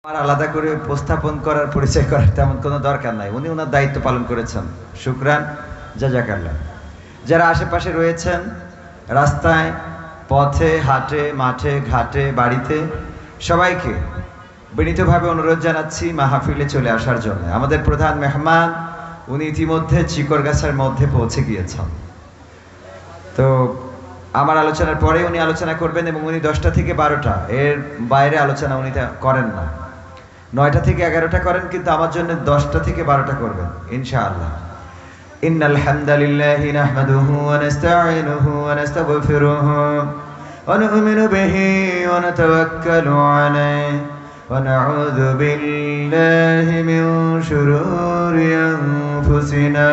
আমার আলাদা করে উপস্থাপন করার পরিচয় করার তেমন কোনো দরকার নাই। উনি ওনার দায়িত্ব পালন করেছেন, শুকরান, জাযাকাল্লাহ। যারা আশেপাশে রয়েছেন, রাস্তায়, পথে, হাটে, মাঠে, ঘাটে, বাড়িতে, সবাইকে বিনীতভাবে অনুরোধ জানাচ্ছি মাহফিলে চলে আসার জন্য। আমাদের প্রধান মেহমান উনি ইতিমধ্যে চিকরগাছার মধ্যে পৌঁছে গিয়েছেন। তো আমার আলোচনার পরে উনি আলোচনা করবেন এবং উনি 10টা থেকে 12টা, এর বাইরে আলোচনা উনি করেন না। 9টা থেকে 11টা করেন, কিন্তু আমার জন্য 10টা থেকে 12টা করবেন ইনশাআল্লাহ। ইন্নাল হামদালিল্লাহি নাহমাদুহু ওয়া নাস্তাঈনুহু ওয়া নাস্তাগফিরুহু ওয়া নু'মিনু বিহি ওয়া নাতাওয়াক্কালু আলাইহি ওয়া নাউযু বিল্লাহি মিন শুরুরি আনফুসিনা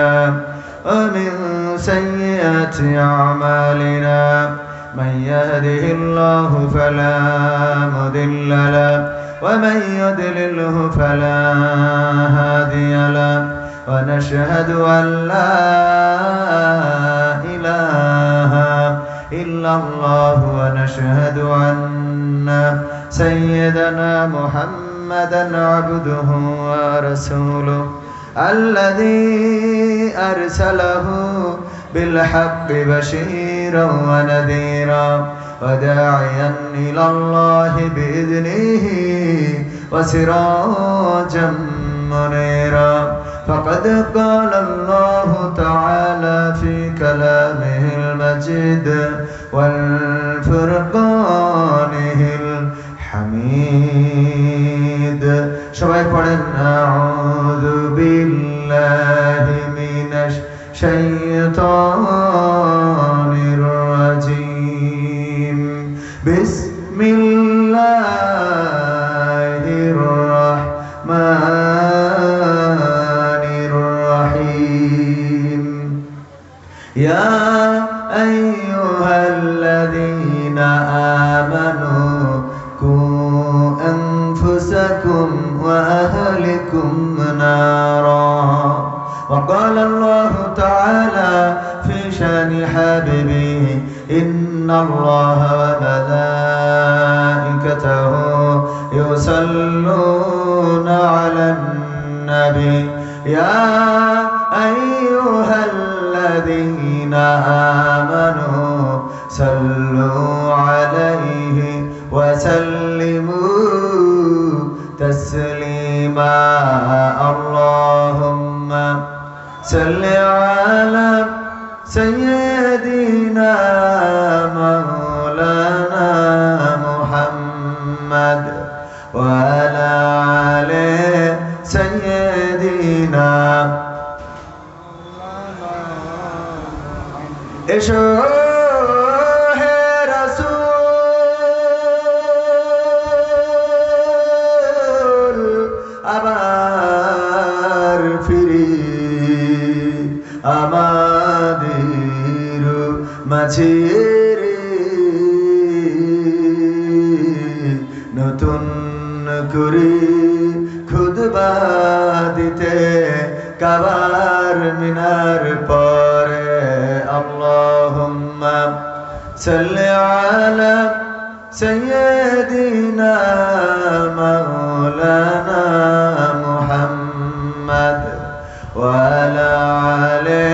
ওয়া মিন সাইয়্যাতি আ'মালিনা মান ইয়াহদিহিল্লাহু ফালা মুদিল্লা লাহু ومن يضلله فلا هادي له ونشهد أن لا إله إلا الله ونشهد أن سيدنا محمدا عبده ورسوله الذي أرسله بالحق بشيرا ونذيرا وداعيا إلى الله بإذنه وسراجا منيرا فقد قال الله تعالى في كلامه المجيد والفرقانه الحميد সবাই পড়েন আউযু বিল্লাহি মিনাশ শাইতানির রাজিম বিসমিল্লাহির রাহমানির রহিম ইয়া আইয়ুহাল্লাযীনা আমানু কু আনফুসাকুম ওয়া আহলিকুম নারা وقال الله تعالى في شان حبيبه إن الله وملائكته يصلون على النبي يا أيها الذين آمنوا صلوا عليه وسلموا تسليما اللهم صل على سيدنا مولانا محمد وعلى آل سيدنا এসো হে রাসূল আবার ফিরি আমাদের মাঝে নতুন করে খুতবা দিতে কাবার মিনার পরে আল্লাহুম্মা সাল্লি আলা সাইয়্যিদিনা মাওলানা মুহাম্মদ ওয়া আলা আলি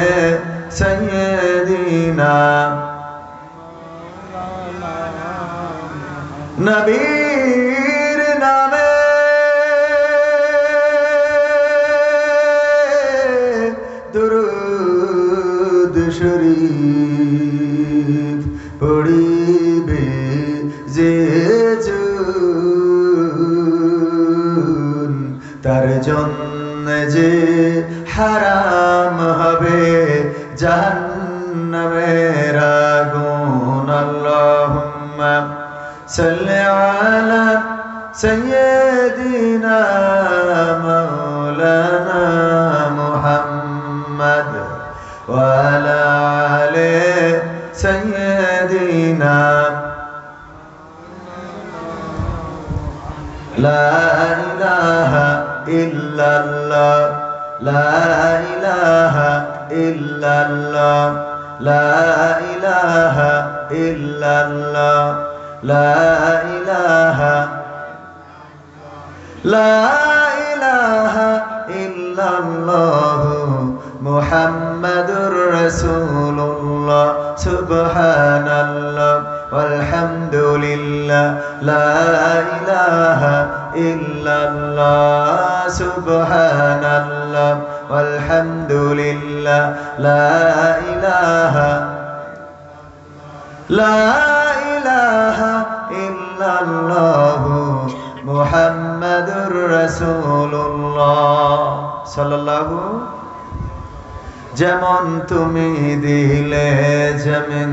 সাইয়্যিদিনা নবীর নামে দুরূদ শরীফ পড়িবে যে জন তার জন্য যে হারাম হবে জাহান্নামের আগুন আল্লাহুম্মা সাল্লি আলা সাইয়্যিদিনা মাওলানা মুহাম্মদ ওয়া আলা আলি সাইয়্যিদিনা লা ইলাহা ইল্লাল্লাহ লা ইলাহা ইল্লাল্লাহ লা ইলাহা ইল্লাল্লাহ লা ইলাহা লা ইলাহা ইল্লাল্লাহু মুহাম্মাদুর রাসূলুল্লাহ সুবহানাল্লাহ walhamdulillah la ilaha illallah subhanallah walhamdulillah la ilaha illallah muhammadur rasulullah sallallahu যেমন তুমি দিলে জমিন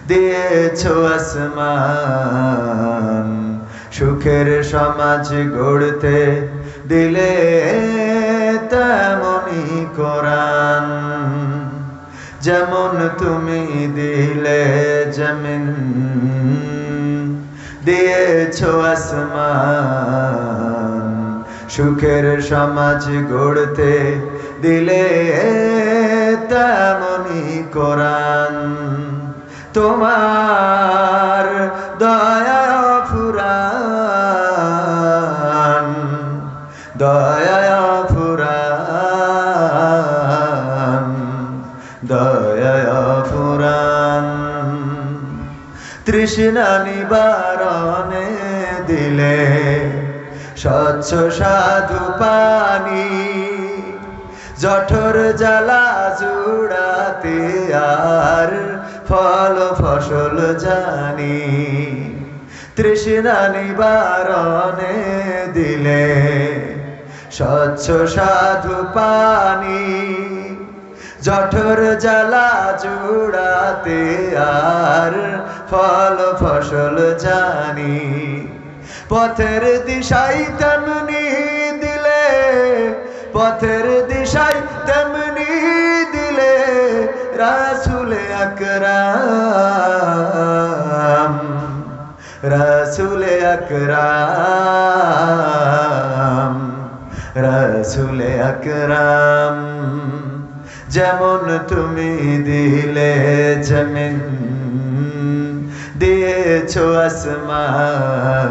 দিয়েছো আসমান সুখের সমাজ গড়তে দিলে তেমনি কোরআন যেমন তুমি দিলে জমিন দিয়েছো আসমান সুখের সমাজ গড়তে দিলে তেমনি কোরআন তোমার দয়া ফুরান দয়া ফুরান দয়া ফুরান তৃষ্ণা নিবারণে দিলে স্বচ্ছ সাধু পানি জঠর জ্বালা জুড়াতে আর ফল ফসল জানি তৃষ্ণা নিবারণে দিলে স্বচ্ছ সাধু পানি জঠর জ্বালা জুড়াতে আর ফল ফসল জানি পথের দিশাই তেমনি দিলে পথের দিশাই তেমনি দিলে রাসূল আকরাম রাসূল আকরাম রাসূল আকরাম যেমন তুমি দিলে জমিন দিয়েছো আসমান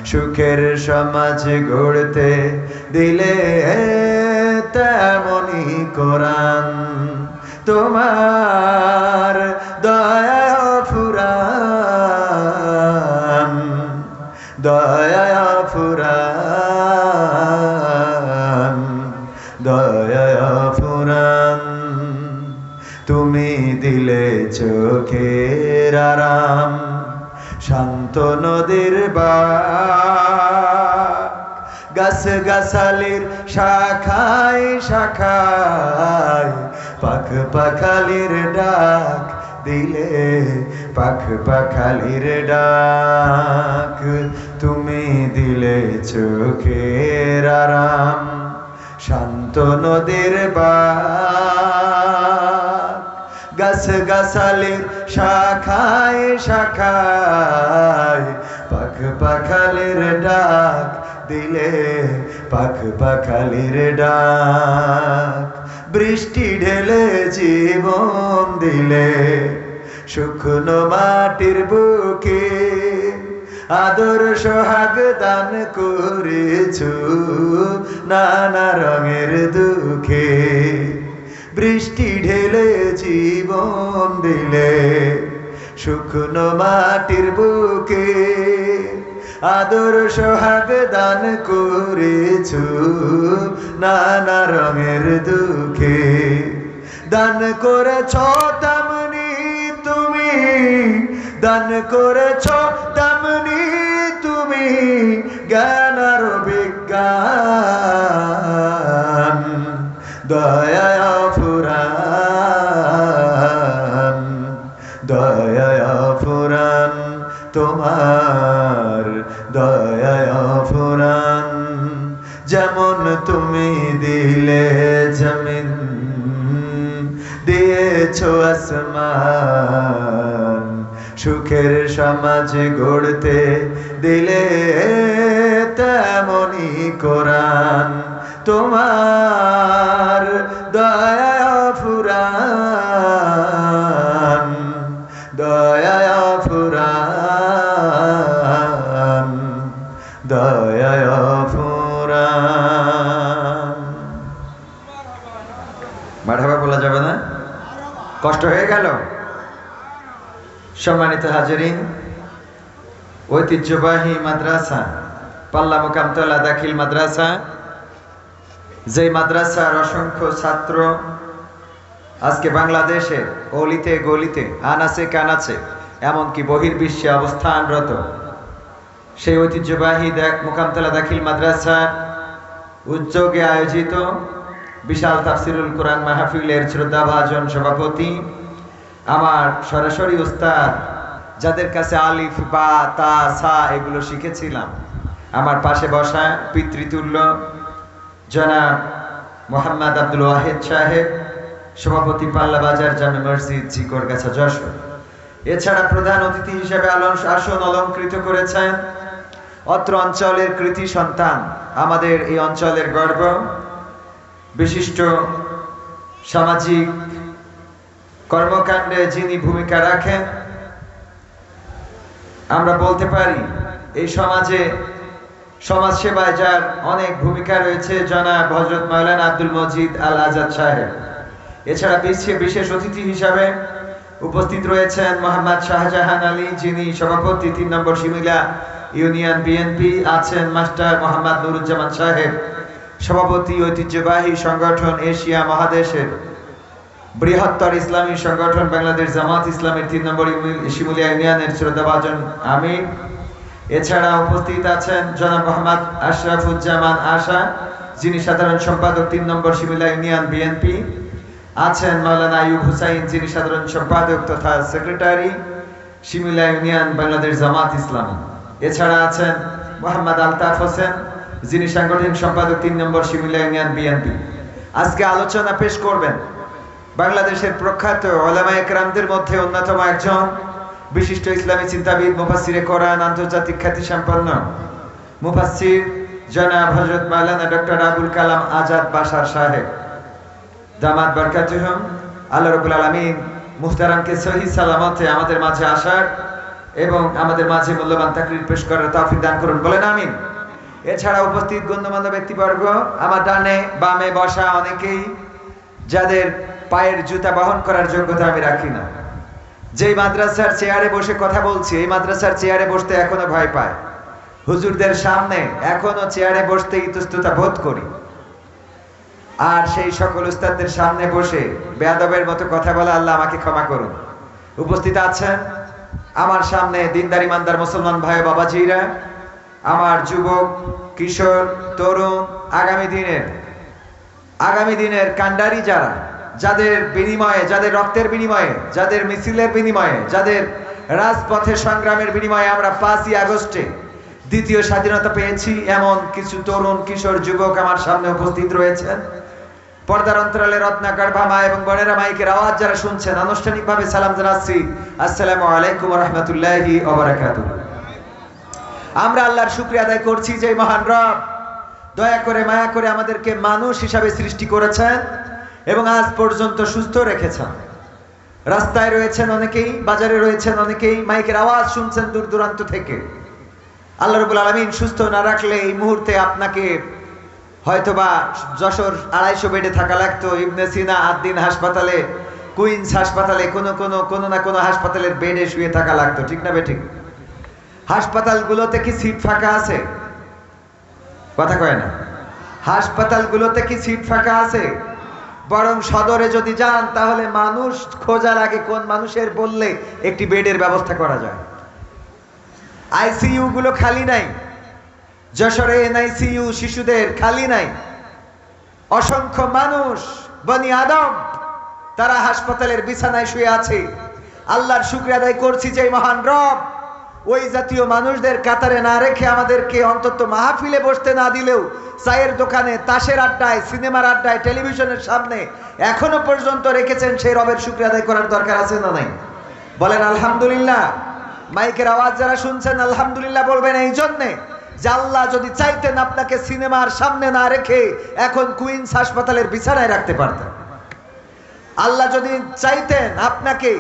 সুখের সমাজ গড়তে দিলে তেমনি কোরআন তোমার দয়া ফুরান দয়া ফুরান দয়া ফুরান তুমি দিলে চোখের আরাম শান্ত নদীর বাক গাছ গাছালির শাখায় শাখায় পাখ পাখালির ডাক দিলে পাখ পাখালির ডাক তুমি দিলে চোখের আরাম শান্ত নদীর বাক গাছ গাছালির শাখায় শাখায় পাখ পাখালির ডাক দিলে পাখ পাখালির ডাক বৃষ্টি ঢেলে জীবন দিলে শুকনো মাটির বুকে আদর সোহাগ দান করেছো নানা রঙের দুঃখে বৃষ্টি ঢেলে জীবন দিলে শুকনো মাটির বুকে আদর সোহাগ দান করেছো নানা রঙের দুঃখে দান করেছ তেমনি তুমি দান করেছ তেমনি তুমি জ্ঞান আর বিজ্ঞান দয়া ফুরান দয়া ফুরান তোমার দয়া ফুরান যেমন তুমি দিলে জমিন দিয়েছো আসমান সুখের সমাজ গড়তে দিলে তেমনি কোরআন তোমার দয়া ফুরান দয়া ফুরান কষ্ট হয়ে গেল? সম্মানিত হাজিরিন, ঐতিহ্যবাহী মাদ্রাসা পাল্লা মোকামতলা দাখিল মাদ্রাসা, যে মাদ্রাসার অসংখ্য ছাত্র আজকে বাংলাদেশের অলিতে গলিতে আনাচে কানাচে এমনকি বহির্বিশ্বে অবস্থানরত, সেই ঐতিহ্যবাহী মোকামতলা দাখিল মাদ্রাসার উদ্যোগে আয়োজিত বিশাল তাফসিরুল কোরআন মাহফিলের শ্রদ্ধাভাজন সভাপতি আমার সরাসরি উস্তাদ, যাদের কাছে আলিফ বা তা সা এগুলো শিখেছিলাম, আমার পাশে বসা পিতৃতুল্য জনাব মোহাম্মদ আব্দুল ওয়াহিদ সাহেব, সভাপতি পাল্লা বাজার জামে মসজিদ ঝিকরগাছা যশোর। এছাড়া প্রধান অতিথি হিসেবে আসন অলংকৃত করেছেন অত্র অঞ্চলের কৃতি সন্তান, আমাদের এই অঞ্চলের গর্ব, বিশিষ্ট সামাজিক কর্মকাণ্ডে যিনি ভূমিকা রাখেন, আমরা বলতে পারি এই সমাজে সমাজ সেবায় যার অনেক ভূমিকা রয়েছে, জনাব হযরত মাওলানা আব্দুল মজিদ আল আজাদ সাহেব। এছাড়া বিশেষ অতিথি হিসাবে উপস্থিত রয়েছেন মোহাম্মদ শাহজাহান আলী, যিনি সভাপতি ৩ নম্বর শিমুলা ইউনিয়ন বিএনপি। আছেন মাস্টার মোহাম্মদ নুরুজ্জামান সাহেব, সভাপতি ঐতিহ্যবাহী সংগঠন এশিয়া মহাদেশের বৃহত্তর ইসলামী সংগঠন বাংলাদেশ জামাত ইসলামের ৩ নম্বর শিমুলিয়া ইউনিয়নের শ্রদ্ধাভাজন আমির। এছাড়া উপস্থিত আছেন জনাব মোহাম্মদ আশরাফুজ্জামান আশা, যিনি সাধারণ সম্পাদক ৩ নম্বর শিমুলিয়া ইউনিয়ন বিএনপি। আছেন মাওলানা আইয়ুব হুসাইন, যিনি সাধারণ সম্পাদক তথা সেক্রেটারি শিমুলিয়া ইউনিয়ন বাংলাদেশ জামাত ইসলামী। এছাড়া আছেন মোহাম্মদ আলতাফ হোসেন, যিনি সাংগঠনিক সম্পাদক ৩ নম্বর শিমুলিয়া ইউনিয়ন বিএনপি। আজকে আলোচনা পেশ করবেন বাংলাদেশের প্রখ্যাত উলামায়ে কেরামদের মধ্যে অন্যতম একজন বিশিষ্ট ইসলামী চিন্তাবিদ, মুফাসসিরে কোরআন, আন্তর্জাতিক খ্যাতিসম্পন্ন মুফাসসির জনাব হযরত মাওলানা ডক্টর আবুল কালাম আজাদ বাশার সাহেব, দামাত বারকাতুহুম। আল্লাহ রাব্বুল আলামিন মুহতারামকে সহিহ সালামতে আমাদের মাঝে আসার এবং আমাদের মাঝে মূল্যবান তাকরীর পেশ করার তৌফিক দান করুন, বলেন আমিন। এছাড়া উপস্থিত গণ্যমান্য ব্যক্তিবর্গ, আমার ডানে বামে বসা অনেকেই যাদের পায়ের জুতা বহন করার যোগ্যতা আমি রাখি না, যেই মাদ্রাসার চেয়ারে বসে কথা বলছি, এই মাদ্রাসার চেয়ারে বসতে এখনো ভয় পায়, হুজুরদের সামনে এখনো চেয়ারে বসতে ইতস্ততা বোধ করি, আর সেই সকল উস্তাদদের সামনে বসে বেয়াদবের মতো কথা বলা, আল্লাহ আমাকে ক্ষমা করুন। উপস্থিত আছেন আমার সামনে দিনদার ইমানদার মুসলমান ভাই বাবাজিরা, আমার যুবক কিশোর তরুণ, আগামী দিনের কান্ডারি যারা, যাদের বিনিময়ে, যাদের রক্তের বিনিময়ে, যাদের মিছিলের বিনিময়ে, যাদের রাজপথে সংগ্রামের বিনিময়ে আমরা 5ই আগস্টে দ্বিতীয় স্বাধীনতা পেয়েছি, এমন কিছু তরুণ কিশোর যুবক আমার সামনে উপস্থিত রয়েছেন। পর্দার অন্তরালে রত্নাকর ভামা এবং বোনেরা, মাইকের আওয়াজ যারা শুনছেন, আনুষ্ঠানিকভাবে সালাম জানাচ্ছি, আসসালামু আলাইকুম ওয়া রাহমাতুল্লাহি ওয়া বারাকাতুহু। আমরা আল্লাহর শুকরিয়া আদায় করছি যে মহান রব দয়া করে মায়া করে আমাদেরকে মানুষ হিসাবে সৃষ্টি করেছেন এবং আজ পর্যন্ত সুস্থ রেখেছেন। রাস্তায় রয়েছেন অনেকেই, বাজারে রয়েছেন অনেকেই, মাইকের আওয়াজ শুনছেন দূর দূরান্ত থেকে। আল্লাহ রাব্বুল আলামিন সুস্থ না রাখলে এই মুহূর্তে আপনাকে হয়তোবা যশোর 250 বেডে থাকা লাগতো, ইবনে সিনা আদ-দ্বীন হাসপাতালে, কুইন্স হাসপাতালে, কোনো না কোনো হাসপাতালের বেডে শুয়ে থাকা লাগতো, ঠিক না বেঠিক? হাসপাতালগুলোতে কি সিট ফাঁকা আছে? কথা কয় না। হাসপাতালগুলোতে কি সিট ফাঁকা আছে? বরং সদরে যদি যান তাহলে মানুষ খোঁজা লাগে কোন মানুষের, বললে একটি বেডের ব্যবস্থা করা যায়। আইসিইউ গুলো খালি নাই, যশোরে এনআইসিইউ শিশুদের খালি নাই। অসংখ্য মানুষ বনি আদম তারা হাসপাতালের বিছানায় শুয়ে আছে। আল্লাহর শুকরিয়া আদায় করছি যে মহান রব ওই জাতীয় মানুষদের কাতারে না রেখে আমাদেরকে অন্তত মাহফিলে বসতে না দিলেও চায়ের দোকানে, তাসের আড্ডায়, সিনেমার আড্ডায়, টেলিভিশনের সামনে এখনো পর্যন্ত রেখেছেন। সেই রবের শুকরিয়া আদায় করার দরকার আছে না নাই? বলেন আলহামদুলিল্লাহ। মাইকের আওয়াজ যারা শুনছেন আলহামদুলিল্লাহ বলবেন এই জন্যে যে আল্লাহ যদি চাইতেন আপনাকে সিনেমার সামনে না রেখে এখন কুইন্স হাসপাতালের বিছানায় রাখতে পারতেন। আল্লাহ যদি চাইতেন আপনাকে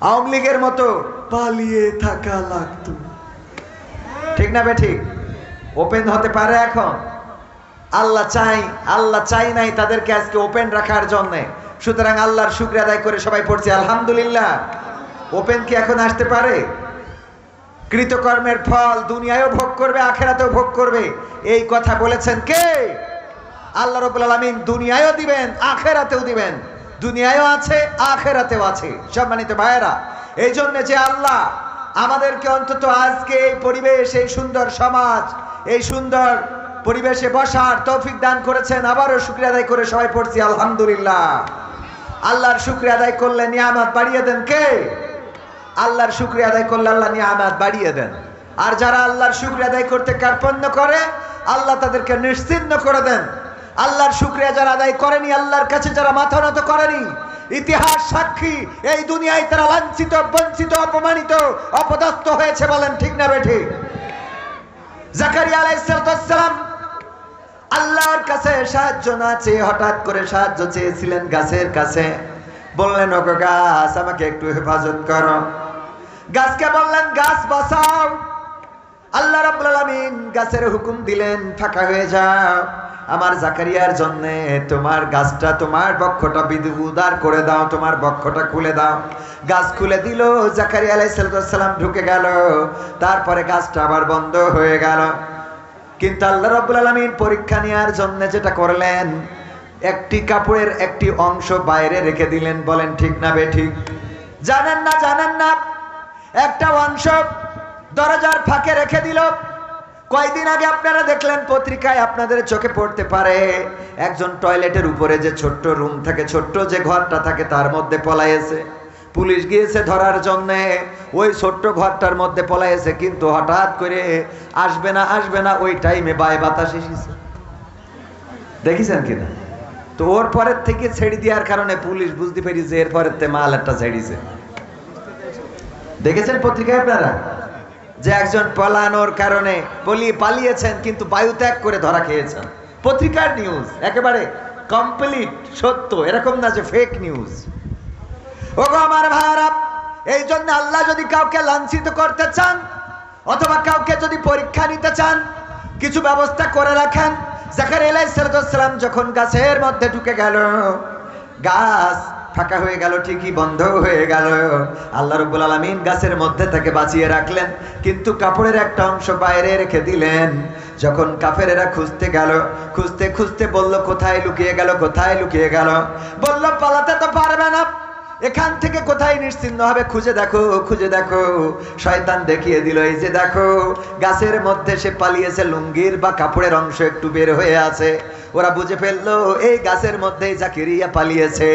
আওয়ামী লীগের মতো পালিয়ে থাকা লাগতো, ঠিক না বেঠিক? ওপেন হতে পারে এখন। আল্লাহ চাই নাই তাদেরকে আজকে ওপেন রাখার জন্যে, সুতরাং আল্লাহর শুকরিয়া আদায় করে সবাই পড়ছি আলহামদুলিল্লাহ। ওপেন কি এখন আসতে পারে? কৃতকর্মের ফল দুনিয়ায়ও ভোগ করবে, আখেরাতেও ভোগ করবে, এই কথা বলেছেন কে? আল্লাহ রাব্বুল আলামিন। দুনিয়ায়ও দিবেন, আখেরাতেও দিবেন। দুনিয়ায়ও আছে, আখেরাতেও আছে। সম্মানিত ভাইয়েরা, এই জন্য যে আল্লাহ আমাদেরকে অন্তত আজকে এই পরিবেশ, এই সুন্দর সমাজ, এই সুন্দর পরিবেশে বসার তৌফিক দান করেছেন, আবারও শুকরিয়া আদায় করে সবাই পড়ছি আলহামদুলিল্লাহ। আল্লাহর শুকরিয়া আদায় করলে নিয়ামত বাড়িয়ে দেন কে? আল্লাহর শুকরিয়া আদায় করলে আল্লাহ নিয়ামত বাড়িয়ে দেন। আর যারা আল্লাহর শুকরিয়া আদায় করতে কার্পণ্য করে, আল্লাহ তাদেরকে নিশ্চিহ্ন করে দেন। আল্লাহর শুকরিয়া যারা আদায় করেনি, আল্লাহর কাছে যারা মাথা নত করেনি, ইতিহাস সাক্ষী এই দুনিয়ায় তারা লাঞ্ছিত, বঞ্চিত, অপমানিত, অপদস্থ হয়েছে। বলেন ঠিক না বেঠিক? জাকারিয়া আলাইহিস সালাম আল্লাহর কাছে সাহায্য না চেয়ে হঠাৎ করে সাহায্য চেয়েছিলেন গাছের কাছে। বললেন, ওগো গাছ, আমাকে একটু হেফাজত করো। গাছকে বললেন, গাছ বাঁচাও। আল্লাহ রাব্বুল আলামিন গাছের হুকুম দিলেন, ফাঁকা হয়ে যাও। আমার জাকারিয়ার জন্য তোমার গাছটা, তোমার বক্ষটা উদার করে দাও, তোমার বক্ষটা খুলে দাও। গাছ খুলে দিল, জাকারিয়া আলাইহিস সালাম ঢুকে গেল। তারপরে গাছটা আবার বন্ধ হয়ে গেল। কিন্তু আল্লাহ রাব্বুল আলামিন পরীক্ষা নেওয়ার জন্য যেটা করলেন, একটি কাপড়ের একটি অংশ বাইরে রেখে দিলেন। বলেন ঠিক না বেঠিক? জানেন না, জানেন না, একটা অংশ দরজার ফাঁকে রেখে দিল। কয়দিন আগে আপনারা দেখলেন পত্রিকায়, আপনাদের চোখে পড়তে পারে, একজন টয়লেটের উপরে যে ছোট্ট রুম থাকে, ছোট্ট যে ঘরটা থাকে, তার মধ্যে পলাইছে। পুলিশ গিয়েছে ধরার জন্য, ওই ছোট্ট ঘরটার মধ্যে পলাইছে। কিন্তু হঠাৎ করে আসবে না আসবে না, ওই টাইমে বায় বাতাস এসেছে। দেখেছেন কিনা? তো ওর পরের থেকে ছেড়ে দেওয়ার কারণে পুলিশ বুঝতে পেরেছে এর পরের তে মাল একটা ছেড়েছে। দেখেছেন পত্রিকায় আপনারা যে একজন পলানোর কারণে পালিয়েছেন, কিন্তু বায়ু ত্যাগ করে ধরা খেয়েছেন। পত্রিকার নিউজ একেবারে কমপ্লিট সত্য, এরকম না যে ফেক নিউজ। ওগো আমার ভাইরা, এই জন্য আল্লাহ যদি কাউকে লাঞ্ছিত করতে চান, অথবা কাউকে যদি পরীক্ষা নিতে চান, কিছু ব্যবস্থা করে রাখেন। জাকারিয়া আলাইহিস সালাম যখন গাছের মধ্যে ঢুকে গেল, গাছ ফাঁকা হয়ে গেল, ঠিকই বন্ধ হয়ে গেল। আল্লাহ রাব্বুল আলামিন গাছের মধ্যে তাকে বাঁচিয়ে রাখলেন, কিন্তু কাপড়ের একটা অংশ বাইরে রেখে দিলেন। যখন কাফেরেরা খুঁজতে গেল, খুঁজতে খুঁজতে বলল, কোথায় লুকিয়ে গেল, কোথায় লুকিয়ে গেল? বলল, পালাতে তো পারবে না, এখান থেকে কোথায় নিশ্চিহ্ন হবে? খুঁজে দেখো, খুঁজে দেখো। শয়তান দেখিয়ে দিল, এই যে দেখো, গাছের মধ্যে সে পালিয়েছে, লুঙ্গির বা কাপড়ের অংশ একটু বের হয়ে আছে। ওরা বুঝে ফেললো এই গাছের মধ্যে জাকারিয়া পালিয়েছে।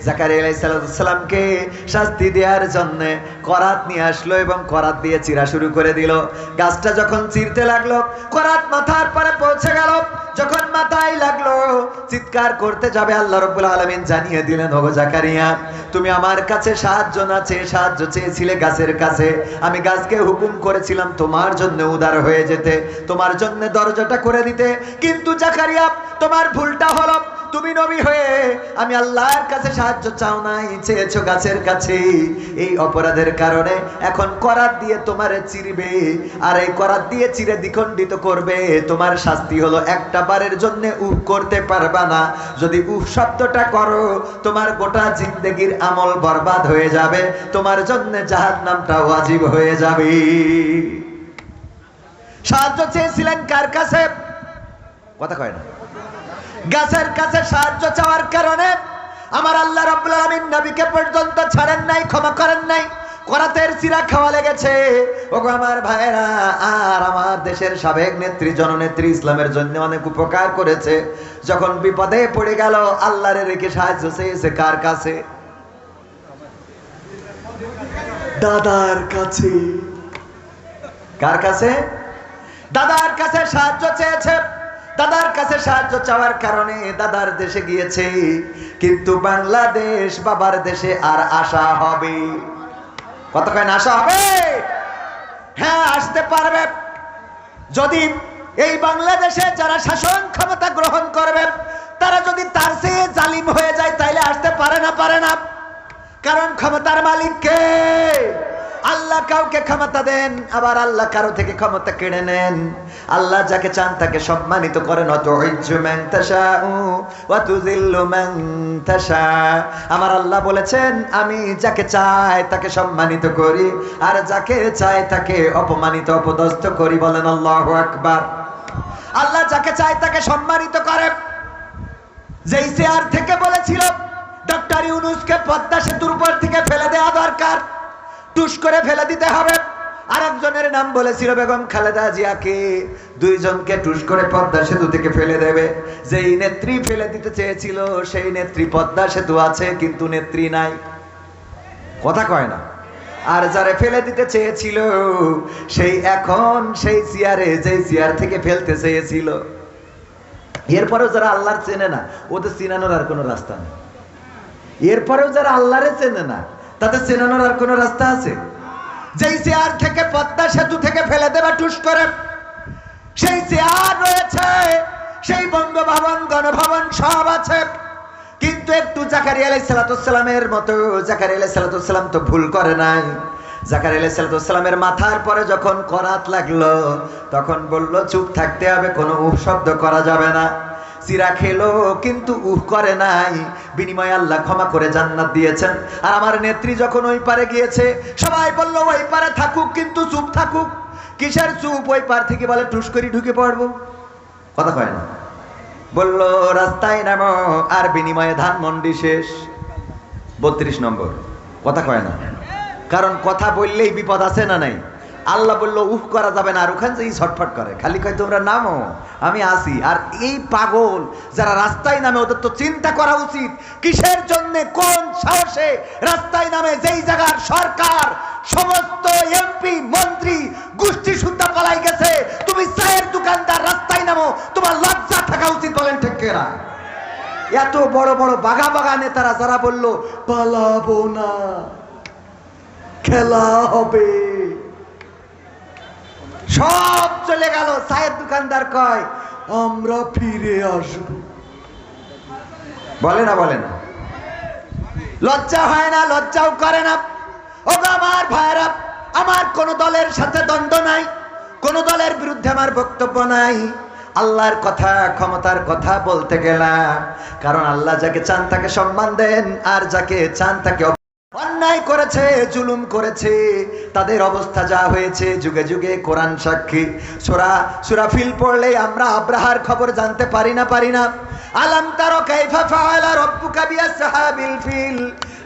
জাকারিয়া আলাইহিস সালামকে শাস্তি দেওয়ার জন্য করাত নিয়ে আসলো এবং করাত দিয়ে চিরা শুরু করে দিল। গাছটা যখন চিরতে লাগলো, করাত মাথার পরে পৌঁছে গেল। যখন মাথায় লাগলো, চিৎকার করতে যাবে, আল্লাহ রাব্বুল আলামিন জানিয়ে দিলেন, ওগো জাকারিয়া, তুমি আমার কাছে সাহায্য না চেয়ে সাহায্য চেয়েছিলে গাছের কাছে। আমি গাছকে হুকুম করেছিলাম তোমার জন্য উদার হয়ে যেতে, তোমার জন্য দরজাটা করে দিতে। কিন্তু জাকারিয়া, তোমার ভুলটা হলো, তুমি নবী হয়ে আমি আল্লাহর কাছে সাহায্য চাও নাই, চেয়েছো গাছের কাছে। এই অপরাধের কারণে এখন করাত দিয়ে তোমারে চিরবে, আর এই করাত দিয়ে চিরে দ্বিখণ্ডিত করবে। তোমার শাস্তি হলো, একটা বারের জন্য উফ করতে পারবা না। যদি উফ শব্দটা করো, তোমার গোটা জিন্দেগির আমল বরবাদ হয়ে যাবে, তোমার জন্য জাহান্নামটা ওয়াজিব হয়ে যাবে। সাহায্য চেয়েছিলেন কার কাছে? কথা কয় না। গাছের কাছে সাহায্য চাওয়ার কারণে আমার আল্লাহ রাব্বুল আলামিন নবীকে পর্যন্ত ছাড়েন নাই, ক্ষমা করেন নাই। করাতের চিরা খাওয়া লেগেছে। ওগো আমার ভাইরা, আর আমার দেশের সাবেক নেত্রী, জননেত্রী, ইসলামের জন্য অনেক উপকার করেছে। যখন বিপদে পড়ে গেল, আল্লাহরে রেখে সাহায্য চেয়েছে কার কাছে? দাদার কাছে। কার কাছে? দাদার কাছে সাহায্য চেয়েছে। দাদার কাছে সাহায্য চাওয়ার কারণে দাদার দেশে গিয়েছে। কিন্তু বাংলাদেশ বাবার দেশে আর আসা হবে? কতক্ষণ আসা হবে? হ্যাঁ, আসতে পারবে যদি এই বাংলাদেশে যারা শাসন ক্ষমতা গ্রহণ করবে তারা যদি তার চেয়ে জালিম হয়ে যায়, তাইলে আসতে পারে না? পারে না। কারণ ক্ষমতার মালিক কে? আল্লাহ কাউকে ক্ষমতা দেন, আবার আল্লাহ কারো থেকে ক্ষমতা কেড়ে নেন। আল্লাহ যাকে চান তাকে সম্মানিত করেন। তুইজ্জু মান তাশাউ ওয়া তুযিল্লু মান তাশা। আমার আল্লাহ বলেছেন আমি যাকে চাই তাকে সম্মানিত করি, আর যাকে চাই তাকে অপমানিত অপদস্থ করি। বলেন আল্লাহু আকবার। আল্লাহ যাকে চাই তাকে সম্মানিত করে। যেই চেয়ার থেকে বলেছিল ডক্টর ইউনূসকে পদ্মা সেতুর উপর থেকে ফেলে দেওয়া দরকার, টুস করে ফেলে দিতে হবে, আরেকজনের নাম বলেছিল বেগম খালেদা জিয়াকে, দুইজনকে টুস করে পদ্মা সেতু থেকে ফেলে দেবে। যেই নেত্রী ফেলে দিতে চেয়েছিল সেই নেত্রী পদ্মা সেতু আছে কিন্তু নেত্রী নাই, কথা কয় না। আর যারা ফেলে দিতে চেয়েছিল সেই এখন সেই চেয়ারে, যেই চেয়ার থেকে ফেলতে চেয়েছিল। এরপরেও যারা আল্লাহর চেনে না ওদের চিনানোর আর কোনো রাস্তা নেই। এরপরেও যারা আল্লাহরে চেনে না তাদের চেনানোর আর কোনো রাস্তা আছে? যেই চেয়ার থেকে পদ্মা সেতু থেকে ফেলে দেবে টুস করে, সেই চেয়ার রয়েছে, সেই বঙ্গভবন গণভবন সব আছে, কিন্তু একটু জাকারিয়া আলাইহিস সালামের মতো জাকারিয়া আলাইহিস সালাম তো ভুল করে নাই। জাকারিয়া আলাইহিস সালামের মাথার পরে যখন করাত লাগলো তখন বলল চুপ থাকতে হবে, কোনো উহ শব্দ করা যাবে না। চিরা খেলো কিন্তু উহ করে নাই, বিনিময়ে আল্লাহ ক্ষমা করে জান্নাত দিয়েছেন। আর আমার নেত্রী যখন ওই পারে গিয়েছে সবাই বলল ওই পারে থাকুক কিন্তু চুপ থাকুক। কিসের চুপ? ওই পার থেকে বলে টুস করে ঢুকে পড়বো, কথা কয় না। বলল রাস্তায় নামো, আর বিনিময়ে ধানমন্ডি শেষ। 32 নম্বর, কথা কয় না। কারণ কথা বললেই বিপদ আছে না নাই? আল্লাহ বললো উহ করা যাবে না, আর ওখান থেকে ছটফট করে, খালি কয় তোমরা নামো আমি আসি। আর এই পাগল যারা রাস্তায় নামে ওদের তো চিন্তা করা উচিত কিসের জন্য, কোন সাহসে রাস্তায় নামে, যেই জায়গার সরকার সমস্ত এমপি মন্ত্রী গোষ্ঠী সুদ্ধা পালাই গেছে। তুমি চায়ের দোকানদার রাস্তায় নামো, তোমার লজ্জা থাকা উচিত। বলেন ঠিক কিনা? এত বড় বড় বাঘা বাঘা নেতারা যারা বললো পালাবো না, খেলা হবে, সব চলে গেল। চায়ের দোকানদার কয় আমরা ফিরে আসব। বলে না বলে না? লজ্জা হয় না? লজ্জাও করে না। ও আমার ভাইরা, আমার কোন দলের সাথে দ্বন্দ্ব নাই, কোন দলের বিরুদ্ধে আমার বক্তব্য নাই। আল্লাহর কথা, ক্ষমতার কথা বলতে গেলাম, কারণ আল্লাহ যাকে চান তাকে সম্মান দেন, আর যাকে চান তাকে অন্যায় করেছে, জুলুম করেছে, তাদের অবস্থা যা হয়েছে যুগে যুগে কোরআন সাক্ষী। সূরা ফিল পড়লে আমরা আব্রাহার খবর জানতে পারি না? আলাম তারা কাইফা ফাআলা রাব্বুকা বিআসহাবিল ফিল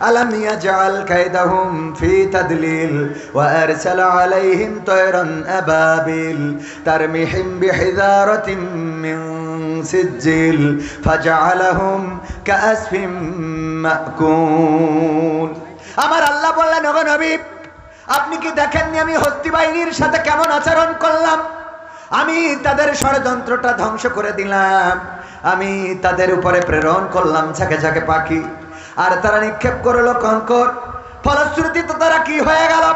আলাম ইয়াজআল কাইদাহুম ফি তাদলিল ওয়া আরসালা আলাইহিম তায়রান আবাবিল তারমিহিম বিহিজারাতিন মিন সিজ্জিল ফাজআলাহুম কাআসফিম মাকুল। আমার আল্লাহ বললেন ওগো নবী, আপনি কি দেখেননি আমি হস্তি বাহিনীর সাথে কেমন আচরণ করলাম? আমি তাদের ষড়যন্ত্রটা ধ্বংস করে দিলাম, আমি তাদের উপরে প্রেরণ করলাম ঝাঁকে ঝাঁকে পাখি, আর তারা নিক্ষেপ করলো কঙ্কর। ফলশ্রুতিতে তারা কি হয়ে গেল?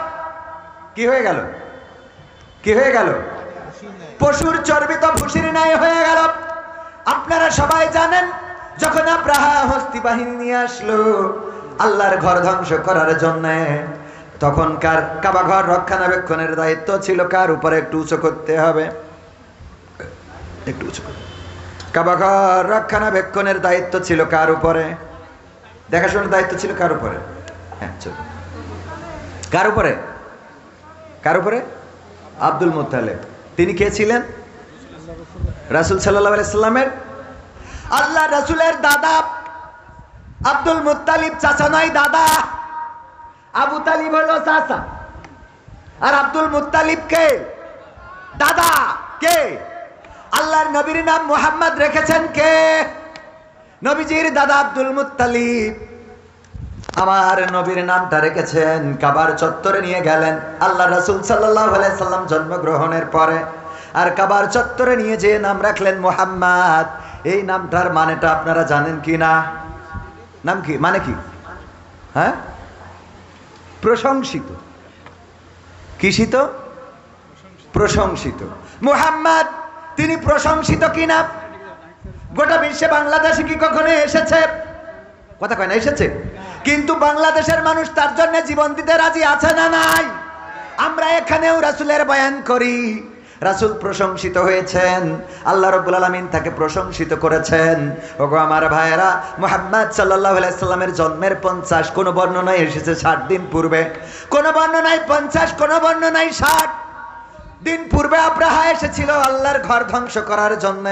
কি হয়ে গেল? কি হয়ে গেল? পশুর চর্বিত ভুসির ন্যায় হয়ে গেল। আপনারা সবাই জানেন যখন আব্রাহা হস্তি বাহিনী নিয়ে আসলো আল্লাহর ঘর ধ্বংস করার জন্য, তখনকার কাবা ঘর রক্ষণাবেক্ষণের দায়িত্ব ছিল কার উপরে? একটু উঁচু করতে হবে, একটু উঁচু। কাবা ঘর রক্ষণাবেক্ষণের দায়িত্ব ছিল কার উপরে? দেখাশোনার দায়িত্ব ছিল কার উপরে? হ্যাঁ, চল। কার উপরে? কার উপরে? Abdul Muttalib. তিনি কে ছিলেন? রাসূল সাল্লাল্লাহু আলাইহি সাল্লামের, আল্লাহ রাসূলের দাদা। আব্দুল মুত্তালিব চাচা নয়, দাদা। আবু তালিব হলো চাচা, আর আব্দুল মুত্তালিব কে? দাদা। কে? আল্লাহর নবীর নাম মুহাম্মদ রেখেছেন কে? নবীজির দাদা আব্দুল মুত্তালিব। আমার নবীর নামটা রেখেছেন, কাবার চত্বরে নিয়ে গেলেন আল্লাহ রাসূল সাল্লাল্লাহু আলাইহি সাল্লাম জন্মগ্রহণের পরে, আর কাবার চত্বরে নিয়ে যে নাম রাখলেন মুহাম্মদ। এই নামটার মানেটা আপনারা জানেন কি না? নাম কি? মানে কি? হ্যাঁ, প্রশংসিত। কিসিত? প্রশংসিত। মুহাম্মদ তিনি প্রশংসিত কিনা? গোটা বিশ্বে বাংলাদেশে কি কখনো এসেছে? কথা কয় না, এসেছে। কিন্তু বাংলাদেশের মানুষ তার জন্য জীবন দিতে রাজি আছে না নাই? আমরা এখানেও রাসূলের বয়ান করি, রাসূল প্রশংসিত হয়েছেন, আল্লাহ রাব্বুল আলামিন তাকে প্রশংসিত করেছেন। ওগো আমার ভাইয়েরা, মুহাম্মদ সাল্লাল্লাহু আলাইহি সাল্লামের জন্মের 50 কোন বর্ণনায় এসেছে 60 দিন পূর্বে, কোন বর্ণনায় 50, কোন বর্ণনায় 60 দিন পূর্বে আব্রাহা এসেছিল আল্লাহর ঘর ধ্বংস করার জন্য।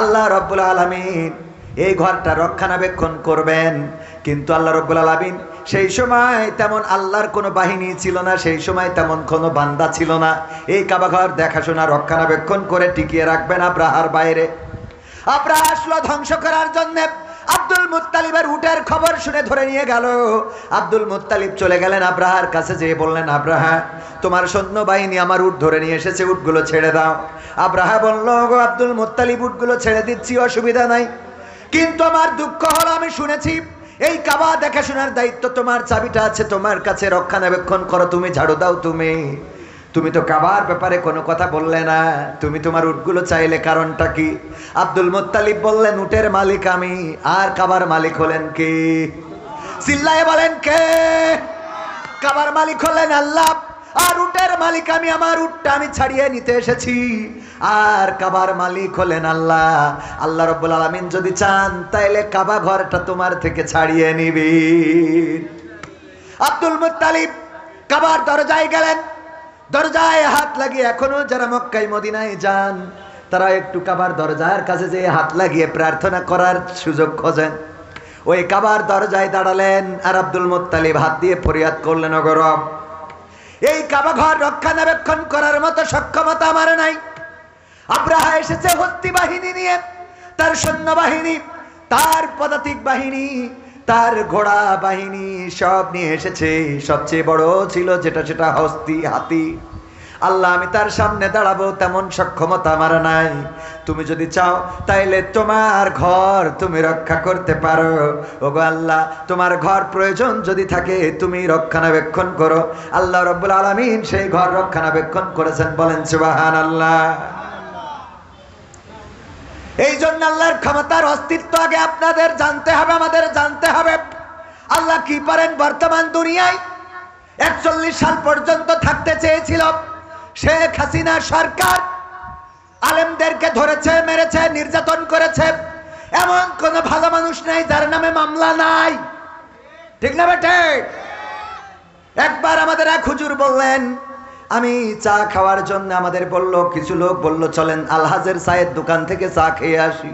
আল্লাহ রাব্বুল আলামিন এই ঘরটা রক্ষণাবেক্ষণ করবেন, কিন্তু আল্লাহ রাব্বুল আলামিন সেই সময় তেমন আল্লাহর কোনো বাহিনী ছিল না, সেই সময় তেমন কোনো বান্দা ছিল না এই কাবা ঘর দেখাশোনা রক্ষণাবেক্ষণ করে টিকিয়ে রাখবেন আব্রাহার বাইরে। আব্রাহা আসলো ধ্বংস করার জন্য। আব্দুল মুত্তালিবের উটের খবর শুনে ধরে নিয়ে গেল। আব্দুল মুত্তালিব চলে গেলেন আব্রাহার কাছে, যেয়ে বললেন, আব্রাহা তোমার সৈন্যবাহিনী আমার উট ধরে নিয়ে এসেছে, উটগুলো ছেড়ে দাও। আব্রাহা বলল, গো আব্দুল মুত্তালিব, উটগুলো ছেড়ে দিচ্ছি, অসুবিধা নাই, কিন্তু আমার দুঃখ হলো আমি শুনেছি এই কাবা দেখাশোনার দায়িত্ব তোমার, চাবিটা আছে তোমার কাছে, রক্ষণাবেক্ষণ করো, তুমি ঝাড়ু দাও। তুমি তো কাবার ব্যাপারে কোনো কথা বললে না, তুমি তোমার উটগুলো চাইলে কারণটা কি? আব্দুল মুত্তালিব বললেন, উটের মালিক আমি, আর কাবার মালিক হলেন কে? চিল্লায়ে বলেন কে? কাবার মালিক হলেন আল্লাহ, আর উটের মালিক আমি, আমার উটটা আমি ছাড়িয়ে নিতে এসেছি, আর কাবার মালিক হলেন আল্লাহ। আল্লাহ রাব্বুল আলামিন যদি চান তাইলে কাবা ঘরটা তোমার থেকে ছাড়িয়ে নিবি। আব্দুল মুত্তালিব কাবার দরজায় গেলেন, দরজায় হাত লাগিয়ে, এখনো যারা মক্কায় মদিনায় যান তারা একটু কাবার দরজার কাছে যেয়ে হাত লাগিয়ে প্রার্থনা করার সুযোগ খোঁজেন। ওই কাবার দরজায় দাঁড়ালেন, আর আব্দুল মুত্তালিব হাত দিয়ে ফরিয়াদ করলেন, ওগো রব, এই কাবা ঘর রক্ষণাবেক্ষণ করার মতো সক্ষমতা আমার নাই। আব্রাহা এসেছে হস্তি বাহিনী নিয়ে, তার সৈন্যবাহিনী, তার পদাতিক বাহিনী, তার ঘোড়া বাহিনী সব নিয়ে এসেছে। সবচেয়ে বড় ছিল যেটা, সেটা হস্তি, হাতি। আল্লাহ, আমি তার সামনে দাঁড়াবো তেমন সক্ষমতা আমার নাই। তুমি যদি চাও তাইলে তোমার ঘর তুমি রক্ষা করতে পারো। ওগো আল্লাহ, তোমার ঘর প্রয়োজন যদি থাকে তুমি রক্ষণাবেক্ষণ করো। আল্লাহ রাব্বুল আলামিন সেই ঘর রক্ষণাবেক্ষণ করেছেন, বলেন সুবহানাল্লাহ। এই জন্য আল্লাহর ক্ষমতার অস্তিত্ব আগে আপনাদের জানতে হবে, আমাদের জানতে হবে। আল্লাহ কি পারেন বর্তমান দুনিয়ায়। 41 সাল পর্যন্ত থাকতে চেয়েছিল শেখ হাসিনা সরকার, আলেমদেরকে ধরেছে, মেরেছে, নির্যাতন করেছে, এমন কোন ভালো মানুষ নাই যার নামে মামলা নাই, ঠিক না বেটে? একবার আমাদের এক হুজুর বললেন, আমি চা খাওয়ার জন্য, আমাদের বলল, কিছু লোক বলল চলেন আলহাজের চায়ের দোকান থেকে চা খেয়ে আসি।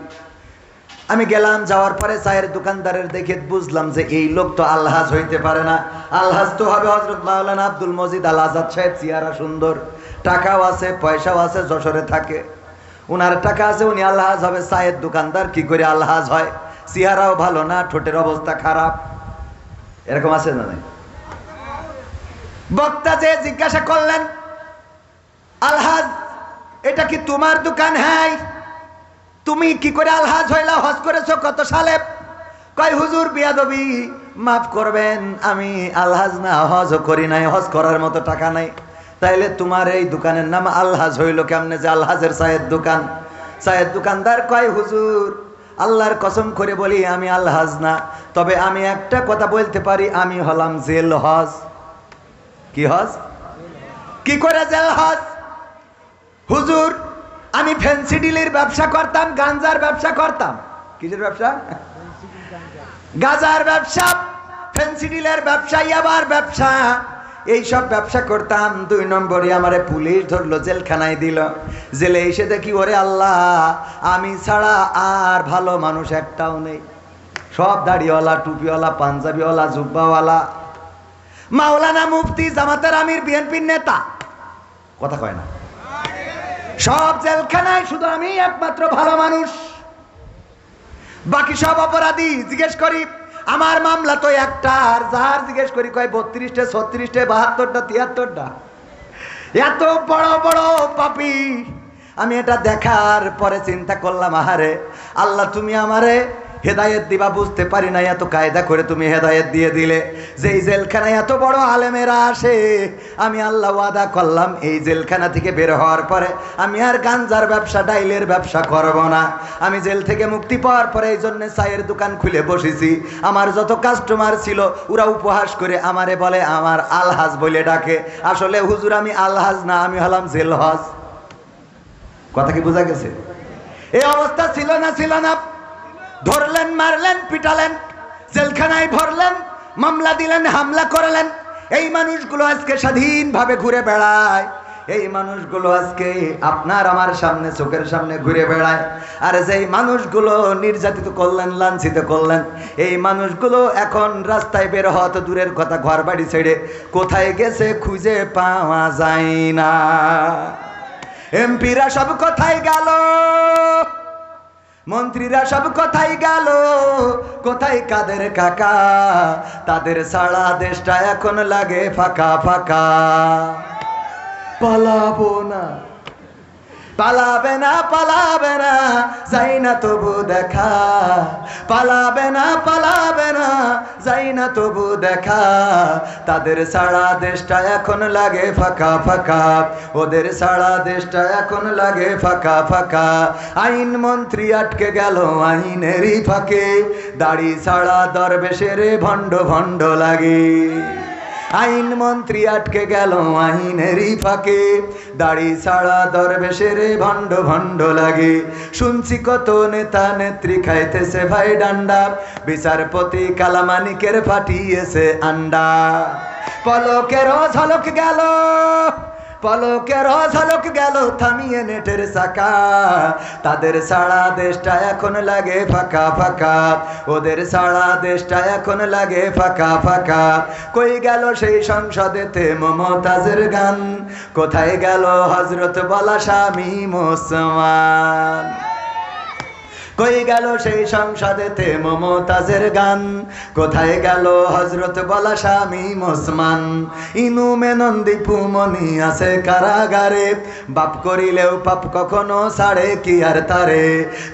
আমি গেলাম, যাওয়ার পরে চায়ের দোকানদারের দেখে বুঝলাম যে এই লোক তো আলহাজ হইতে পারে না। আলহাজ তো হবে হযরত মাওলানা আব্দুল মজিদ আল আজাদ সাহেব, চেহারা সুন্দর, টাকাও আছে, পয়সাও আছে, যশোরে থাকে, উনার টাকা আছে, উনি আলহাজ হবে। চায়ের দোকানদার কি করে আলহাজ হয়? চেহারাও ভালো না, ঠোঁটের অবস্থা খারাপ, এরকম আছে না? বক্তা যে জিজ্ঞাসা করলেন, আলহাজ এটা কি তোমার দোকান? হ্যাঁ। তুমি কি করে আলহাজ হইলা? হজ করেছো কত সালে? কয় হুজুর বিয়াদবি, মাফ করবেন, আমি আলহাজ না, হজ করি নাই, হজ করার মতো টাকা নাই। তাইলে তোমার এই দোকানের নাম আলহাজ হইল কেমনে যে আলহাজের চায়ের দোকান? চায়ের দোকানদার কয়, হুজুর আল্লাহর কসম করে বলি আমি আলহাজ না, তবে আমি একটা কথা বলতে পারি, আমি হলাম জেল হজ। কি হজ? কি করে জেল হজ? হুজুর আমি ফ্যান্সি ডিলের ব্যবসা করতাম, গাঞ্জার ব্যবসা করতাম। কিসের ব্যবসা? গাঁজার ব্যবসা, ফ্যান্সি ডিলের ব্যবসা, ইয়াবার ব্যবসা, এইসব ব্যবসা করতাম। 2 নম্বরে আমারে পুলিশ ধরলো, জেলখানায় দিল। জেলে এসে দেখি, ওরে আল্লাহ, আমি ছাড়া আর ভালো মানুষ একটাও নেই। সব দাড়িওয়ালা, টুপিওয়ালা, পাঞ্জাবিওয়ালা, জুব্বাওয়ালা, মাওলানা মুফতি, জামাতের আমির, বিএনপির নেতা, কথা কয় না, সব জেলখানায়, শুধু আমি একমাত্র ভালো মানুষ, বাকি সব অপরাধী। জিজ্ঞেস করি, আমার মামলা তো একটা, আর যার জিজ্ঞেস করি কয় 32টা, 36টা, 72টা, 73টা, এত বড় বড় পাপী। আমি এটা দেখার পরে চিন্তা করলাম, আহারে আল্লাহ, তুমি আমারে হেদায়েত দিবা বুঝতে পারি না, এত কায়দা করে তুমি হেদায়েত দিয়ে দিলে। যেই জেলখানায় এত বড় আলেমেরা আসে, আমি আল্লাহ ওয়াদা করলাম এই জেলখানা থেকে বের হওয়ার পরে আমি আর গাঞ্জার ব্যবসা, ডাইলের ব্যবসা করব না। আমি জেল থেকে মুক্তি পাওয়ার পরে এই জন্য চায়ের দোকান খুলে বসেছি। আমার যত কাস্টমার ছিল ওরা উপহাস করে আমারে বলে আমার আলহাজ বলে ডাকে। আসলে হুজুর আমি আলহাজ না, আমি হলাম জেলহজ। কথা কি বোঝা গেছে? এই অবস্থা ছিল না, ছিল না। ধরলেন, মারলেন, পিটালেন, জেলখানায় ভরলেন, মামলা দিলেন, হামলা করলেন। এই মানুষগুলো আজকে স্বাধীনভাবে ঘুরে বেড়ায়। এই মানুষগুলো আজকে আপনার আমার সামনে, চোখের সামনে ঘুরে বেড়ায়। আর যেই মানুষগুলো নির্যাতিত করলেন, লাঞ্ছিত করলেন, এই মানুষগুলো এখন রাস্তায় বের হওয়া তো দূরের কথা, ঘর বাড়ি ছেড়ে কোথায় গেছে খুঁজে পাওয়া যায় না। এমপিরা সব কোথায় গেল, মন্ত্রীরা সব কোথায় গেল, কোথায় কাদের কাকা? তাদের সারা দেশটা এখন লাগে ফাঁকা ফাঁকা। পালাবো না, পালাবে না, পালাবে না, যাই না তবু দেখা। পালাবে না, পালাবে না, যাই না তবু দেখা। তাদের সারা দেশটা এখন লাগে ফাঁকা ফাঁকা, ওদের সারা দেশটা এখন লাগে ফাঁকা ফাঁকা। আইন মন্ত্রী আটকে গেল আইনেরই ফাঁকে, দাড়ি ছাড়া দরবেশের ভণ্ড ভণ্ড লাগে। আইন মন্ত্রী আটকে গেল আইনেরই ফাঁকে, দাড়ি ছাড়া দরবেশের ভণ্ড ভণ্ড লাগে। শুনছি কত নেতা নেত্রী খাইতেছে ভাই ডান্ডা, বিচারপতি কালামানিকের ফাটিয়েছে আন্ডা। পলকের ঝলক গেল, পলকের ঝলক গেল থামিয়ে নেটের চাকা। তাদের সারা দেশটা এখন লাগে ফাঁকা ফাঁকা, ওদের সারা দেশটা এখন লাগে ফাঁকা ফাঁকা। কই গেল সেই সংসদেতে মমতাজের গান, কোথায় গেল হযরত বলা স্বামী মুসলমান? কই গেল সেই সংসদেতে মমতাজের গান, কোথায় গেল হযরত বলা স্বামী মুসলমান? ইনু মেনন দীপু মনি আছে কারাগারে, বাপ করিলেও পাপ কখনো ছাড়ে কি আর তারে।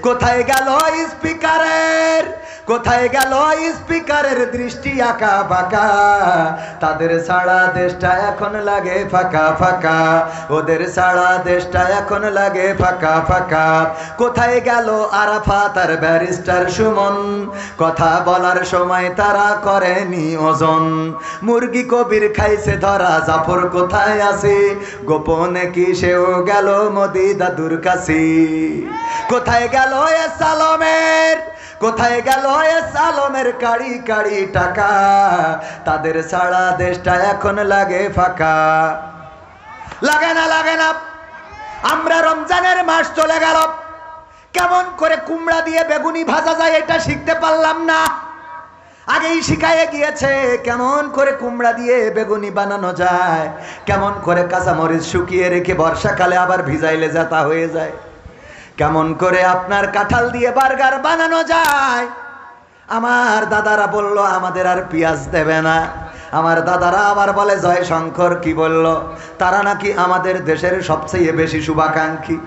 কোথায় গেল স্পিকারের, কোথায় গেল স্পিকারের দৃষ্টি আঁকা বাঁকা? তাদের সারা দেশটা এখন লাগে ফাঁকা ফাঁকা, ওদের সারা দেশটা এখন লাগে ফাঁকা ফাঁকা। কোথায় গেল আরাফাত আর ব্যারিস্টার সুমন, কথা বলার সময় তারা করেনি ওজন। মুরগি কবির খাইছে ধরা, জাফর কোথায় আছে? গোপনে কি সেও গেল মোদি দাদুর কাছে? কোথায় গেল এ সালমের, কোথায় গেল এ সালমের কাড়ি কাড়ি টাকা? তাদের সারা দেশটা এখন লাগে ফাঁকা। লাগে না, লাগে না। আমরা রমজানের মাস চলে গেল, কেমন করে কুমড়া দিয়ে বেগুনি ভাজা যায় এটা শিখতে পারলাম না। আগেই শিখাইয়ে গিয়েছে কেমন করে কুমড়া দিয়ে বেগুনি বানানো যায়, কেমন করে কাঁচামরিচ শুকিয়ে রেখে বর্ষাকালে আবার ভিজাইলে যাতা হয়ে যায়, কেমন করে আপনার কাঁঠাল দিয়ে বার্গার বানানো যায়। আমার দাদারা বলল আমাদের আর পেঁয়াজ দেবে না। আমার দাদারা আবার বলে জয় শঙ্কর কি বলল, তারা নাকি আমাদের দেশের সবচেয়ে বেশি শুভাকাঙ্ক্ষী,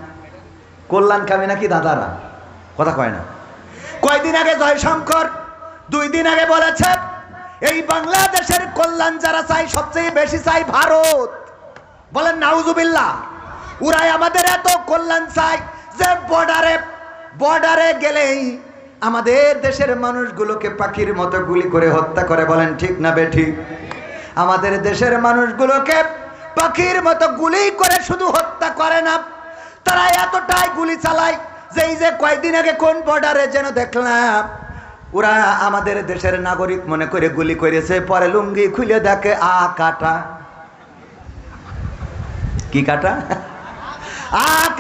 কল্যাণকামী নাকি দাদারা। কথা কয় না। কয়দিন আগে জয় শঙ্কর 2 দিন আগে বলেছে এই বাংলাদেশের কল্যাণ যারা চাই সবচেয়ে বেশি চাই ভারত। বলেন নাউজুবিল্লাহ। ওরাই আমাদের এত কল্যাণ চাই যে বর্ডারে গেলেই আমাদের দেশের মানুষগুলোকে পাখির মতো গুলি করে হত্যা করে। বলেন ঠিক না বেঠিক? আমাদের দেশের মানুষগুলোকে পাখির মতো গুলি করে শুধু হত্যা করে না, তারা এতটাই গুলি চালায় যে এই যে কয়েকদিন আগে কোন বর্ডারে যেন দেখলাম ওরা আমাদের দেশের নাগরিক মনে করে গুলি করেছে, পরে লুঙ্গি খুলে দেখে কাটা। কি কাটা?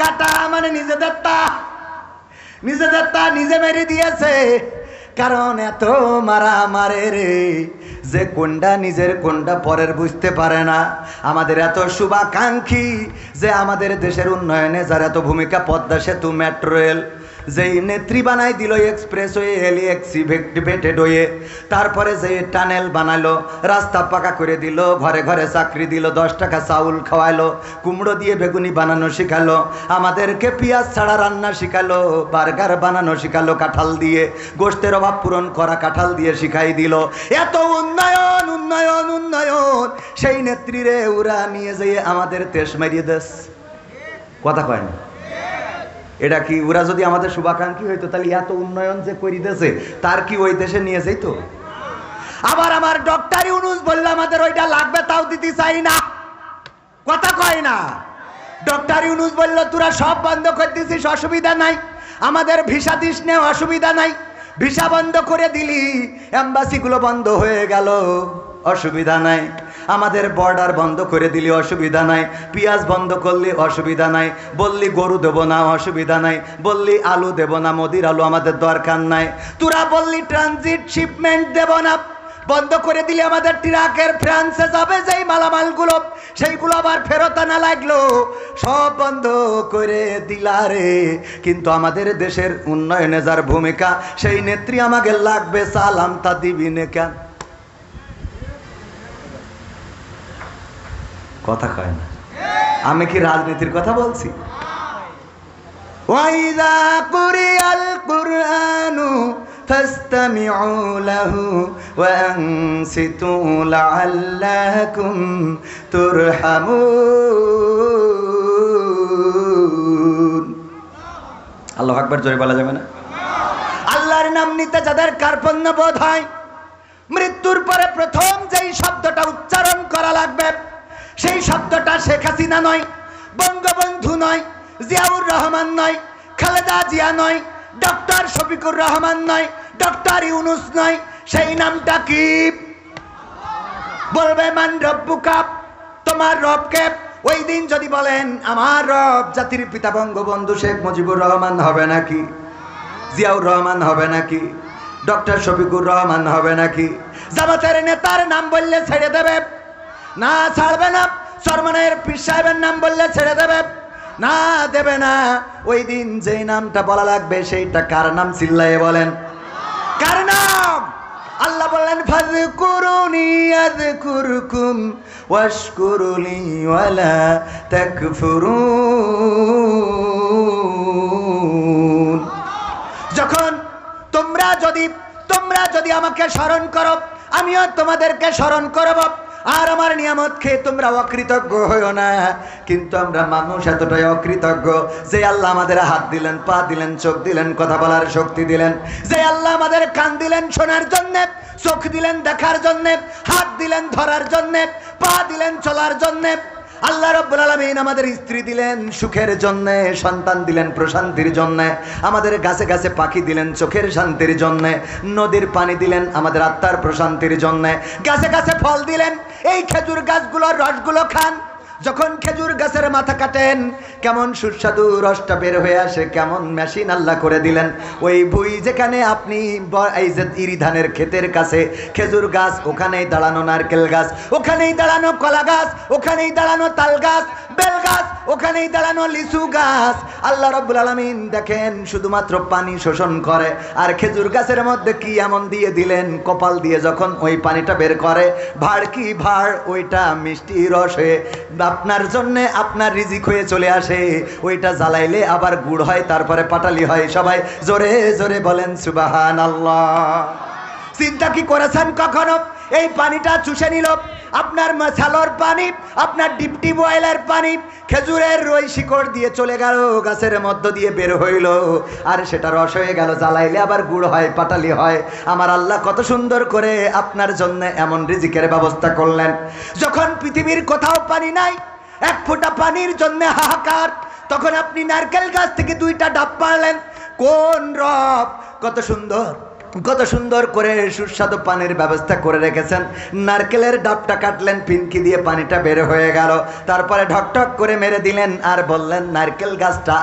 কাটা মানে নিজেদের নিজে মেরে দিয়েছে। কারণ এত মারা মারে রে যে কোনটা নিজের কোনটা পরের বুঝতে পারে না। আমাদের এত শুভাকাঙ্ক্ষী যে আমাদের দেশের উন্নয়নে যার এত ভূমিকা, পদ্মা সেতু, মেট্রো রেল, যেই নেত্রী বানাই দিল এক্সপ্রেসওয়ে, এলিভেটেড হয়ে, তারপরে যে টানেল বানালো, রাস্তা পাকা করে দিল, ঘরে ঘরে চাকরি দিল, 10 টাকা চাউল খাওয়াইলো, কুমড়ো দিয়ে বেগুনি বানানো শিখালো, আমাদেরকে পেঁয়াজ ছাড়া রান্না শিখালো, বার্গার বানানো শিখালো কাঁঠাল দিয়ে, গোশতের অভাব পূরণ করা কাঁঠাল দিয়ে শিখাই দিল। এত উন্নয়ন উন্নয়ন উন্নয়ন, সেই নেত্রীরে ওরা নিয়ে যেয়ে আমাদের দেশ মারিয়ে দেশ। কথা কয় না? এটা কি ওরা যদি আমাদের শুভাকাঙ্ক্ষী হইতো তাহলে এত উন্নয়ন যে করি দেশে, তার কি ওই দেশে নিয়ে যাইতো? আবার আমার ডক্টর ইউনূস বলল আমাদের ওইটা লাগবে, তাও দিতে চাই না। কথা কয় না? ডক্টর ইউনূস বলল তোরা সব বন্ধ করে দিছিস, অসুবিধা নাই, আমাদের ভিসা দিস নে, অসুবিধা নাই। ভিসা বন্ধ করে দিলি, এম্বাসিগুলো বন্ধ হয়ে গেল, অসুবিধা নাই। আমাদের বর্ডার বন্ধ করে দিলি, অসুবিধা নাই। পেঁয়াজ বন্ধ করলি, অসুবিধা নাই। বললি গরু দেবো না, অসুবিধা নাই। বললি আলু দেবো না, মোদির আলু আমাদের দরকার নাই। তোরা বললি ট্রানজিট শিপমেন্ট দেবো না, বন্ধ করে দিলি। আমাদের ট্রাকের ফ্রান্সে যাবে যেই মালামালগুলো, সেইগুলো আবার ফেরত আনা লাগলো, সব বন্ধ করে দিলা রে। কিন্তু আমাদের দেশের উন্নয়নে যার ভূমিকা, সেই নেত্রী আমাকে লাগবে, সালাম তা দিবি নে কেন? কথা কয় না? আমি কি রাজনীতির কথা বলছি? ওয়াইদা কুরিয়াল কুরআনু ফাসতামিউ লাহু ওয়া আনসিতু লাআল্লাকুম তুরহামুন। আল্লাহু আকবার, জোরে বলা যাবে না? আল্লাহর নাম নিতে যাদের কার্পণ্য বোধ হয়, মৃত্যুর পরে প্রথম যেই শব্দটা উচ্চারণ করা লাগবে, সেই শব্দটা শেখ হাসিনা নয়, বঙ্গবন্ধু নয়, জিয়াউর রহমান নয়, খালেদা জিয়া নয়, ডক্টর শফিকুর রহমান নয়, ডক্টর ইউনূস নয়। সেই নামটা কি? বলবে মান রব্বুকা, তোমার রবকে। ওই দিন যদি বলেন আমার রব জাতির পিতা বঙ্গবন্ধু শেখ মুজিবুর রহমান হবে নাকি? জিয়াউর রহমান হবে নাকি? ডক্টর শফিকুর রহমান হবে নাকি? জামাতের নেতার নাম বললে ছেড়ে দেবে না? ছাড়বে না। সরমানের পীর সাহেবের নাম বললে ছেড়ে দেবে না? দেবে না। ওই দিন যেই নামটা বলা লাগবে, সেইটা কার নাম? চিল্লায়ে বলেন, কার নাম? আল্লাহ বললেন ফাযকুরুনি আযকুরকুম ওয়াশকুরুলি ওয়ালা তাকফুরুন। যখন তোমরা যদি আমাকে স্মরণ করো, আমিও তোমাদেরকে স্মরণ করব। আর আমার নিয়ামত খেয়ে তোমরা অকৃতজ্ঞ হইও না। কিন্তু আমরা মানুষ এতটাই অকৃতজ্ঞ, যে আল্লাহ আমাদের হাত দিলেন, পা দিলেন, চোখ দিলেন, কথা বলার শক্তি দিলেন, যে আল্লাহ আমাদের কান দিলেন শোনার জন্যে, চোখ দিলেন দেখার জন্যে, হাত দিলেন ধরার জন্যে, পা দিলেন চলার জন্যে। আল্লাহ রাব্বুল আলামিন আমাদের স্ত্রী দিলেন সুখের জন্য, সন্তান দিলেন প্রশান্তির জন্য, আমাদের গাছে গাছে পাখি দিলেন চোখের শান্তির জন্য, নদীর পানি দিলেন আমাদের আত্মার প্রশান্তির জন্য, গাছে গাছে ফল দিলেন। এই খেজুর গাছগুলোর রসগুলো খান। যখন খেজুর গাছের মাথা কাটেন, কেমন সুস্বাদু রসটা বের হয়ে আসে, কেমন মেশিন আল্লাহ করে দিলেন। ওই ভুই যেখানে আপনি এই যে ইরি ধানের ক্ষেতের কাছে খেজুর গাছ, ওখানেই দাঁড়ানো নারকেল গাছ, ওখানেই দাঁড়ানো কলা গাছ, ওখানেই দাঁড়ানো তাল গাছ, বেল গাছ, ওখানেই দাঁড়ানো লিচু গাছ। আল্লাহ রাব্বুল আলামিন দেখেন শুধুমাত্র পানি শোষণ করে, আর খেজুর গাছের মধ্যে কি এমন দিয়ে দিলেন, কপাল দিয়ে যখন ওই পানিটা বের করে, ভাড় কি ভাড়, ওইটা মিষ্টি রস হয়ে আপনার জন্য আপনার রিজিক হয়ে চলে আসে। ওইটা জ্বালাইলে আবার গুড় হয়, তারপরে পাটালি হয়। সবাই জোরে জোরে বলেন সুবহানাল্লাহ। চিন্তা কি করেছেন কখনো? এই পানিটা চুষে নিল আপনার মশালোর পানি, আপনার ডিপটি বয়েলের পানি, খেজুরের রই শিকড় দিয়ে চলে গেল, গাছের মধ্য দিয়ে বের হইল, আর সেটা রস হয়ে গেল, জ্বালাইলে আবার গুড় হয়, পাটালি হয়। আমার আল্লাহ কত সুন্দর করে আপনার জন্য এমন রিজিকের ব্যবস্থা করলেন। যখন পৃথিবীর কোথাও পানি নাই, এক ফোঁটা পানির জন্য হাহাকার, তখন আপনি নারকেল গাছ থেকে 2টা ডাব পারলেন। কোন রব কত সুন্দর করে সুস্বাদু পানির ব্যবস্থা করে রেখেছেন। নারকেলের ডাবটা কাটলেন, ফিনকি দিয়ে পানিটা বের হয়ে গেল, তারপরে ঢকঢক করে মেরে দিলেন, আর বললেন নারকেল গাছটা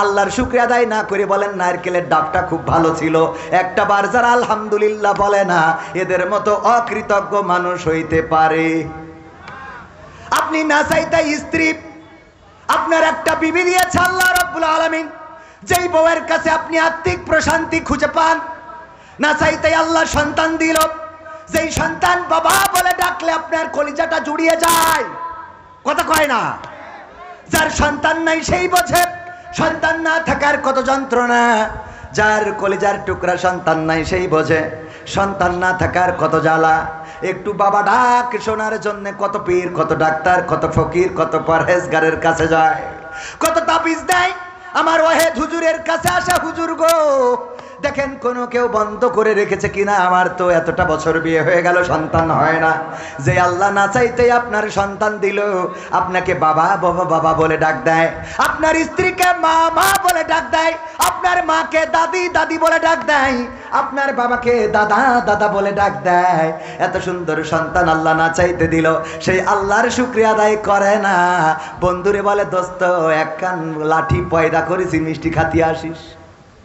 আল্লাহর শুকরিয়া আদায় না করে বলেন নারকেলের ডাবটা খুব ভালো ছিল। একটা বার যারা আলহামদুলিল্লাহ বলে না, এদের মতো অকৃতজ্ঞ মানুষ হইতে পারে? আপনি না চাইতে স্ত্রী, আপনার একটা বিবি দিয়েছে আল্লাহ রাব্বুল আলামিন, যেই বউয়ের কাছে আপনি আত্মিক প্রশান্তি খুঁজে পান, না চাইতেই আল্লাহ সন্তান দিল, যেই সন্তান বাবা বলে ডাকলে আপনার কলিজাটা জুড়িয়ে যায়, কথা কয় না। যার সন্তান নাই সেই বোঝে সন্তান না থাকার কত যন্ত্রণা, যার কলিজার টুকরা সন্তান নাই সেই বোঝে সন্তান না থাকার কত জ্বালা। একটু বাবা ডাক শোনার জন্য কত পীর, কত ডাক্তার, কত ফকির, কত পরহেজগারের কাছে যায়, কত তাবিজ দেয়। আমার ওয়াহেদ হুজুরের কাছে আসা, হুজুর গো দেখেন কোনো কেউ বন্ধ করে রেখেছে কিনা, আমার তো এতটা বছর বিয়ে হয়ে গেল সন্তান হয় না। যে আল্লাহ না চাইতেই আপনার সন্তান দিল, আপনাকে বাবা বাবা বাবা বলে ডাক দেয়, আপনার স্ত্রীকে মা মা বলে ডাক দেয়, আপনার মাকে দাদি দাদি বলে ডাক দেয়, আপনার বাবাকে দাদা দাদা বলে ডাক দেয়। এত সুন্দর সন্তান আল্লাহ না চাইতে দিল, সেই আল্লাহর শুকরিয়া আদায় করে না। বন্ধুরে বলে দোস্ত এক কান লাঠি পয়দা করেছি, মিষ্টি খাতি আসিস।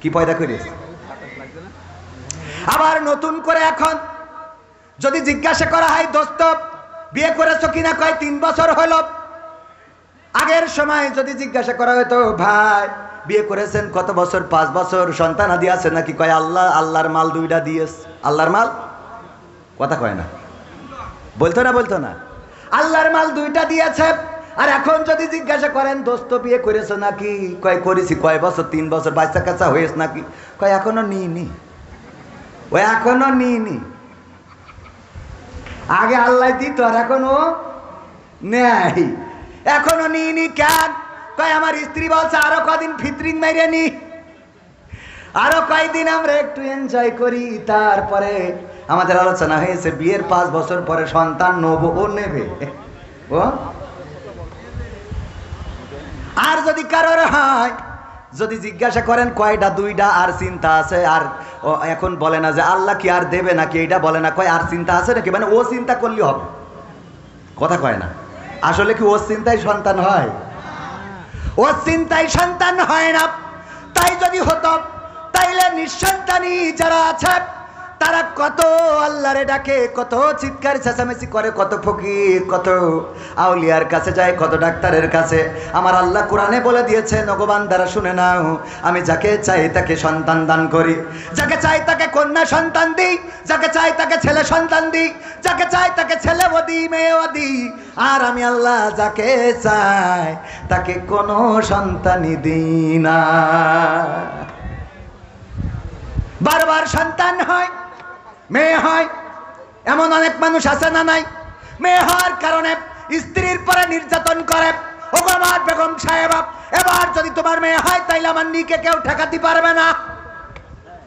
কি পয়দা করিস? আবার নতুন করে এখন যদি জিজ্ঞাসা করা হয় দোস্ত বিয়ে করেছো কিনা, কয় 3 বছর হলো। আগের সময় যদি জিজ্ঞাসা করা হয়তো ভাই বিয়ে করেছেন কত বছর, 5 বছর, সন্তান আদি আছে নাকি, কয় আল্লাহ আল্লাহর মাল 2টা দিয়েস। আল্লাহর মাল, কথা কয় না, বলতো না আল্লাহর মাল 2টা দিয়েছে। আর এখন যদি জিজ্ঞাসা করেন দোস্ত বিয়ে করেছো নাকি, কয় করেছি। কয় বছর? 3 বছর। বাচ্চা কাচ্চা হয়েছে নাকি, কয় এখনো নিইনি। ওই এখনো নিইনি, আগে আল্লাহ দিত আর এখনো নেই, এখনো নিইনি। কেন? কয় আমার স্ত্রী বলছে আরো কদিন ফিতরিং মেরে নি, আরো কয়দিন আমরা একটু এনজয় করি, তারপরে আমাদের আলোচনা হয়েছে বিয়ের 5 বছর পরে সন্তান নেবো, ও নেবে। ও আর যদি কারোর হয়, যদি জিজ্ঞাসা করেন কয়টা, 2টা, আর চিন্তা আছে, আর এখন বলে না যে আল্লাহ কি আর দেবে নাকি, এইটা বলে না, কয় আর চিন্তা আছে নাকি, মানে ও চিন্তা করলে হবে, কথা কয় না। আসলে কি ও চিন্তায় সন্তান হয়? ও চিন্তায় সন্তান হয় না। তাই যদি হতো তাইলে নিঃসন্তানী যারা আছে তারা কত আল্লাহরে ডাকে, কত চিৎকার চেঁচামেচি করে, কত ফকির, কত আউলিয়ার কাছে যায়, কত ডাক্তারের কাছে। আমার আল্লাহ কোরআনে বলে দিয়েছে, নগবান দ্বারা শুনে নাও, আমি যাকে চাই তাকে সন্তান দান করি, যাকে চাই তাকে কন্যা সন্তান দিই, যাকে চাই তাকে ছেলে সন্তান দিই, যাকে চাই তাকে ছেলেও দিই মেয়েও দিই। আর আমি আল্লাহ যাকে চাই তাকে কোনো সন্তানই দিই না। বারবার সন্তান হয়, মেয়ে হয়, এমন অনেক মানুষ আছে না নাই? মেয়ে হওয়ার কারণে স্ত্রীর পরে নির্যাতন করে। ও আমার বেগম সাহেব, এবার যদি তোমার মেয়ে হয় তাইলে আমার নিকে কেউ ঠেকাতে পারবে না,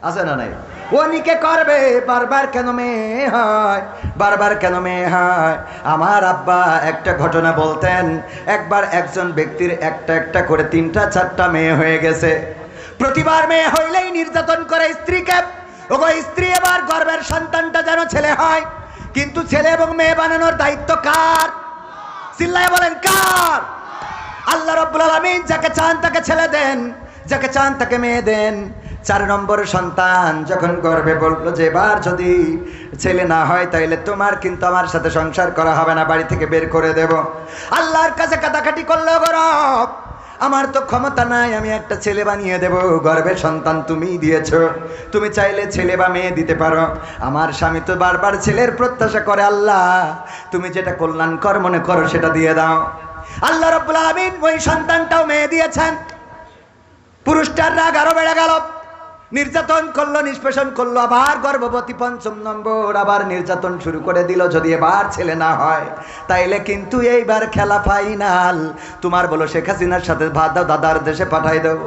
আছে না নাই? ও নিকে করবে। বারবার কেন মেয়ে হয়, বারবার কেন মেয়ে হয়? আমার আব্বা একটা ঘটনা বলতেন, একবার একজন ব্যক্তির একটা করে 3টা 4টা মেয়ে হয়ে গেছে। প্রতিবার মেয়ে হইলেই নির্যাতন করে স্ত্রীকে। ওগো স্ত্রী, এবার গর্ভের সন্তানটা যেন ছেলে হয়, কিন্তু ছেলে এবং মেয়ে বানানোর দায়িত্ব কার? চিল্লায় বলেন কার? আল্লাহ রাব্বুল আলামিন যাকে চান তাকে ছেলে দেন, যাকে চান তাকে মেয়ে দেন। 4 নম্বর সন্তান যখন গর্ভে বললো যে এবার যদি ছেলে না হয় তাইলে তোমার কিন্তু আমার সাথে সংসার করা হবে না, বাড়ি থেকে বের করে দেব। আল্লাহর কাছে কাটাকাটি করলো, গরব আমার তো ক্ষমতা নাই, আমি একটা ছেলে বানিয়ে দেব। গর্ভের সন্তান তুমি দিয়েছো, তুমি চাইলে ছেলে বা মেয়ে দিতে পারো। আমার স্বামী তো বারবার ছেলের প্রত্যাশা করে, আল্লাহ তুমি যেটা কল্যাণকর মনে করো সেটা দিয়ে দাও। আল্লাহ রাব্বুল আলামিন ওই সন্তানটাও মেয়ে দিয়েছেন। পুরুষটার রাগ আরো বেড়ে গেল, নির্যাতন করলো, নিষ্পেষণ করলো, আবার গর্ভবতী 5ম নম্বর, আবার নির্যাতন শুরু করে দিল। যদি এবার ছেলে না হয় তাইলে কিন্তু এইবার খেলা ফাইনাল, তোমার বলো শেখ হাসিনার সাথে ভাত দাও, দাদার দেশে পাঠাই দেব।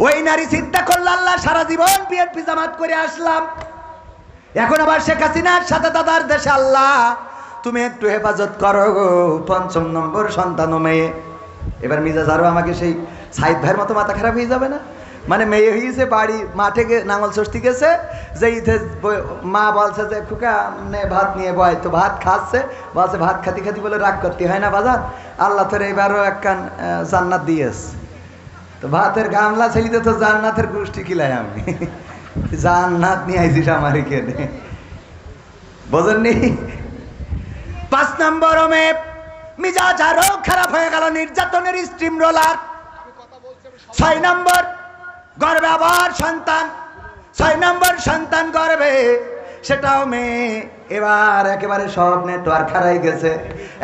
ওই নারী চিন্তা করলো, আল্লাহ সারা জীবন বিএনপি জামাত করে আসলাম, এখন আবার শেখ হাসিনার সাথে দাদার দেশে, আল্লাহ তুমি একটু হেফাজত করো। 5ম নম্বর সন্তান মেয়ে। এবার মিজাজ আরো আমাকে সেই সাইদ ভাইয়ের মতো মাথা খারাপ হয়ে যাবে না? মানে মেয়ে হয়েছে, বাড়ি মাঠে নাঙল ষষ্ঠী গেছে, যে মা বলছে যে খুকা ভাত নিয়ে বয়, তো ভাত খাচ্ছে, বলছে ভাত খাতি খাতি বলে রাগ করতে হয় না বাজার, আল্লাহ তোর এবারও একখান জান্নাত দিয়েস। তো ভাতের গামলা ছেলিতে তো জান্নাতের গোষ্ঠী কিলাই, আমি জান্নাত নিয়ে আইছিস আমার এখানে, বোঝেননি? 5 নম্বর মেয়ে মিজাজ আরো খারাপ হয়ে গেল, নির্যাতনের স্টিম রোলার। 6 নম্বর গর্ভে আবার সন্তান, 6 নম্বর সন্তান গর্ভে, সেটাও মেয়ে। এবার একেবারে সব নেটওয়ার্ক হারাই গেছে,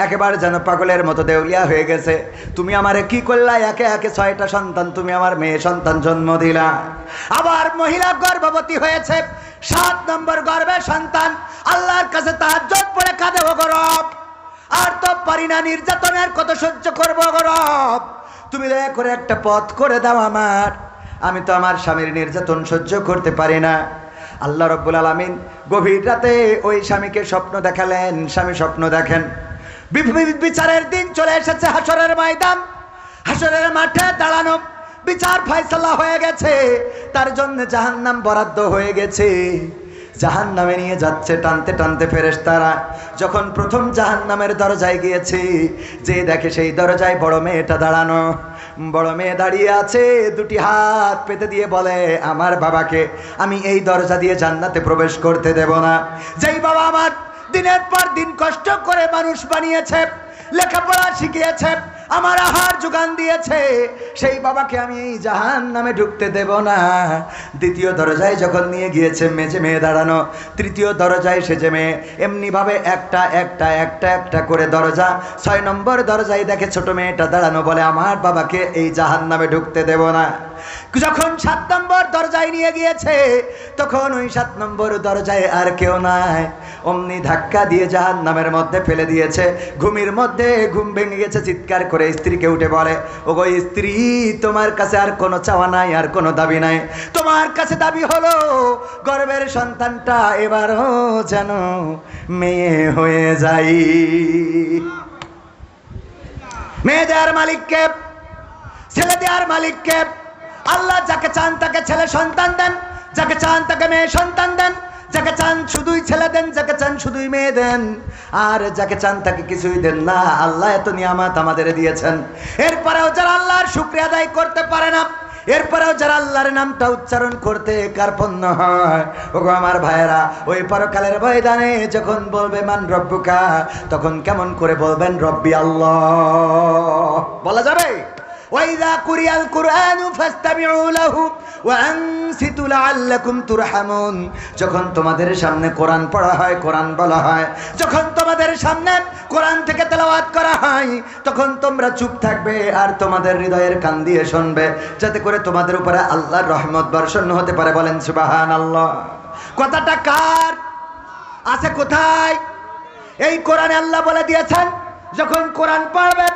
একেবারে যেন পাগলের মতো দেউলিয়া হয়ে গেছে। তুমি আমারে কি করলা? একে একে 6টা সন্তান তুমি আমার মেয়ে সন্তান জন্ম দিলা। আবার মহিলা গর্ভবতী হয়েছে, 7 নম্বর গর্ভে সন্তান। আল্লাহর কাছে তাহাজ্জুদ পড়ে কাঁদে, ও গো রব, আর তো পারি না, নির্যাতনের কত সহ্য করবো গো রব, তুমি দয়া করে একটা পথ করে দাও আমার, আমি তো আমার স্বামীর নির্যাতন সহ্য করতে পারি না। আল্লাহ রাব্বুল আলামিন গভীর রাতে ওই স্বামীকে স্বপ্ন দেখালেন। স্বামী স্বপ্ন দেখেন, বিচারের দিন চলে এসেছে, হাসরের ময়দান, হাসরের মাঠে দাঁড়ানো, বিচার ফয়সালা হয়ে গেছে, তার জন্য জাহান্নাম বরাদ্দ হয়ে গেছে। জাহান্নামে নিয়ে যাচ্ছে টানতে টানতে ফেরেশতারা। যখন প্রথম জাহান্নামের দরজায় গিয়েছে, যে দেখে সেই দরজায় বড় মেয়েটা দাঁড়ানো। বড় মেয়ে দাঁড়িয়ে আছে, 2টি হাত পেতে দিয়ে বলে, আমার বাবাকে আমি এই দরজা দিয়ে জান্নাতে প্রবেশ করতে দেব না। যেই বাবা আমার দিনের পর দিন কষ্ট করে মানুষ বানিয়েছে, লেখাপড়া শিখিয়েছে, আমার আহার যোগান দিয়েছে, সেই বাবাকে আমি এই জাহান্নামে ঢুকতে দেব না। দ্বিতীয় দরজায় যখন নিয়ে গিয়েছে, মেজে মেয়ে দাঁড়ানো। তৃতীয় দরজায় সেজে মেয়ে, এমনি ভাবে একটা একটা একটা একটা করে দরজা। 6 নম্বর দরজায় দেখে ছোট মেয়েটা দাঁড়ানো, বলে আমার বাবাকে এই জাহান্নামে ঢুকতে দেব না। যখন 7 নম্বর দরজায় নিয়ে গিয়েছে, তখন ওই 7 নম্বর দরজায় আর কেউ নাই। অমনি ধাক্কা দিয়ে জাহান্নামের মধ্যে ফেলে দিয়েছে। ঘুমের মধ্যে ঘুম ভেঙে গেছে, চিৎকার করে স্ত্রীকে উঠে বলে, ওগো স্ত্রী, তোমার কাছে আর কোনো চাওয়া নাই, আর কোনো দাবি নাই। তোমার কাছে দাবি হলো গর্ভের সন্তানটা এবারও যেন মেয়ে হয়ে যাই। মেয়ে দেওয়ার মালিককে, ছেলে দেওয়ার মালিককে। আল্লাহ যাকে চান তাকে ছেলে সন্তান দেন, যাকে চান তাকে মেয়ে সন্তান দেন, যাকে চান শুধুই ছেলে দেন, যাকে চান শুধুই মেয়ে দেন, আর যাকে চান তাকে কিছুই দেন না। আল্লাহ এত নিয়ামত আমাদের দিয়েছেন, এরপরেও যারা আল্লাহর শুকরিয়া আদায় করতে পারে না, এরপরেও যারা আল্লাহর নামটা উচ্চারণ করতে কার্পণ্য হয়, ওগো আমার ভাইয়েরা, ওই পরকালের ময়দানে যখন বলবে মান রব্বুকা, তখন কেমন করে বলবেন রব্বি আল্লাহ? বলা যাবে? ওয়াইযা কুরিয়াল কুরআনু ফাসতামিউ লাহু ওয়া আনসিতু লাআল্লাকুম তুরহামুন। যখন তোমাদের সামনে কোরআন পড়া হয়, কোরআন বলা হয়, যখন তোমাদের সামনে কোরআন থেকে তেলাওয়াত করা হয়, তখন তোমরা চুপ থাকবে আর তোমাদের হৃদয়ের কান দিয়ে শুনবে, যাতে করে তোমাদের উপরে আল্লাহর রহমত বর্ষণ হতে পারে। বলেন সুবহানাল্লাহ। কথাটা কার? আছে কোথায়? এই কোরআনে আল্লাহ বলে দিয়েছেন, যখন কোরআন পড়বে,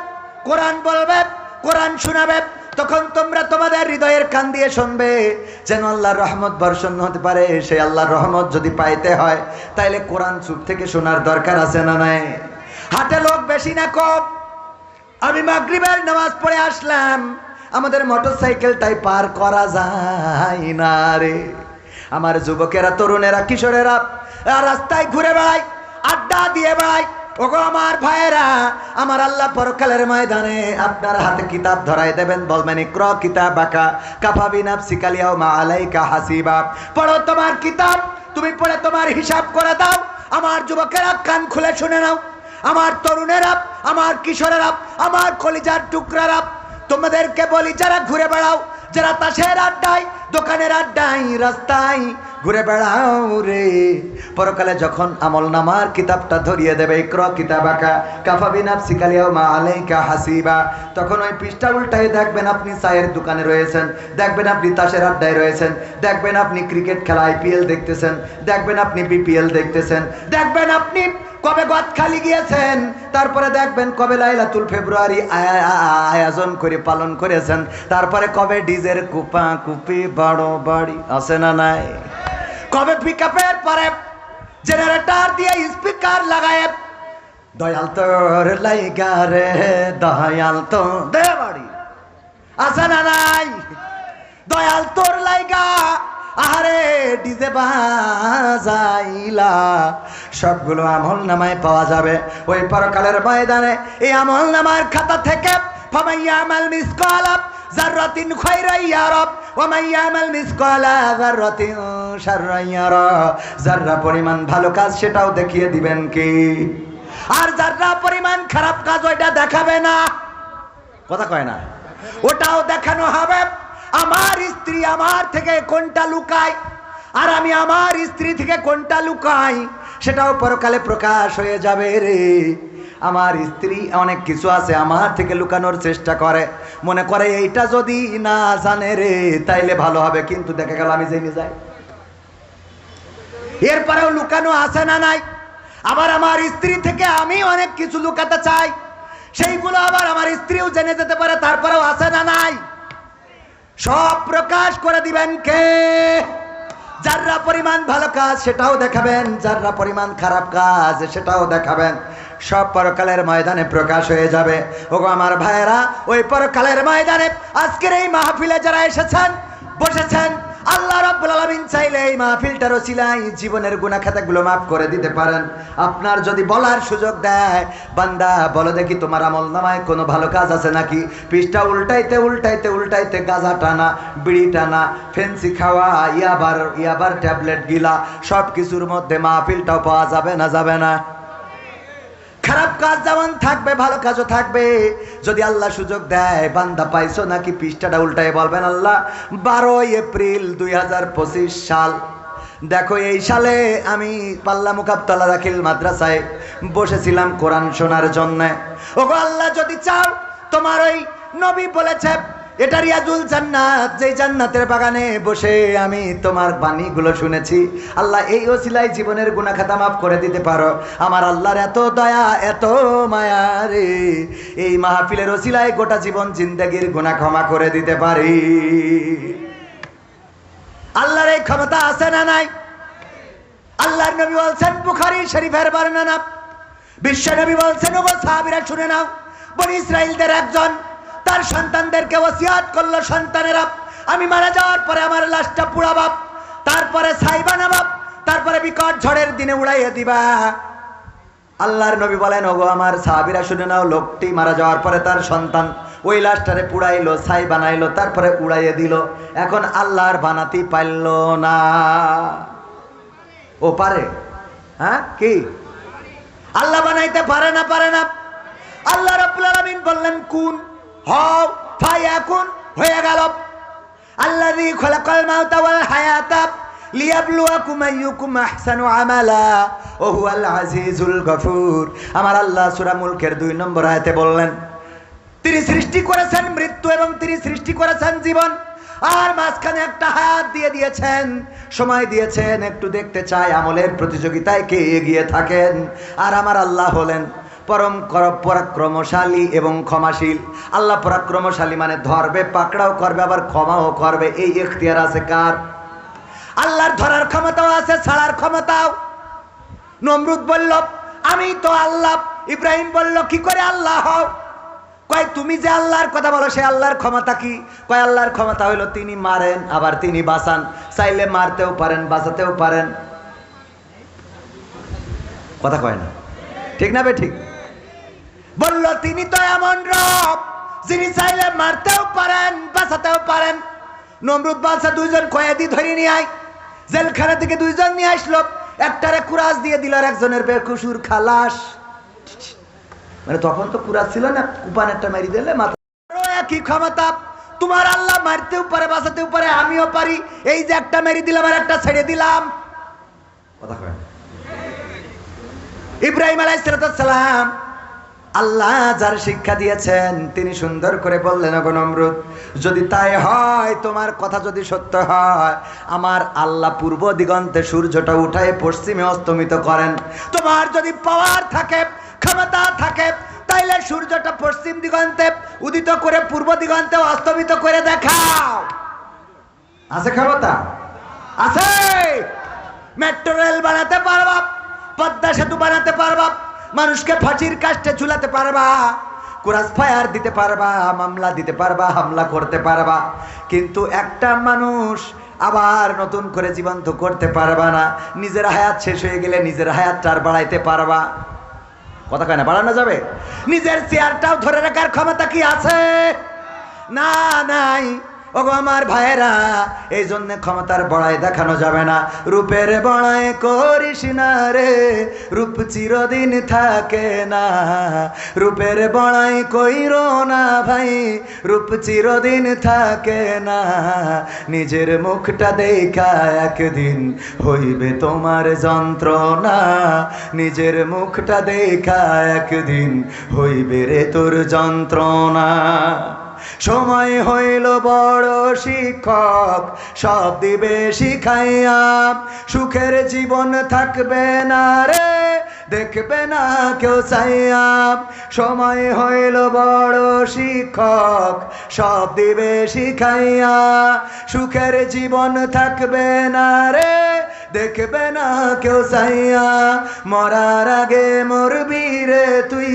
কোরআন বলবে, কোরআন শোনাবে, তখন তোমরা তোমাদের হৃদয়ের কান দিয়ে শুনবে, যেন আল্লাহর রহমত বর্ষণ হতে পারে। সেই আল্লাহর রহমত যদি পাইতে হয়, তাইলে কোরআন চুপ থেকে শোনার দরকার আছে না নাই? হাতে লোক বেশি না কম? আমি মাগরিবের নামাজ পড়ে আসলাম, আমাদের মোটরসাইকেলটাই পার করা যায় না রে। আমার যুবকেরা, তরুণেরা, কিশোরেরা রাস্তায় ঘুরে বেড়ায়, আড্ডা দিয়ে বেড়ায়। ওগো আমার ভাইয়েরা, আমার আল্লাহ পরকালের ময়দানে আপনার হাতে কিতাব ধরাই দেবেন, বলবেন ইকরা কিতাবাকা কাফা বিনাফসিকা আল-ইয়াওমা আলাইকা হাসিবা। পড়ো তোমার কিতাব, তুমি পড়ে তোমার হিসাব করে দাও। আমার যুবকেরা কান খুলে শুনে নাও, আমার তরুণেরা, আমার কিশোরেরা, আমার কলিজার টুকরারা, তোমাদেরকে বলি, যারা ঘুরে বেড়াও, যারা তাসের আড্ডায়, দোকানের আড্ডায়, রাস্তায় ঘুরে বেড়াও রে, পরকালে যখন আমল নামার কিতাবটা ধরিয়ে দেবে, ইকরা কিতাবাকা কাফা বিনাফসিকা আল-ইয়াওমা আলাইকা হাসিবা, তখন ওই পৃষ্ঠা উল্টায় দেখবেন আপনি চায়ের দোকানে রয়েছেন, দেখবেন আপনি তাসের আড্ডায় রয়েছেন, দেখবেন আপনি ক্রিকেট খেলা IPL দেখতেছেন, দেখবেন আপনি BPL দেখতেছেন, দেখবেন আপনি কবে গদখালি গিয়েছেন, তারপরে দেখবেন কবে লাইলাতুল ফেব্রুয়ারি আয়োজন করে পালন করেছেন, তারপরে কবে ডিজের কুপা কুপি বড় বাড়ি আছে না নাই, কবে পিকআপের পরে জেনারেটর দিয়ে স্পিকার লাগায় দয়াল তোর লাইগা রে দয়াল তো দে বাড়ি আছে না নাই, দয়াল তোর লাইগা আরে ডিজে বাজাইলা। সবগুলো আমল নামায় পাওয়া যাবে ওই পরকালের ময়দানে। এই আমল নামার খাতা থেকে ফামাইয়ামাল মিসকালা যাররাতিন খায়রান ইয়ারা ওয়া মাইয়ামাল মিসকালা যাররাতিন শাররান ইয়ারা, যাররা পরিমাণ ভালো কাজ সেটাও দেখিয়ে দিবেন কি আর যারা পরিমাণ খারাপ কাজ ওইটা দেখাবে না, কথা কয় না, ওটাও দেখানো হবে। আমার স্ত্রী আমার থেকে কোনটা লুকায় আর আমি আমার স্ত্রী থেকে কোনটা লুকাই সেটাও পরকালে প্রকাশ হয়ে যাবে রে। আমার স্ত্রী অনেক কিছু আছে আমার থেকে লুকানোর চেষ্টা করে, মনে করে এইটা যদি না জানে রে তাইলে ভালো হবে, কিন্তু দেখা গেল আমি জেনে যাই। এরপরেও লুকানো আছে না নাই? আবার আমার স্ত্রী থেকে আমি অনেক কিছু লুকাতে চাই, সেইগুলো আবার আমার স্ত্রীও জেনে যেতে পারে, তারপরেও আছে না নাই? সব প্রকাশ করে দিবেন কে? যারা পরিমাণ ভালো কাজ সেটাও দেখাবেন, যারা পরিমাণ খারাপ কাজ সেটাও দেখাবেন। সব পরকালের ময়দানে প্রকাশ হয়ে যাবে। ওগো আমার ভাইয়েরা, ওই পরকালের ময়দানে আজকের এই মাহফিলে যারা এসেছেন বসেছেন, আল্লাহ রাব্বুল আলামিন চাইলে এই মাহফিলটার ওসিলায় জীবনের গুনাহ খাতাগুলো মাফ করে দিতে পারেন। আপনার যদি বলার সুযোগ দেয়, বান্দা বলো দেখি তোমার আমলনামায় কোনো ভালো কাজ আছে নাকি? পৃষ্ঠা উল্টাইতে উল্টাইতে উল্টাইতে গাঁজা টানা, বিড়ি টানা, ফেন্সি খাওয়া, ইয়াবার ট্যাবলেট গিলা, সব কিছুর মধ্যে মাহফিলটাও পাওয়া যাবে না? যাবে না? খারাপ কাজ যেমন থাকবে ভালো কাজও থাকবে। যদি আল্লাহ সুযোগ দেয়, বান্দা পাইছো নাকি, পৃষ্ঠাটা উল্টায় বলবেন আল্লাহ 12 এপ্রিল 2025 সাল, দেখো এই সালে আমি পাল্লা মুকাবতলা দাখিল মাদ্রাসায় বসেছিলাম কোরআন শোনার জন্য। ওগো আল্লাহ, যদি চাও, তোমার ওই নবী বলেছে এটা রিয়াজুল জান্নাত, যেই জান্নাতের বাগানে বসে আমি তোমার বাণীগুলো শুনেছি। আল্লাহ এই ওসিলায় জীবনের গুনাহ খাতা মাফ করে দিতে পারো। আমার আল্লাহর এত দয়া, এত মায়া রে, এই মাহফিলের ওসিলায় গোটা জীবন জিন্দেগির গুনাহ ক্ষমা করে দিতে পারি। আল্লাহর এই ক্ষমতা আছে না নাই? আল্লাহর নবী বলছেন, বুখারী শরীফের বর্ণনা, বিশ্ব নবী বলছেন, ওগো সাহাবীরা শুনে নাও, বনি ইসরাইলদের একজন তার সন্তানদেরকে ওসিয়াত করলো, সন্তানেরা আমি মারা যাওয়ার পরে আমার লাশটা পুড়াবা, তারপরে ছাই বানাবা, তারপরে বিকট ঝড়ের দিনে উড়াইয়ে দিবা। আল্লাহর নবী বলেন, ওগো আমার সাহাবীরা শুনে নাও, লোকটি মারা যাওয়ার পরে তার সন্তান ওই লাশটারে পুড়াইলো, ছাই বানাইলো, তারপরে উড়াইয়ে দিল। এখন আল্লাহর বানাতে পারল না। ও পারে? হ্যাঁ, কি আল্লাহ বানাইতে পারে না? পারে না। আল্লাহ রাব্বুল আলামিন বললেন, কুন, হও, ফায়াকুন, হয়ে গেল। আল্লাযী খালাকাল মাউতা ওয়াল হায়াতা লিয়াবলুয়াকুম আইয়ুকুম আহসানু আমালা ওয়া হুয়াল আজিজুল গফুর। আমার আল্লাহ সূরা মুলকের 2 নম্বর আয়াতে বললেন, তিনি সৃষ্টি করেছেন মৃত্যু এবং তিনি সৃষ্টি করেছেন জীবন, আর মাঝখানে একটা হায়াত দিয়ে দিয়েছেন, সময় দিয়েছেন, একটু দেখতে চাই আমলের প্রতিযোগিতায় কে এগিয়ে থাকেন। আর আমার আল্লাহ হলেন পরম পরাক্রমশালী এবং ক্ষমাশীল। আল্লাহ পরাক্রমশালী মানে ধরবে, পাকড়াও করবে, আবার ক্ষমাও করবে। এই ইখতিয়ার আছে কার? আল্লাহর ধরার ক্ষমতাও আছে, ছাড়ার ক্ষমতাও। নমরুদ বলল, আমি তো আল্লাহ। ইব্রাহিম বলল, কি করে আল্লাহ হও? কয়, তুমি যে আল্লাহর কথা বলো সে আল্লাহর ক্ষমতা কি? কয়, আল্লাহর ক্ষমতা হলো তিনি মারেন, আবার তিনি বাঁচান, চাইলে মারতেও পারেন, বাঁচাতেও পারেন। কথা কয় না, ঠিক না বে ঠিক? বলল, তিনি তো এমন রব যিনি চাইলে মারতেও পারেন, বাঁচাতেও পারেন। নমরুদ বাদশা 2 জন কয়েদি ধরে নিয়ে আয়, জেলখানা থেকে 2 জন নিয়ে আসলো, একটারে কুরাস দিয়ে দিল, আর একজনের বেকুসুর খালাস। মানে তখন তো কুরাস ছিল না, কুপানেরটা মারি দিলে মাথা। একই ক্ষমতা, তোমার আল্লাহ মারতেও পারে, বাঁচাতেও পারে, আমিও পারি। এই যে একটা মেরে দিলাম আর একটা ছেড়ে দিলাম। কথা কয়। ইব্রাহিম আলাইহিস সালাম আল্লাহ যার শিক্ষা দিয়েছেন তিনি সুন্দর করে বললেন, ওগো নমরুদ, যদি তাই হয়, তোমার কথা যদি সত্য হয়, আমার আল্লাহ পূর্ব দিগন্তে সূর্যটা উঠায় পশ্চিমে অস্তমিত করেন। তোমার যদি পাওয়ার থাকে, ক্ষমতা থাকে, তাইলে সূর্যটা পশ্চিম দিগন্তে উদিত করে পূর্ব দিগন্তে অস্তমিত করে দেখাও। আছে ক্ষমতা? আছে। মেট্রো রেল বানাতে পারবা, পদ্মা সেতু বানাতে পারবা, মানুষকে ফাঁসির কাস্টে ঝুলাতে পারবা, ক্রস ফায়ার দিতে পারবা, মামলা দিতে পারবা, হামলা করতে পারবা, কিন্তু একটা মানুষ আবার নতুন করে জীবন্ত করতে পারবা না। নিজের হায়াত শেষ হয়ে গেলে নিজের হায়াতটা আর বাড়াইতে পারবা? কথা কয় না, বাড়ানো যাবে? নিজের চেয়ারটাও ধরে রাখার ক্ষমতা কি আছে? না, নাই। ওগো আমার ভাইরা, এই জন্য ক্ষমতার বড়াই দেখানো যাবে না। রূপের বড়াই করিস না রে, রূপ চিরদিন থাকে না। রূপের বড়াই কইরো না ভাই, রূপ চিরদিন থাকে না। নিজের মুখটা দেখা একদিন হইবে তোমার যন্ত্রণা। নিজের মুখটা দেখা একদিন হইবে রে তোর যন্ত্রণা। সময় হইল বড় শিক্ষক, সব দিবে শিখাইয়া। সুখের জীবন থাকবে না রে, দেখবে না কেউ চাইয়া। সময় হইল বড় শিক্ষক, সব দিবে শিখাইয়া। সুখের জীবন থাকবে না রে, দেখবে না কেউ চাইয়া। মরার আগে মরবি রে তুই,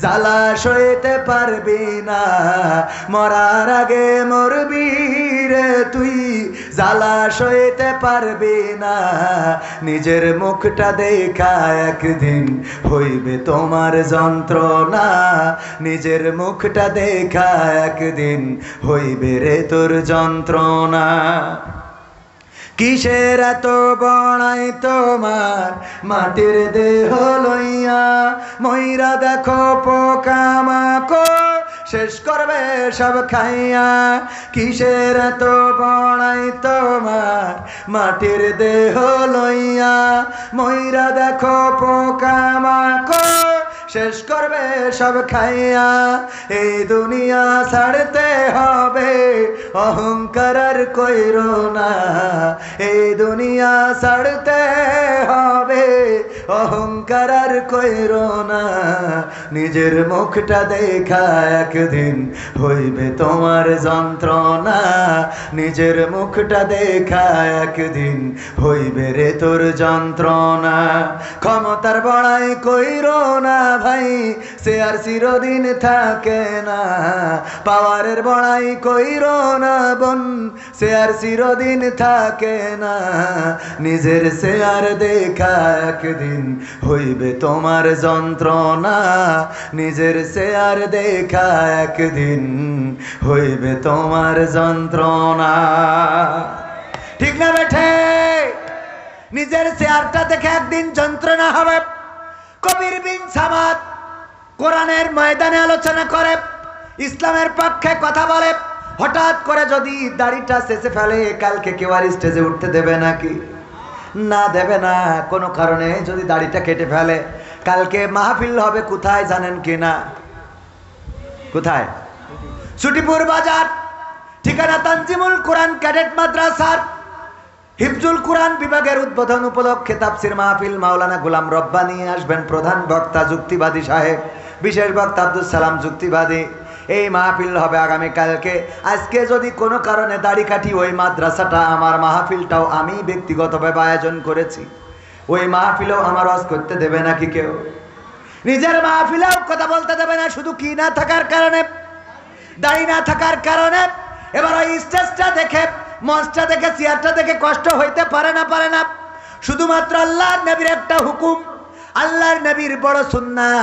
জ্বালা সইতে পারবি না। মরার আগে মরবি রে তুই, জ্বালা সইতে পারবি না। নিজের মুখটা দেখা একদিন হইবে তোমার যন্ত্রণা। নিজের মুখটা দেখা একদিন হইবে রে তোর যন্ত্রণা। কিসের এত বড়াই তোমার মাটির দেহ লইয়া? ময়রা দেখো পোকামাকড় শেষ করবে সব খাইয়া। কিসের এত বড়াই তোমার মাটির দেহ লইয়া? ময়রা দেখো পোকামাকড় শেষ করবে সব খাইয়া। এই দুনিয়া ছাড়তে হবে, অহংকার আর কইরো না। এই দুনিয়া ছাড়তে হবে, অহংকার আর কইরো না। নিজের মুখটা দেখা একদিন হইবে তোমার যন্ত্রণা। নিজের মুখটা দেখা একদিন হইবে রে তোর যন্ত্রণা। ক্ষমতার বড়াই কইরো না ভাই, সে আর চিরদিন থাকে না। পাওয়ারের বড়াই কইরো না বোন, সে আর চিরদিন থাকে না। নিজের শেয়ার দেখা একদিন হইবে তোমার যন্ত্রণা। নিজের শেয়ার দেখা একদিন হইবে তোমার যন্ত্রণা। ঠিক না বেঠে? নিজের শেয়ারটা দেখে একদিন যন্ত্রণা হবে। কবির বিন সামাদ কোরআনের ময়দানে আলোচনা করে, ইসলামের পক্ষে কথা বলে। হঠাৎ করে যদি দাড়িটা শেষে ফেলে, কালকে কেউ আর স্টেজে উঠতে দেবে নাকি? না, দেবে না। কোনো কারণে যদি দাড়িটা কেটে ফেলে, কালকে মাহফিল হবে কোথায় জানেন কি না? কোথায়? ছুটিপুর বাজার। ঠিকানা তানজিমুল কোরআন ক্যাডেট মাদ্রাসার হিফজুল কোরআন বিভাগের উদ্বোধন উপলক্ষে তাফসির মাহফিল। মাওলানা গোলাম রব্বানী আসবেন প্রধান বক্তা, যুক্তিবাদী সাহেব। বিশেষ বক্তা আব্দুল সালাম যুক্তিবাদী। এই মাহফিল হবে আগামীকালকে। আজকে যদি কোনো কারণে দাড়ি কাটি, ওই মাদ্রাসাটা আমার, মাহফিলটাও আমি ব্যক্তিগতভাবে আয়োজন করেছি। ওই মাহফিলেও আমার ওয়াজ করতে দেবে নাকি কেউ? নিজের মাহফিলেও কথা বলতে দেবে না, শুধু কি না থাকার কারণে, দাড়ি না থাকার কারণে। এবার ওই স্টেজটা দেখে, মঞ্চটা দেখে, চেয়ারটা দেখে কষ্ট হইতে পারে না, পারে না। শুধুমাত্র আল্লাহর নবীর একটা হুকুম, আল্লাহর নবীর বড় সুন্নাহ।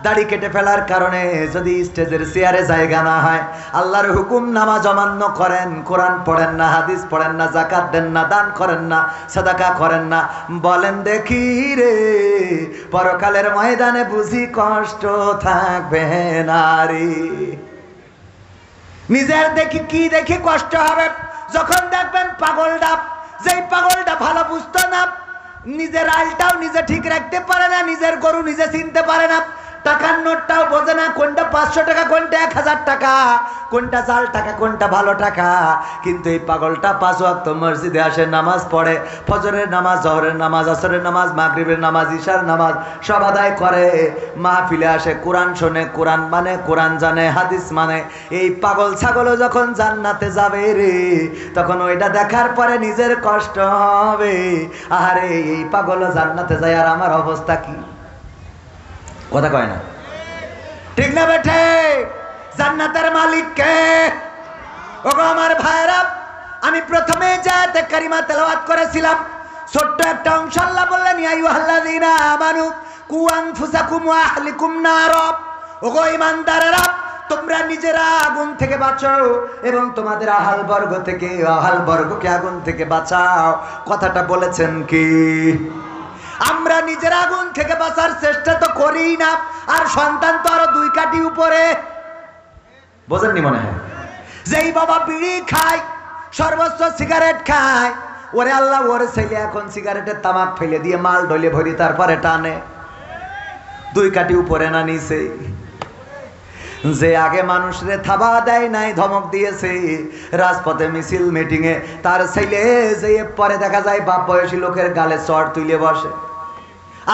দাড়ি কেটে ফেলার কারণে যদি স্টেজের চেয়ারে জায়গা না হয়, আল্লাহর হুকুম নামাজ অমান্য করেন, কোরআন পড়েন না, হাদিস পড়েন না, জাকাত দেন না, দান করেন না, সাদাকা করেন না, বলেন দেখি রে পরকালের ময়দানে বুঝি কষ্ট থাকবে না রে? নিজের দেখি কি দেখি কষ্ট হবে? যখন দেখবেন পাগলটা, যেই পাগলটা ভালো বুঝতো না, নিজের আলটাও নিজে ঠিক রাখতে পারে না, নিজের গরু নিজে চিনতে পারে না, টাকার নোটটাও বোঝে না, কোনটা 500 টাকা, কোনটা 1000 টাকা, কোনটা জাল টাকা, কোনটা ভালো টাকা। কিন্তু এই পাগলটা 5 ওয়াক্ত মসজিদে আসে, নামাজ পড়ে, ফজরের নামাজ, জহরের নামাজ, আসরের নামাজ, মাগরিবের নামাজ, ইশার নামাজ সব আদায় করে, মাহফিলে আসে, কোরআন শোনে, কোরআন মানে, কোরআন জানে, হাদিস মানে। এই পাগল ছাগলও যখন জান্নাতে যাবে রে, তখন ওইটা দেখার পরে নিজের কষ্ট হবে। আরে এই পাগলও জান্নাতে যায়, আর আমার অবস্থা কি? কথা কয় না, ঠিক না বেঠে? জান্নাতের মালিক কে? ওগো আমার ভাইরা, আমি প্রথমে জায়াতে কারিমা তেলাওয়াত করেছিলাম, ছোট্ট একটা অংশ আল্লাহ বললেন, ইয়া আইয়ুহাল্লাযীনা আমানু কু আনফুসাকুম ওয়া আহলিকুম নার। ওগো ঈমানদারেরা, তোমরা নিজেরা আগুন থেকে বাঁচো এবং তোমাদের আহাল বর্গ থেকে আহাল বর্গকে আগুন থেকে বাঁচাও। কথাটা বলেছেন কি? আমরা নিজেরা আগুন থেকে বাঁচার চেষ্টা তো করি না, আর সন্তান তো আরো 2 কাঠি উপরে। বোঝেননি মনে হয়? যেই বাবা বিড়ি খায়, সর্বোচ্চ সিগারেট খায়, ওরে আল্লাহ ওর ছেলে এখন সিগারেটের তামাক ফেলে দিয়ে মাল ঢলে ভরি তারপরে টানে। 2 কাঠি উপরে না নিচে? যে আগে মানুষরে থাবা দেয় নাই, ধমক দিয়েছে রাজপথে মিছিল মিটিং এ, তার ছেলে যে পরে দেখা যায় বাপ বয়সী লোকের গালে চড় তুলে বসে।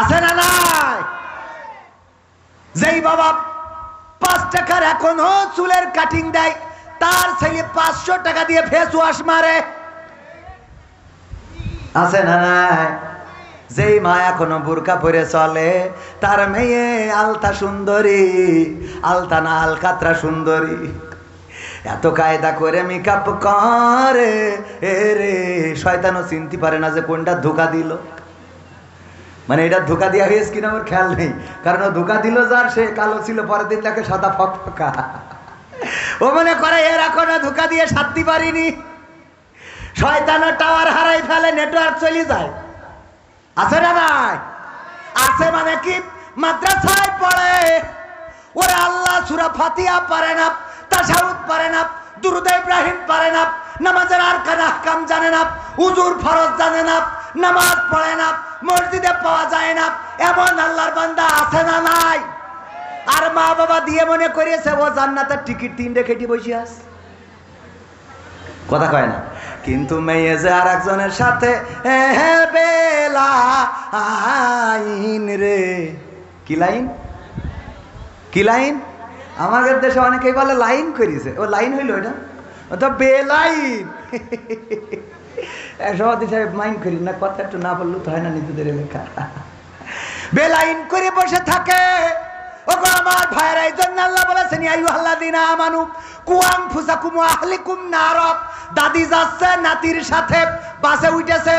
আছে না নাই? যেই বাবা 5 টাকার এখনো চুলের কাটিং দেয়, তার ছেলে 500 টাকা দিয়ে ফেস ওয়াশ মারে। আছে না নাই? যেই মা এখনো বুরকা পরে চলে, তার মেয়ে আলতা সুন্দরী, আলতা না আলকাতরা সুন্দরী, এত কায়দা করে মেকআপ করে রে, শয়তানও চিনতে পারে না যে কোনটা ধোকা দিল। মানে এটা ধোকা দেওয়া হয়েছে কিনা আমার খেয়াল নেই, কারণ ও ধোকা দিল যার, সে কালো ছিল, পরের দিন তাকে সাদা ফকফকা। ও মনে করে এর এখনো ধোকা দিয়ে সারতে পারিনি। শয়তানও টাওয়ার হারাই ফেলে, নেটওয়ার্ক চলে যায়। আছে না নাই? আছে মানে কি? মাদ্রাসায় পড়ে, ওরে আল্লাহ সূরা ফাতিহা পারে না, তাশাহুদ পারে না, দুরূদ ইব্রাহিম পারে না, নামাজের আরকান আহকাম জানে না, উযুর ফরজ জানে না, নামাজ পড়ে না, মসজিদে পাওয়া যায় না, এমন আল্লাহর বান্দা আছে না নাই? আর মা বাবা দিয়ে মনে করিয়েছে ও জান্নাতের টিকিট 3 কেটে বসে আছে। কথা কয় না? কিন্তু মেয়ে যে আর একজনের সাথে বেলা আইন রে। কি লাইন? কি লাইন? আমাদের দেশে অনেকেই বলে লাইন করিছে। ও লাইন হইল, এটা তো বেলাইন। সভাপতি সাহেব মাইন্ড করি না, কথা একটু না বললেও তো হয় না, নিজেদের লেখা। বেলাইন করে বসে থাকে। ওগো আমার ভাইরা, এই জন্য আল্লাহ বলেছেন ইয়া আইয়ুহাল্লাযীনা আমানু কু আনফুসাকুম ওয়া আহলিকুম নার। দাদি যাচ্ছে নাতির সাথে, বাসে উঠেছে,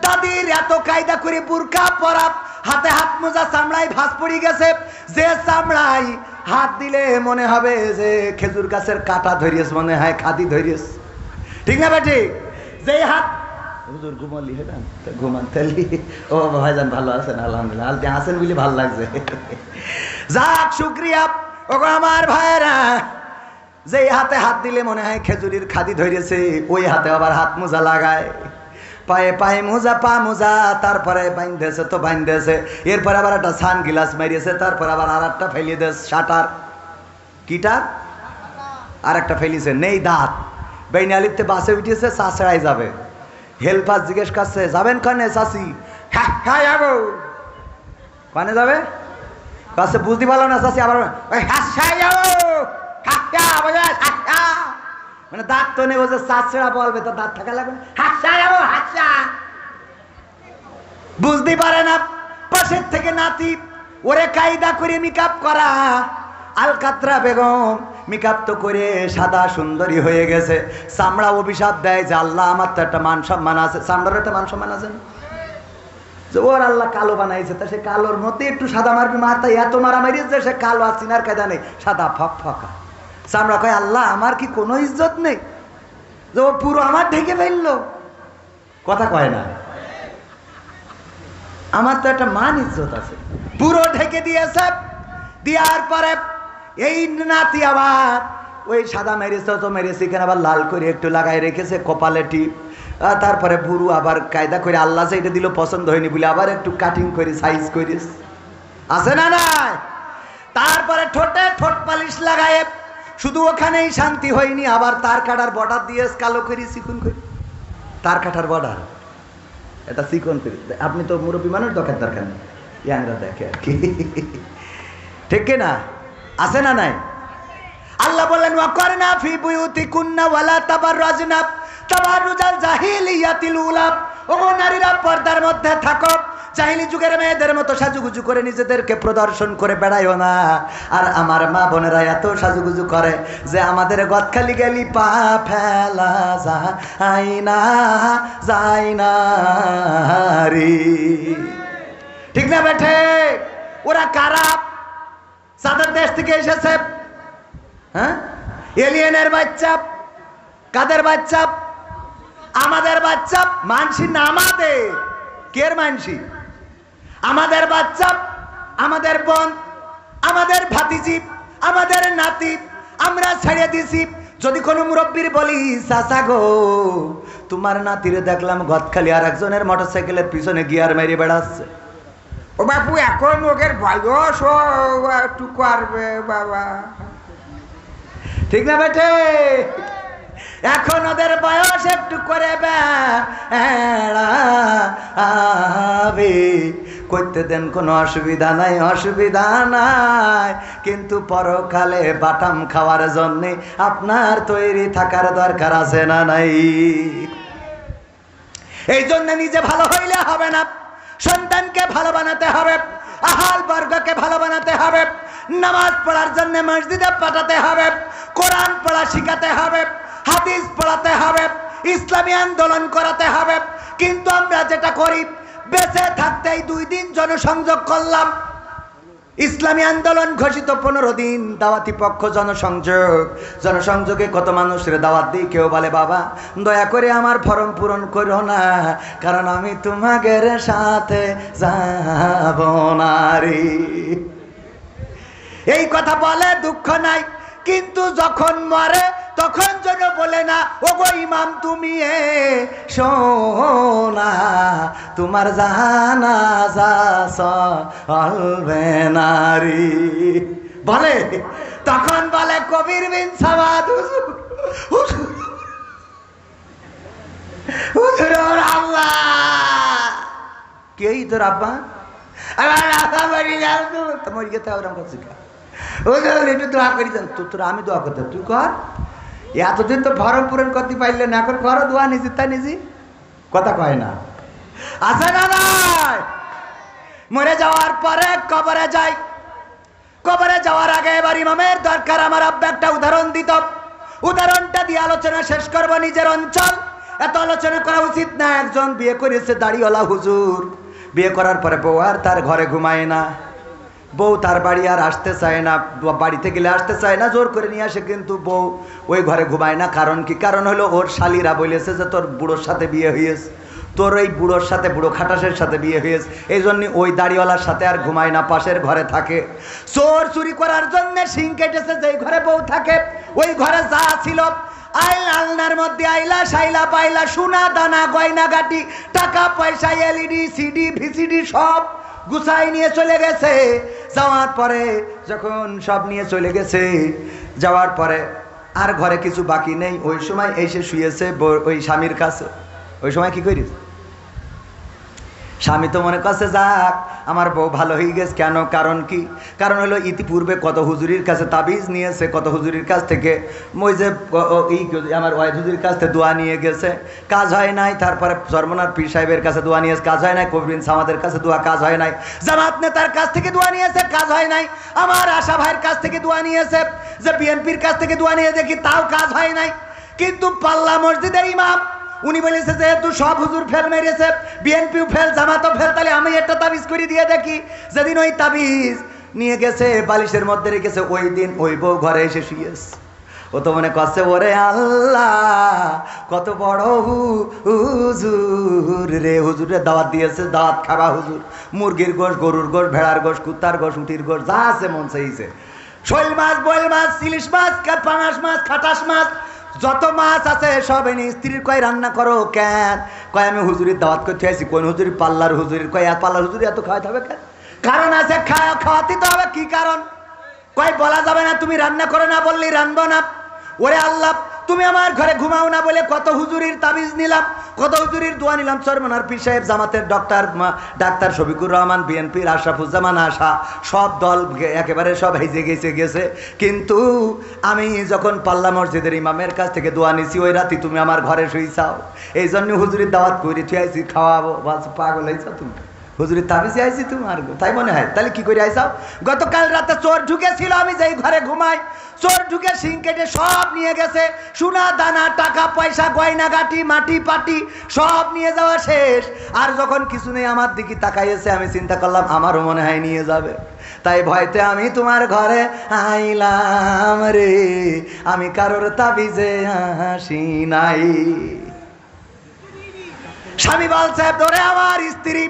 দাদির এত কায়দা করে বুরকা পরা, হাতে হাত মোজা, চামড়ায় ভাঁজ পড়ে গেছে, যে চামড়ায় হাত দিলে মনে হবে যে খেজুর গাছের কাঁটা ধরিয়েছে, মনে হয় খাদি ধরিয়েছে। ঠিক না বেটি? যেই হাত হুজুর ঘুমালি, হ্যাঁ ঘুমান তালি। ও ভাইজান ভালো আছেন? আলহামদুলিল্লাহ। আলতে আছেন বলে ভালো লাগছে। যাক শুকরিয়া। ওগো আমার ভাইরা, যেই হাতে হাত দিলে মনে হয় খেজুরির খাদি ধরেছে, ওই হাতে আবার হাত মোজা লাগায়, পায়ে পায়ে মোজা, পা মোজা, তারপরে বাইন্ধেছে তো বাইন্ধেছে, এরপর আবার একটা সান গিলাস মারিয়েছে, তারপর আবার আর একটা ফেলিয়ে দেশ শাটার, কিটার আর একটা ফেলিছে, নেই দাঁত। বেইনালিতে বাসে উঠেছে, চাষড়াই যাবে। হেল্পার জিজ্ঞেস করছে যাবেন কানে? চাষি হ্যাঁ যাবো। কানে যাবে? কাছে বুঝতে পারলো না চাষি, আবার মানে দাঁত তো নেই, বলছে চাষড়া বলবে তো দাঁত থাকা লাগবে, বুঝতে পারে না। পাশের থেকে নাতি, ওরে কায়দা করে মেকআপ করা। আলকাতরা বেগম মেকআপ তো করে সাদা সুন্দরী হয়ে গেছে, চামড়া অভিশাপ দেয় যে আল্লাহ আমার তো একটা মান সম্মান আছে, চামড়ার একটা মান সম্মান আছে, ওর আল্লাহ কালো বানাইছে, তা সে কালোর মধ্যে একটু সাদা মারবি, মাথা এত মারামারি যে সে কালো আর চিনার কায়দা নেই, সাদা ফক ফকা। চামড়া কয় আল্লাহ আমার কি কোনো ইজ্জত নেই যে ও পুরো আমার ঢেকে ফেললো? কথা কয় না, আমার তো একটা মান ইজ্জত আছে। পুরো ঢেকে দিয়েছে, দেওয়ার পরে এই নাতি আবার ওই সাদা মেরেছে তো মেরেছে, এখানে আবার লাল করে একটু লাগাই রেখেছে কপালে টিপ। তারপরে বুড়ু আবার কায়দা করে আল্লাহ যেটা দিল পছন্দ হয়নি বলে আবার একটু কাটিং করে সাইজ করিস, আছে না নাই? তারপরে ঠোঁটে ঠোঁট পালিশ লাগায়, শুধু ওখানেই শান্তি হয়নি, আবার তার কাটার বর্ডার দিয়ে কালো করি, চিকন করি, তার কাটার বর্ডার এটা চিকন করি। আপনি তো মুরব্বী মানুষ, দরকার নেই, ইয়াংরা দেখে আর কি, ঠিক না? আছে না নাই? আল্লাহ বলেন ওয়াকরনা ফি বুয়ুতিকুন্না ওয়ালা তাবাররাজনা তাবাররুজাল জাহিলিয়াতিল উলা। ওগো নারীরা পর্দার মধ্যে থাকো, জাহিলি যুগের মেয়েদের মতো সাজুগুজু করে নিজেদেরকে প্রদর্শন করে বেড়াইও না। আর আমার মা বোনেরা এত সাজুগুজু করে যে আমাদের গদখালি গেলি পা ফেলা যায় না রে, ঠিক না বেঠে? ওরা কারা? সাদের দেশ থেকে এসেছে, হ্যাঁ, এলিয়েনের বাচ্চা। কাদের বাচ্চা? আমাদের বাচ্চা। মানসি না আমাদের, কের মানসি? আমাদের বাচ্চা, আমাদের বোন, আমাদের ভাতিজি, আমাদের নাতি আমরা ছেড়ে দিছি। যদি কোনো মুরব্বীর বলি, চাচা গো তোমার নাতিরে দেখলাম গদখালি আর একজনের মোটরসাইকেলের পিছনে গিয়ার মেরে বেড়াচ্ছে। ও বাপু এখন ওদের বয়স একটু করবে বাবা, ঠিক না বেটে? এখন ওদের বয়স একটু করে বেড়াবে, করতে দেন, কোনো অসুবিধা নাই, অসুবিধা নাই। কিন্তু পরকালে বাটাম খাওয়ার জন্যে আপনার তৈরি থাকার দরকার আছে না নাই? এই জন্য নিজে ভালো হইলে হবে না, সন্তানকে ভালো বানাতে হবে, আহাল বর্গকে ভালো বানাতে হবে, নামাজ পড়ার জন্য মসজিদে পাঠাতে হবে, কোরআন পড়া শিখাতে হবে, হাদিস পড়াতে হবে, ইসলামী আন্দোলন করাতে হবে। কিন্তু আমরা যেটা করি, বেঁচে থাকতেই 2 দিন জনসংযোগ করলাম, ইসলামী আন্দোলন ঘোষিত 15 দিন, দাওয়াতি পক্ষ জনসংযোগ, জনসংযোগে কত মানুষের দাওয়াত দিই, কেউ বলে বাবা দয়া করে আমার ফর্ম পূরণ করো না, কারণ আমি তোমাদের সাথে যাব না রে। এই কথা বলে দুঃখ নাই, কিন্তু যখন মরে তখন যেন বলে না, ও গো ইমাম তুমি শোনা, তোমার জানাজা চলবে না রে। বলে তখন বলে কবির বিন সামাদ হুজুর আল্লাহ, কেই তোর আব্বা আমার আব্বা মরি যাও, তোমার গেতে ওরকম করছি একটু দোয়া করি দেন তো। তোর আমি দোয়া করতে, তুই কর। এতদিন তো ফর্ম পূরণ করতে পারলে না, এখন করো দোয়া নিজে, তাই নিজে কথা কয় না, আছে না নাই? মরে যাওয়ার পরে কবরে যাই, কবরে যাওয়ার আগে এবার ইমামের দরকার। আমার আব্বা একটা উদাহরণ দিত, উদাহরণটা দিয়ে আলোচনা শেষ করব। নিজের অঞ্চল এত আলোচনা করা উচিত না। একজন বিয়ে করেছে দাড়িওয়ালা হুজুর, বিয়ে করার পরে বউ আর তার ঘরে ঘুমায় না, বউ তার বাড়ি আর আসতে চায় না, বাড়িতে গেলে আসতে চায় না, জোর করে নিয়ে আসে, কিন্তু বউ ওই ঘরে ঘুমায় না। কারণ কি? কারণ হলো ওর শালিরা বলেছে যে তোর বুড়োর সাথে বিয়ে হয়েছে, তোর ওই বুড়োর সাথে, বুড়ো খাটাসের সাথে বিয়ে হয়েছে, এই জন্য ওই দাড়িওয়ালার সাথে আর ঘুমায় না, পাশের ঘরে থাকে। চোর চুরি করার জন্য শিং কেটেছে, যেই ঘরে বউ থাকে ওই ঘরে যা ছিল আলনার মধ্যে আইলা শাইলা পাইলা, সোনা দানা গয়না গাটি, টাকা পয়সা, এলইডি সিডি ভিসিডি সব গুছাই নিয়ে চলে গেছে। যাওয়ার পরে যখন সব নিয়ে চলে গেছে, যাওয়ার পরে আর ঘরে কিছু বাকি নেই। ওই সময় এসে শুয়েছে ওই স্বামীর কাছে। ওই সময় কি করিস? স্বামী তো মনে করছে যাক আমার বউ ভালো হয়ে গেছে। কেন? কারণ কি? কারণ হলো ইতিপূর্বে কত হুজুরির কাছে তাবিজ নিয়েছে, কত হুজুরির কাছ থেকে ওই যে আমার ওয়াইদ হুজুরির কাছ থেকে দোয়া নিয়ে গেছে, কাজ হয় নাই। তারপরে চরমনার পীর সাহেবের কাছে দোয়া নিয়েছে, কাজ হয় নাই। কবির সামাদের কাছে দোয়া, কাজ হয় নাই। জামাত নেতার কাছ থেকে দোয়া নিয়েছে, কাজ হয় নাই। আমার আশা ভাইয়ের কাছ থেকে দোয়া নিয়েছে, যে বিএনপির কাছ থেকে দোয়া নিয়ে দেখি, তাও কাজ হয় নাই। কিন্তু পাল্লা মসজিদের ইমাম উনি বলেছে যেহেতু সব হুজুর ফেল মেরেছে, বিএনপিও ফেল, জামাতও ফেল, তাহলে আমি একটা তাবিজ করে দিয়ে দেখি। যেদিন ওই তাবিজ নিয়ে গেছে, বালিশের মধ্যে রেখেছে, ওই দিন ওই বউ ঘরে এসে শুয়েছে। ও তো মনে করছে ওরে আল্লাহ কত বড় হুজুর রে, হুজুরের দাওয়াত দিয়েছে, দাওয়াত খাবা হুজুর। মুরগির গোশ, গরুর গোশ, ভেড়ার গোশ, কুত্তার গোশ, উটির গোশ, যা আছে মন চাইছে, শৈল মাছ, বয়েল মাছ, ইলিশ মাছ, পাঙাশ মাছ, খাটাস মাছ, যত মাছ আছে সব এনে স্ত্রীর কয় রান্না করো। কেন? কয় আমি হুজুরির দাওয়াত করতে আইছি। কোন হুজুরি? পাল্লার হুজুরির। কয় পাল্লার হুজুরি এত খাওয়াতে হবে কেন? কারণ আছে, খাওয়াতে তো হবে। কি কারণ? কয় বলা যাবে না, তুমি রান্না করো না বললেই রানবো না। ওরে আল্লাহ, তুমি আমার ঘরে ঘুমাও না বলে কত হুজুরির তাবিজ নিলাম, কত হুজুরির দোয়া নিলাম। চরমনার পীর সাহেব, জামাতের ডাক্তার শফিকুর রহমান, বিএনপির আশরাফুজ্জামান আশা, সব দল একেবারে সব হেজে গেছে। কিন্তু আমি যখন পাল্লা মসজিদের ইমামের কাছ থেকে দোয়া নিছি, ওই রাতি তুমি আমার ঘরে শুইছাও। এই জন্য হুজুরির দাওয়াত করে থুয়াইছি, খাওয়াবো। পাগল হয়েছ তুমি? হুজুরির তাবিজে আইছি তোমার, তাই মনে হয়? তাহলে কি করে আইসাও? গতকাল রাতে চোর ঢুকেছিল, আমি যেই ঘরে ঘুমাই, চোর ঢুকে শিং কেটে সব নিয়ে গেছে। সোনা দানা, টাকা পয়সা, গয়না গাটি, মাটি পাটি সব নিয়ে যাওয়া শেষ। আর যখন কিছু নেই আমার দিকে তাকাইয়েছে, আমি চিন্তা করলাম আমারও মনে হয় নিয়ে যাবে। তাই ভয়তে আমি তোমার ঘরে আইলাম রে, আমি কারোর তাবিজে আসি নাই। স্বামী বলছে, তোরে আমার স্ত্রী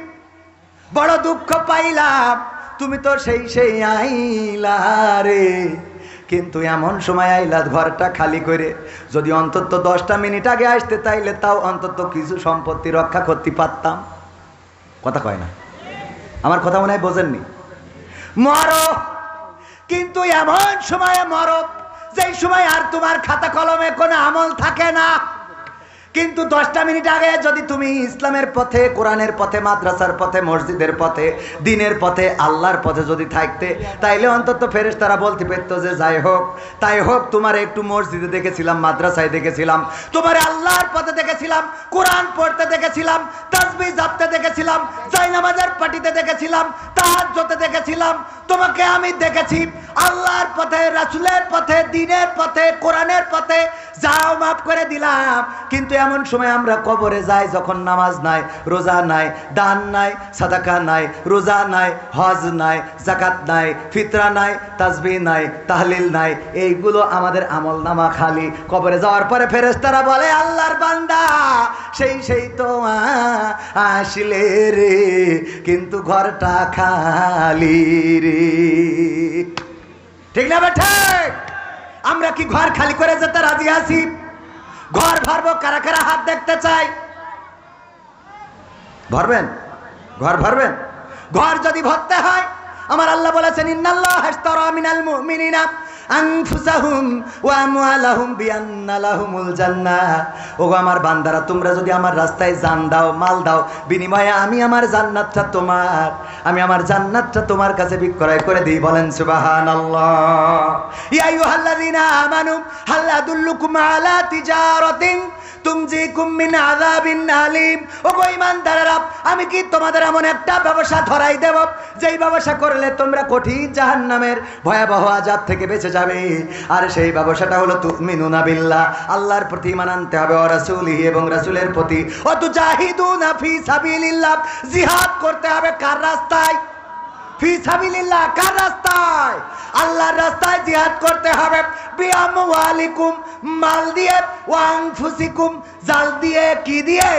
বড় দুঃখ পাইলাম, তুমি তো সেই আইলা রে, কিন্তু এমন সময় আইলা ঘরটা খালি করে, যদি অন্তত 10টা মিনিট আগে আসতে তাইলে তাও অন্তত কিছু সম্পত্তি রক্ষা করতে পারতাম। কথা কয় না, আমার কথা মনে হয় বোঝেননি। মরো, কিন্তু এমন সময়ে মরো যেই সময় আর তোমার খাতা কলমে কোনো আমল থাকে না। কিন্তু 10টা মিনিট আগে যদি তুমি ইসলামের পথে, কোরআনের পথে, মাদ্রাসার পথে, মসজিদের পথে, দ্বীনের পথে, আল্লাহর পথে যদি থাকতে, তাইলে অন্তত ফেরেশতারা বলতে পারত যে যাই হোক তাই হোক, তোমার একটু মসজিদে দেখেছিলাম, মাদ্রাসায় দেখেছিলাম, তোমার আল্লাহর পথে দেখেছিলাম, কোরআন পড়তে দেখেছিলাম, তাসবিহ জপতে দেখেছিলাম, জায়নামাজের পাটিতে দেখেছিলাম, তাহাজ্জুদে দেখেছিলাম, তোমাকে আমি দেখেছি আল্লাহর পথে, রাসূলের পথে, দ্বীনের পথে, কোরআনের পথে, যাও মাফ করে দিলাম। কিন্তু এমন সময় আমরা কবরে যাই যখন নামাজ নাই, রোজা নাই, দান নাই, সাদাকা নাই, রোজা নাই, হজ নাই, যাকাত নাই, ফিতরা নাই, তাসবিহ নাই, তাহলিল নাই, এইগুলো আমাদের আমলনামা খালি। কবরে যাওয়ার পরে ফেরেশতারা বলে, আল্লাহর বান্দা সেই তো আসলে রে, কিন্তু ঘরটা খালি রে। ঠিক না বেঠে? আমরা কি ঘর খালি করে যেতে রাজি আছি? ঘর ভরবো, কারা কারা হাত দেখতে চাই? ভরবেন? ঘর ভরবেন? ঘর যদি ভরতে হয়, আমার আল্লাহ বলেছেন, ইন্নাল্লাহ আশতারা মিনাল মুমিনিনা আনফুসাহুম ওয়া আমওয়ালাহুম বিআন্না লাহুমুল জান্নাহ। ওগো আমার বান্দারা, তোমরা যদি আমার রাস্তায় জান দাও, মাল দাও, বিনিময়ে আমি আমার জান্নাতটা তোমার, আমি আমার জান্নাতটা তোমার কাছে বিক্রয় করে দিই। বলেন সুবহানাল্লাহ। ইয়া আইয়ুহাল্লাযীনা আমানু হাল আদুল্লুকুম আলা তিজারাতিন তুমজিকুম মিন আযাবিন আলীম। ওগো ঈমানদারেরা, আমি কি তোমাদের এমন একটা ব্যবসা ধরাই দেব যেই ব্যবসা করলে তোমরা কঠিন জাহান্নামের ভয়াবহ আযাব থেকে বেঁচে যাবে। আর সেই ব্যবসাটা হলো তুমিনুনা বিল্লাহ, আল্লাহর প্রতি ঈমান আনতে হবে, ওয়া রাসূলিহি, এবং রাসূলের প্রতি, ওয়া তুজাহিদুনা ফি সাবিলিল্লাহ, জিহাদ করতে হবে কার রাস্তায়? ফি সাবিলিল্লাহ, কার রাস্তায়? আল্লাহর রাস্তায় জিহাদ করতে হবে। বিআমওয়ালিকুম, মাল দিয়ে, ওয়া আনফুসিকুম, জাল দিয়ে, কি দিয়ে?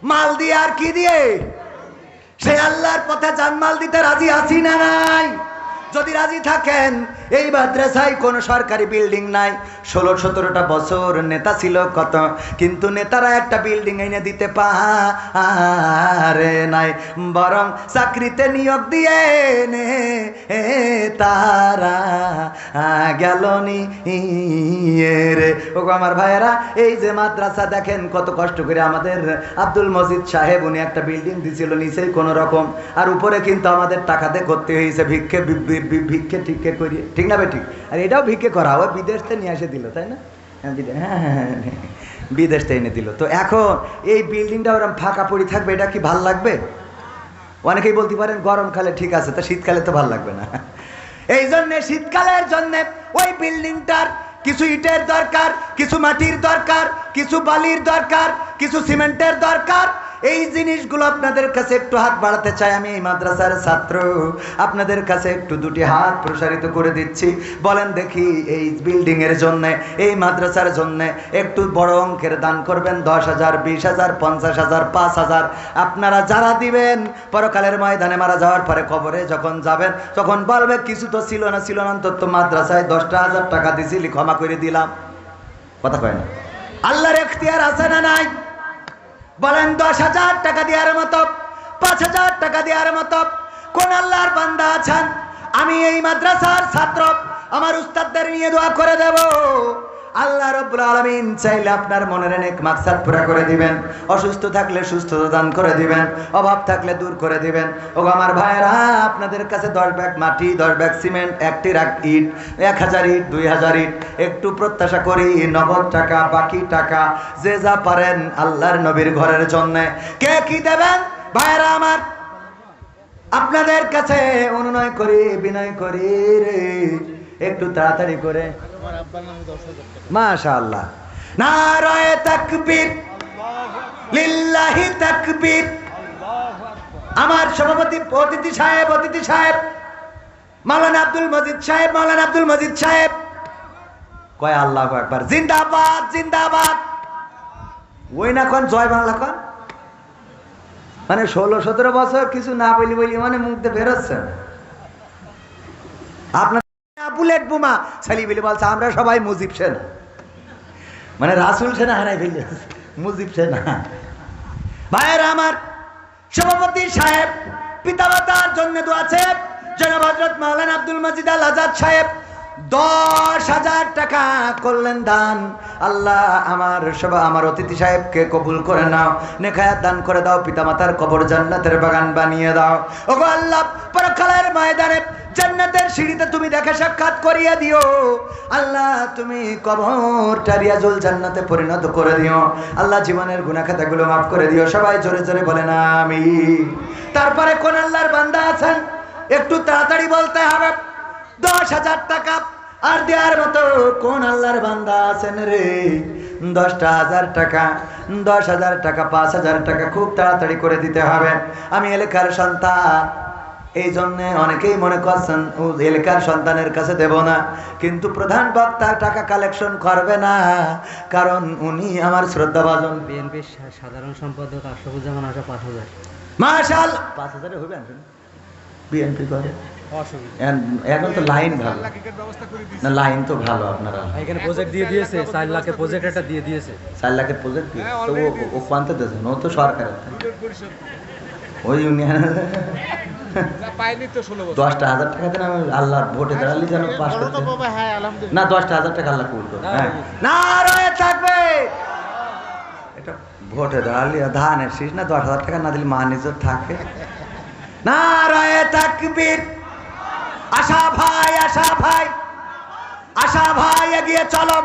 মাল দিয়ে। আর কি দিয়ে? সেই আল্লাহর পথে জানমাল দিতে রাজি আছি না নাই? যদি রাজি থাকেন, এই মাদ্রাসায় কোনো সরকারি বিল্ডিং নাই, 16-17টা বছর নেতা ছিল কত, কিন্তু নেতারা একটা বিল্ডিং এনে দিতে পারে নাই, বরং চাকরিতে নিয়োগ দিয়ে নে তারা গেল নি রে। ওগো আমার ভাইয়েরা, এই যে মাদ্রাসা দেখেন কত কষ্ট করে আমাদের আব্দুল মজিদ সাহেব, উনি একটা বিল্ডিং দিয়েছিল নিচেই কোনো রকম, আর উপরে কিন্তু আমাদের টাকাতে করতে হয়েছে ভিক্ষে ঠিককে করিয়ে, ঠিক না বেঠিক? আর এটাও ভিক্ষে করা, ওই বিদেশ থেকে নিয়ে এসে দিল, তাই না? হ্যাঁ, বিদেশ থেকে এনে দিল। তো এখন এই বিল্ডিংটা ওরকম ফাঁকা পড়ে থাকবে, এটা কি ভাল লাগবে? অনেকেই বলতে পারেন গরমকালে ঠিক আছে, তা শীতকালে তো ভাল লাগবে না। এই জন্যে শীতকালের জন্য ওই বিল্ডিংটার কিছু ইটের দরকার, কিছু মাটির দরকার, কিছু বালির দরকার, কিছু সিমেন্টের দরকার। এই জিনিসগুলো আপনাদের কাছে একটু হাত বাড়াতে চাই। আমি এই মাদ্রাসার ছাত্র, আপনাদের কাছে একটু দুটি হাত প্রসারিত করে দিচ্ছি। বলেন দেখি, এই বিল্ডিং এর জন্য, এই মাদ্রাসার জন্য একটু বড় অঙ্কের দান করবেন। 10,000, 20,000, 50,000, 5,000 আপনারা যারা দিবেন, পরকালের ময়দানে মারা যাওয়ার পরে কবরে যখন যাবেন, তখন বলবে কিছু তো ছিল না, অন্তত মাদ্রাসায় 10,000 টাকা দিছিলি, ক্ষমা করে দিলাম। কথা কয় না? আল্লাহর এখতিয়ার আছে না নাই? বলেন 10,000 টাকা দেওয়ার মতো, 5,000 টাকা দেওয়ার মতো কোন আল্লাহর বান্দা আছেন? আমি এই মাদ্রাসার ছাত্র, আমার উস্তাদদের নিয়ে দোয়া করে দেব। আল্লাহ রাব্বুল আলামিন চাইলে আপনার মনের নেক মাকসাদ পুরা করে দিবেন, অসুস্থ থাকলে সুস্থতা দান করে দিবেন, অভাব থাকলে দূর করে দিবেন। ও আমার ভাইরা, আপনাদের কাছে 10 ব্যাগ মাটি, 10 ব্যাগ সিমেন্ট, 1টি ইট, 1000 ইট, 2000 ইট একটু প্রত্যাশা করি, নগদ টাকা, বাকি টাকা যে যা পারেন আল্লাহর নবীর ঘরের জন্য। কে কি দেবেন ভাইরা আমার? আপনাদের কাছে অনুনয় করি, বিনয় করি রে, একটু তাড়াতাড়ি করে। মাশাআল্লাহ, নারায়ে তাকবীর, লিল্লাহি তাকবীর। আমার সভাপতি অতিথি সাহেব মাওলানা আব্দুল মজিদ সাহেব কয় আল্লাহু আকবার, জিন্দাবাদ জিন্দাবাদ। ওই না কোন জয় বাংলা কোন, মানে 16-17 বছর কিছু না বলি মানে মুখ দিয়ে বেরোচ্ছে। আপনার বুলেট বোমা সালি বলে বলছে আমরা সবাই মুজিব সেনা, মানে রাসুল সেনা হারাই ফেলে মুজিব সেনা। ভাইয়েরা আমার, সভাপতি সাহেব পিতামাতার জন্য দোয়া আছে। জনাব হযরত মাওলানা আব্দুল মজিদ আল আজাদ সাহেব 10,000 টাকা করলেন দান। আল্লাহ আমার অতিথি সাহেবকে কবুল করে নাও, নেখায়াত দান করে দাও, পিতামাতার কবর জান্নাতের বাগান বানিয়ে দাও। ওগো আল্লাহ, পরকালের ময়দানে জান্নাতের সিঁড়িতে তুমি দেখা সাক্ষাৎ করিয়ে দিও। আল্লাহ তুমি কবরটা রিয়াজুল জান্নাতে পরিণত করে দিও। আল্লাহ জীবনের গুনাহ খাতাগুলো মাফ করে দিও। সবাই জোরে জোরে বলেন আমিন। তারপরে কোন আল্লাহর বান্দা আছেন একটু তাড়াতাড়ি বলতে হবে। 10,000 টাকা আর দেওয়ার মতো কোন আল্লাহর বান্দা আছেন রে? 10,000 টাকা, 10,000 টাকা, 5,000 টাকা খুব তাড়াতাড়ি করে দিতে হবে। আমি এলাকার সন্তান, এই জন্য অনেকেই মনে করছেন এলাকার সন্তানের কাছে দেব না, কিন্তু প্রধান বক্তা টাকা কালেকশন করবে না, কারণ উনি আমার শ্রদ্ধাভাজন বিএনপির সাধারণ সম্পাদক আশরাফুজ্জামান আশা 5,000। মাশাআল্লাহ, 5,000 হবে বিএনপি করে। এখন তো লাইন ভালো না, লাইন তো ভালো। আপনারা এখানে প্রজেক্ট দিয়ে দিয়েছে, 4 লাখের প্রজেক্ট একটা দিয়ে দিয়েছে। 4 লাখের প্রজেক্ট দিয়ে তো ও কোয়ান্তে দিয়েছেন, ও তো সরকার ওই ইউনিয়ন 10,000 টাকা দেন। আমি আল্লাহর ভোটে দাঁড়ালি যেন পাস করতে না, 10,000 টাকা আল্লাহ কবুল করবে। হ্যাঁ না রয়ে থাকবে, এটা ভোটে দাঁড়ালি ধানের শীষ না, 10,000 টাকা না দিলে মান ইজ্জত থাকে না। রয়ে তাকবীর। আশা ভাই, আশা ভাই, আশা ভাই এগিয়ে চলো।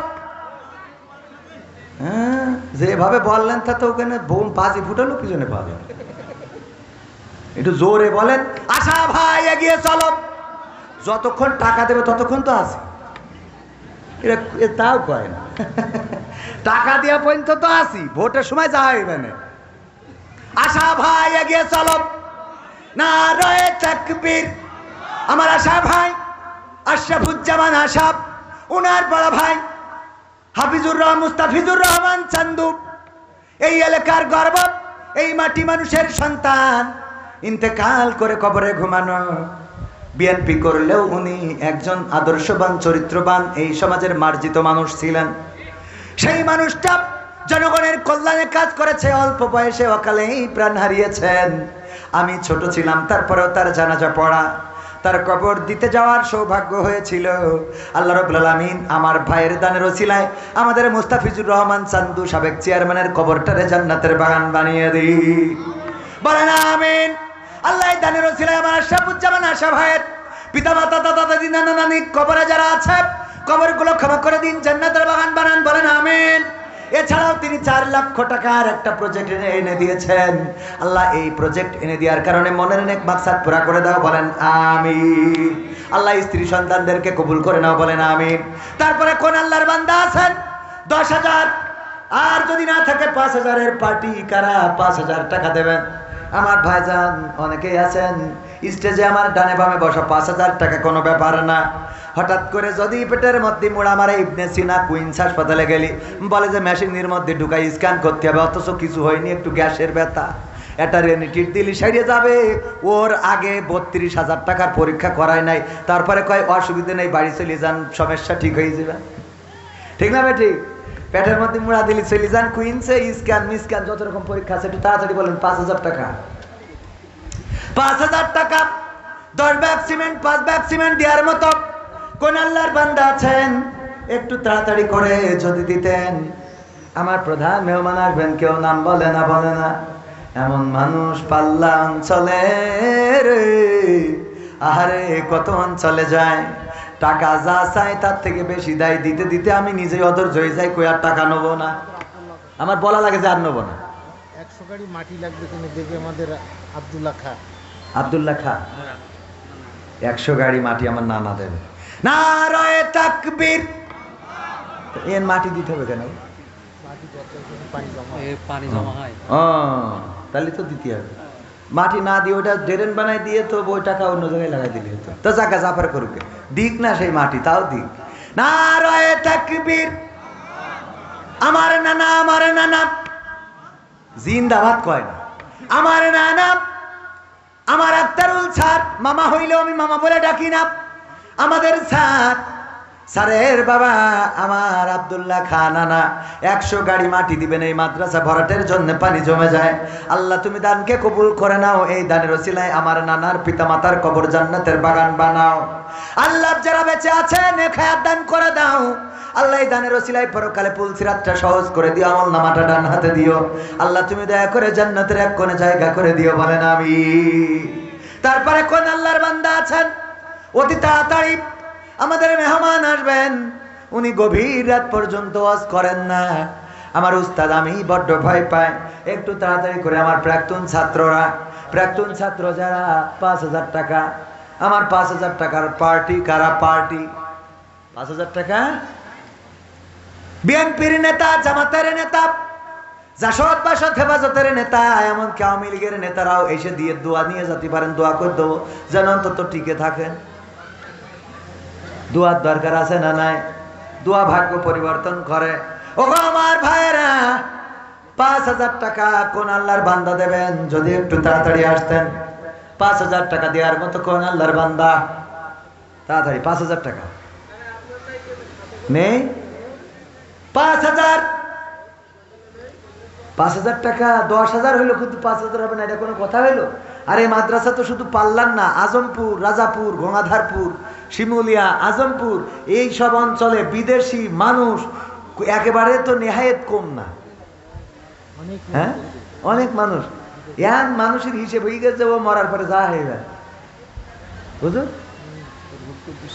হ্যাঁ, যেভাবে বললেন তা তো ওখানে বোম বাজি ফুটালো পিছনে পাবে। একটু জোরে বলেন, আশা ভাই এগিয়ে চলো। যতক্ষণ টাকা দেবে ততক্ষণ তো আছে, এরা তাও কয় না। টাকা দেওয়া পর্যন্ত তো আসি, ভোটের সময় যাইবে না। আশা ভাই এগিয়ে চলো। না রয়ে তাকবীর। আমার আশা ভাই আশরাফুজ্জামান আশা, উনার বড় ভাই মুস্তাফিজুর রহমান চান্দু, এই এলাকার গর্ব, এই মাটি মানুষের সন্তান, ইন্তেকাল করে কবরে ঘুমানো। বিএনপি করলেও উনি একজন আদর্শবান, চরিত্রবান, এই সমাজের মার্জিত মানুষ ছিলেন। সেই মানুষটা জনগণের কল্যাণে কাজ করেছে, অল্প বয়সে অকালেই প্রাণ হারিয়েছেন। আমি ছোট ছিলাম, তারপরেও তার জানাজা পড়া, তার কবর দিতে যাওয়ার সৌভাগ্য হয়েছিল। আল্লাহ রাব্বুল আলামিন আমার ভাইয়ের দানের ওসিলায় আমাদের মুস্তাফিজুর রহমান চান্দু সাবেক চেয়ারম্যানের কবরটারে জান্নাতের বাগান বানিয়ে দিই, বলেন আমিন। আল্লাহ দানের ওসিলায় আমার আশরাফুজ্জামান আশা ভাইয়ের পিতামাতা, দাদা দাদি, নানা নানি কবরে যারা আছে কবরগুলো ক্ষমা করে দিন, জান্নাতের বাগান বানান, বলেন আমিন। এছাড়াও তিনি 4 লক্ষ টাকার একটা প্রজেক্ট এনে দিয়েছেন। আল্লাহ এই প্রজেক্ট এনে দেওয়ার কারণে মনের নেক মাকসাদ পুরা করে দাও, বলেন আমিন। আল্লাহ স্ত্রী সন্তানদেরকে কবুল করে নাও, বলেন আমিন। তারপরে কোন আল্লাহর বান্দা আছেন 10,000 আর যদি না থাকে 5,000-এর পার্টি কারা 5,000 টাকা দেবেন? আমার ভাইজান অনেকেই আছেন স্টেজে আমার ডানে বামে বসা, 5,000 টাকা কোনো ব্যাপার না। হঠাৎ করে যদি পেটের মধ্যে মোড়া মারে, ইবনে সিনা কুইন্স হাসপাতালে গেলি, বলে যে মেশিনের মধ্যে ঢুকাই স্ক্যান করতে হবে, অথচ কিছু হয়নি, একটু গ্যাসের ব্যথা, এটা রেনিটির দিলি সারিয়ে যাবে। ওর আগে 32,000 টাকার পরীক্ষা করায় নাই, তারপরে কয় অসুবিধা নেই, বাড়ি চলে যান, সমস্যা ঠিক হয়ে যাবে। ঠিক না ভাই? ঠিক। পেটের মধ্যে মোড়া দিলি চলে যান কুইন্সে, স্ক্যান মিসক্যান যত রকম পরীক্ষা আছে, একটু তাড়াতাড়ি বলেন। 5,000 টাকা, 5,000 টাকা 10 ব্যাগ সিমেন্ট, 5 ব্যাগ সিমেন্ট দেওয়ার মতো কোন আল্লাহর বান্দা আছেন? একটু তাড়াতাড়ি করে যদি দিতেন। আমার প্রধান মেহমান আসবেন, কেউ নাম বলে না, বলে না, এমন মানুষ পাল্লা অঞ্চলে রে, আহারে কত অঞ্চলে যায়, টাকা যা চাই তার থেকে বেশি দেয়, দিতে দিতে আমি নিজেই অধৈর্য হয়ে যাই, কই আর টাকা নেবো না, আমার বলা লাগে যে আর নেবো না। 100 গাড়ি মাটি লাগবে কিনে দেবে আমাদের আব্দুল্লাহ খা। আব্দুল্লাহ খা 100 গাড়ি মাটি আমার নানা দেবে। নারায়ে তাকবীর। এর মাটি দিতে হবে কেন? মাটি পানি জমা পানি জমা হয়, ও তাহলে তো দিতে হবে। মাটি না দিয়ে ওটা ড্রেন বানাই দিয়ে তো ওই টাকা অন্য জায়গায় লাগাই দিলে হতো। তো জায়গা জাফার করুক, দিক না সেই মাটি, তাও দিক। নারায়ে তাকবীর। আমার নানা জিন্দাবাদ কয় না। আমার নানা, আমার আক্তারুল স্যার, মামা হইলেও আমি মামা বলে ডাকি না। আমাদের স্যার, স্যারের বাবা আমার আব্দুল্লাহ খান নানা 100 গাড়ি মাটি দিবেন এই মাদ্রাসা ভরাটের জন্য, পানি জমে যায়। আল্লাহ তুমি দানকে কবুল করে নাও, এই দানের ওসিলায় আমার নানার পিতামাতার কবর জান্নাতের বাগান বানাও। আল্লাহ যারা বেঁচে আছে নেখায়াত দান করে দাও। আল্লাহ এই দানের ওসিলায় পরকালে পুলসিরাতটা সহজ করে দিও, আমল নামাটা ডান হাতে দিও। আল্লাহ তুমি দয়া করে জান্নাতের এক কোণে জায়গা করে দিও, বলেন আমিন। তারপরে কোন আল্লাহর বান্দা আছেন অতি তাড়াতাড়ি আমাদের মেহমান আসবেন, উনি গভীর রাত পর্যন্ত ওয়াজ করেন না। আমার উস্তাদ আমি বড্ড ভয় পাই, একটু তাড়াতাড়ি করে আমার প্রাক্তন ছাত্র যারা 5,000 টাকা, আমার 5,000 টাকার পার্টি, কারা পার্টি 5,000 টাকা? বিএনপির নেতা, জামাতের নেতা, জাসদ বাসদ হেফাজতের নেতা, এমনকি আওয়ামী লীগের নেতারাও এসে দিয়ে দোয়া নিয়ে যেতে পারেন, দোয়া করে দেবো যেন অন্তত টিকে থাকেন। দোয়ার দরকার আছে না নাই? দোয়া ভাগ্য পরিবর্তন করে। ওগো আমার ভাইয়েরা, 5,000 টাকা কোন আল্লাহর বান্দা দেবেন? যদি একটু তাড়াতাড়ি আসতেন। 5,000 টাকা দেওয়ার মতো কোন আল্লাহর বান্দা? তাড়াতাড়ি 5,000 টাকা নেই? 5,000 টাকা 10,000 হইলো, কিন্তু 5,000 হবে না, এটা কোনো কথা হইলো? আর এই মাদ্রাসা তো শুধু পাল্লার না, আজমপুর, রাজাপুর, গঙ্গাধারপুর, শিমুলিয়া, আজমপুর, এই সব অঞ্চলে বিদেশি মানুষ একেবারে তো নেহায়েত কম না। হ্যাঁ, অনেক মানুষ। ইয়ান মানুষের হিসেব হয়ে গেছে, ও মরার পরে যা হয়ে যায়, বুঝো?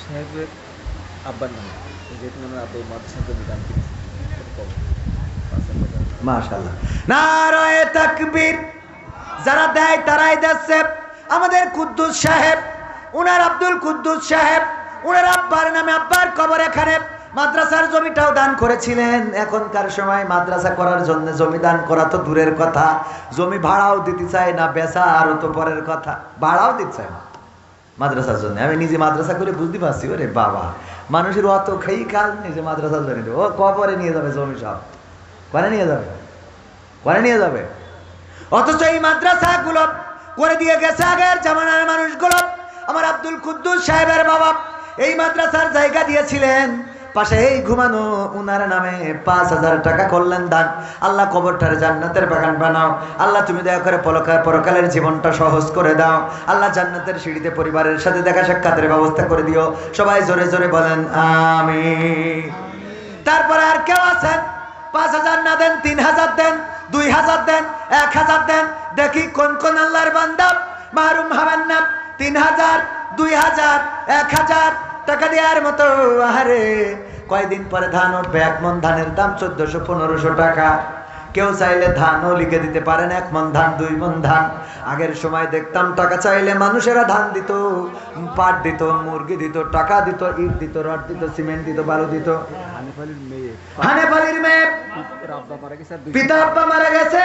সাহেবের আব্বার নামে যেহেতু আমার আব্বা মাদ্রাসাকে দান করেছে। মাশাআল্লাহ, নারায়ে তাকবীর। যারা দেয় তারাই দিচ্ছে। আমাদের কুদ্দুস সাহেব, উনার আব্দুল কুদ্দুস সাহেব, উনার আব্বার নামে, আব্বার কবর এখানে, মাদ্রাসার জমিটাও দান করেছিলেন। এখনকার সময় মাদ্রাসা করার জন্য জমি দান করা তো দূরের কথা, জমি ভাড়াও দিতে চায় না, বেচা আরো তো পরের কথা, ভাড়াও দিতে চায় না মাদ্রাসার জন্য। আমি নিজে মাদ্রাসা করে বুঝতে পারছি, ওরে বাবা, মানুষের অত খেই খাল, নিজে মাদ্রাসার জন্য ও কবরে নিয়ে যাবে জমি, সব করে নিয়ে যাবে। অথচ এই মাদ্রাসাগুলো করে দিয়ে গেছে আগের জামানার মানুষগুলো। আমার আব্দুল কুদ্দুস সাহেবের বাবা এই মাদ্রাসার জায়গা দিয়েছিলেন, পাশে এই ঘুমানো, উনার নামে 5,000 টাকা করলেন দান। আল্লাহ কবরটার জান্নাতের বাগান বানাও। আল্লাহ তুমি দয়া করে পরকালের জীবনটা সহজ করে দাও। আল্লাহ জান্নাতের সিঁড়িতে পরিবারের সাথে দেখা সাক্ষাতের ব্যবস্থা করে দিও। সবাই জোরে জোরে বলেন আমিন। তারপরে আর কেউ আছেন 5,000 না দেন, 3,000 দেন, 2,000 দেন, 1,000 দেন, দেখি কোন কোন আল্লাহর বান্দা মাহরুম হবেন না। 3,000, 2,000, 1,000 টাকা দেওয়ার মতো। আরে কয়দিন পরে ধান উঠবে, 1 মণ ধানের দাম 1400-1500 টাকা। কেউ চাইলে ধানও লিখে দিতে পারেন, 1 মণ ধান, 2 মণ ধান। আগের সময় দেখতাম টাকা চাইলে মানুষেরা ধান দিত, পাট দিত, মুরগি দিত, টাকা দিত, ইট দিত, রড দিত, সিমেন্ট দিত, বালু দিত। হানেফালির মেয়ে পিতা আব্বা মারা গেছে